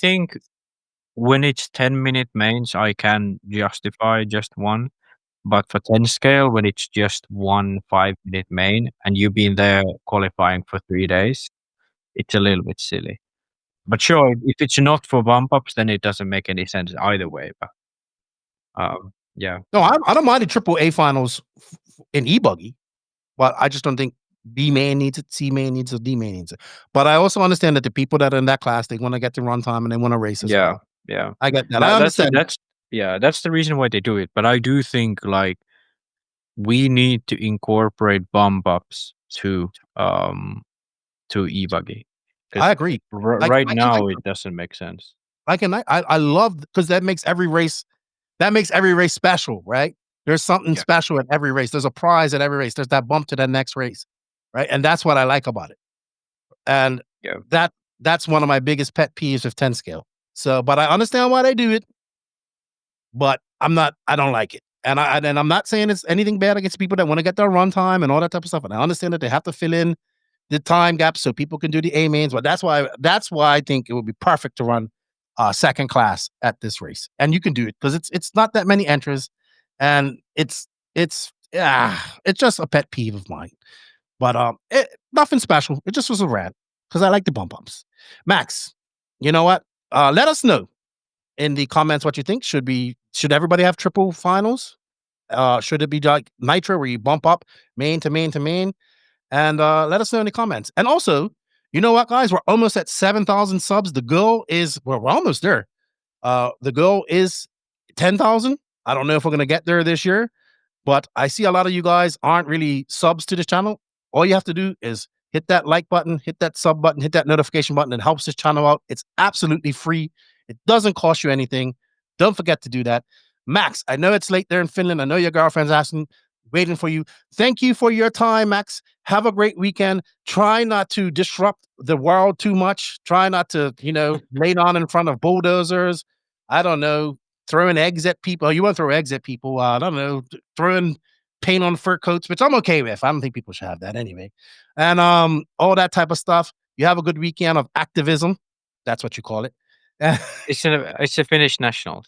think when it's 10-minute mains, I can justify just one. But for 10 scale, when it's just 1 5-minute main and you've been there qualifying for 3 days, it's a little bit silly. But sure, if it's not for bump ups, then it doesn't make any sense either way. But yeah. No, I don't mind the triple A finals in EBuggy, but I just don't think B main needs it, C main needs it, D main needs it. But I also understand that the people that are in that class, they want to get to run time and they want to race as well. Yeah. I get that. I understand. That's the reason why they do it. But I do think like we need to incorporate bump ups to EBuggy. I agree. Right now, it doesn't make sense. I love because that makes every race special, right? There's something special at every race. There's a prize at every race. There's that bump to that next race, right? And that's what I like about it. And that's one of my biggest pet peeves with 10 scale. So, but I understand why they do it, but I don't like it. And I'm not saying it's anything bad against people that want to get their run time and all that type of stuff. And I understand that they have to fill in the time gap so people can do the A mains. But that's why I think it would be perfect to run second class at this race. And you can do it because it's not that many entries, and it's just a pet peeve of mine. But nothing special. It just was a rant because I like the bumps. Max, you know what? Let us know in the comments what you think. Should everybody have triple finals? Should it be like Nitro where you bump up main to main to main? And let us know in the comments. And also, you know what, guys? We're almost at 7,000 subs. The goal is, we're almost there. The goal is 10,000. I don't know if we're going to get there this year, but I see a lot of you guys aren't really subs to this channel. All you have to do is hit that like button, hit that sub button, hit that notification button. It helps this channel out. It's absolutely free. It doesn't cost you anything. Don't forget to do that. Max, I know it's late there in Finland. I know your girlfriend's waiting for you. Thank you for your time, Max. Have a great weekend. Try not to disrupt the world too much. Try not to, lay down in front of bulldozers. I don't know, throwing eggs at people. You want to throw eggs at people. I don't know, throwing paint on fur coats, which I'm okay with. I don't think people should have that anyway. And all that type of stuff. You have a good weekend of activism. That's what you call it. It's a Finnish nationals.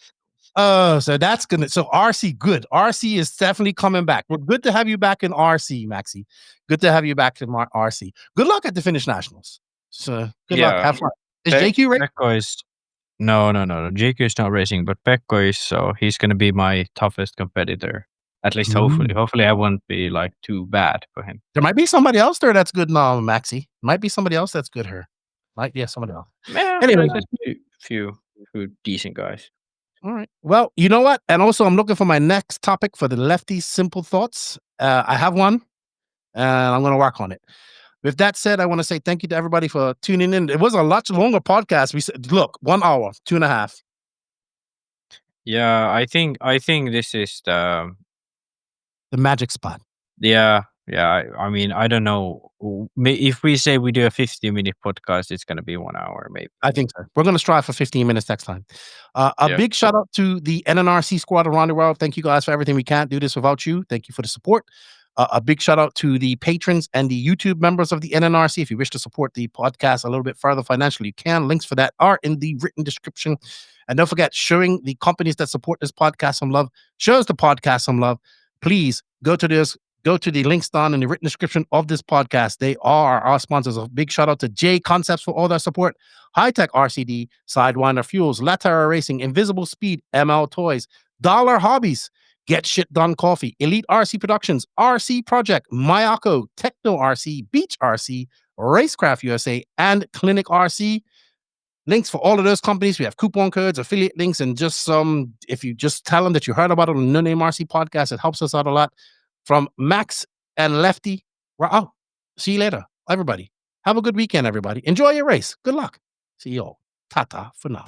Oh, so that's good. So RC, good. RC is definitely coming back. Well, good to have you back in RC, Maxi. Good to have you back in RC. Good luck at the Finnish Nationals. So good luck. Have fun. Is JQ racing? Pekko is no. JQ is not racing, but Pekko is. So he's going to be my toughest competitor. At least hopefully. Hopefully I won't be like too bad for him. There might be somebody else there that's good now, Maxi. Might be somebody else that's good here. Somebody else. Yeah, anyway, there's a few decent guys. All right. Well, you know what? And also, I'm looking for my next topic for the Lefty Simple Thoughts. I have one, and I'm going to work on it. With that said, I want to say thank you to everybody for tuning in. It was a lot longer podcast. We said, look, 1 hour, 2.5. Yeah, I think this is the magic spot. Yeah. I mean, I don't know. If we say we do a 50-minute podcast, it's going to be 1 hour, maybe. I think so. We're going to strive for 15 minutes next time. Big shout out to the NNRC squad around the world. Thank you guys for everything. We can't do this without you. Thank you for the support. A big shout out to the patrons and the YouTube members of the NNRC. If you wish to support the podcast a little bit further financially, you can. Links for that are in the written description. And don't forget, showing the companies that support this podcast some love, shows the podcast some love. Please go to the links down in the written description of this podcast. They are our sponsors. A big shout out to J Concepts for all their support. High Tech RCD, Sidewinder Fuels, Latera Racing, Invisible Speed, ML Toys, Dollar Hobbies, Get Shit Done Coffee, Elite RC Productions, RC Project, Mayako, Techno RC, Beach RC, Racecraft USA, and Clinic RC. Links for all of those companies. We have coupon codes, affiliate links, and just some. If you just tell them that you heard about it on the No Name RC podcast, it helps us out a lot. From Max and Lefty, we're out. See you later, everybody. Have a good weekend, everybody. Enjoy your race. Good luck. See you all. Ta-ta for now.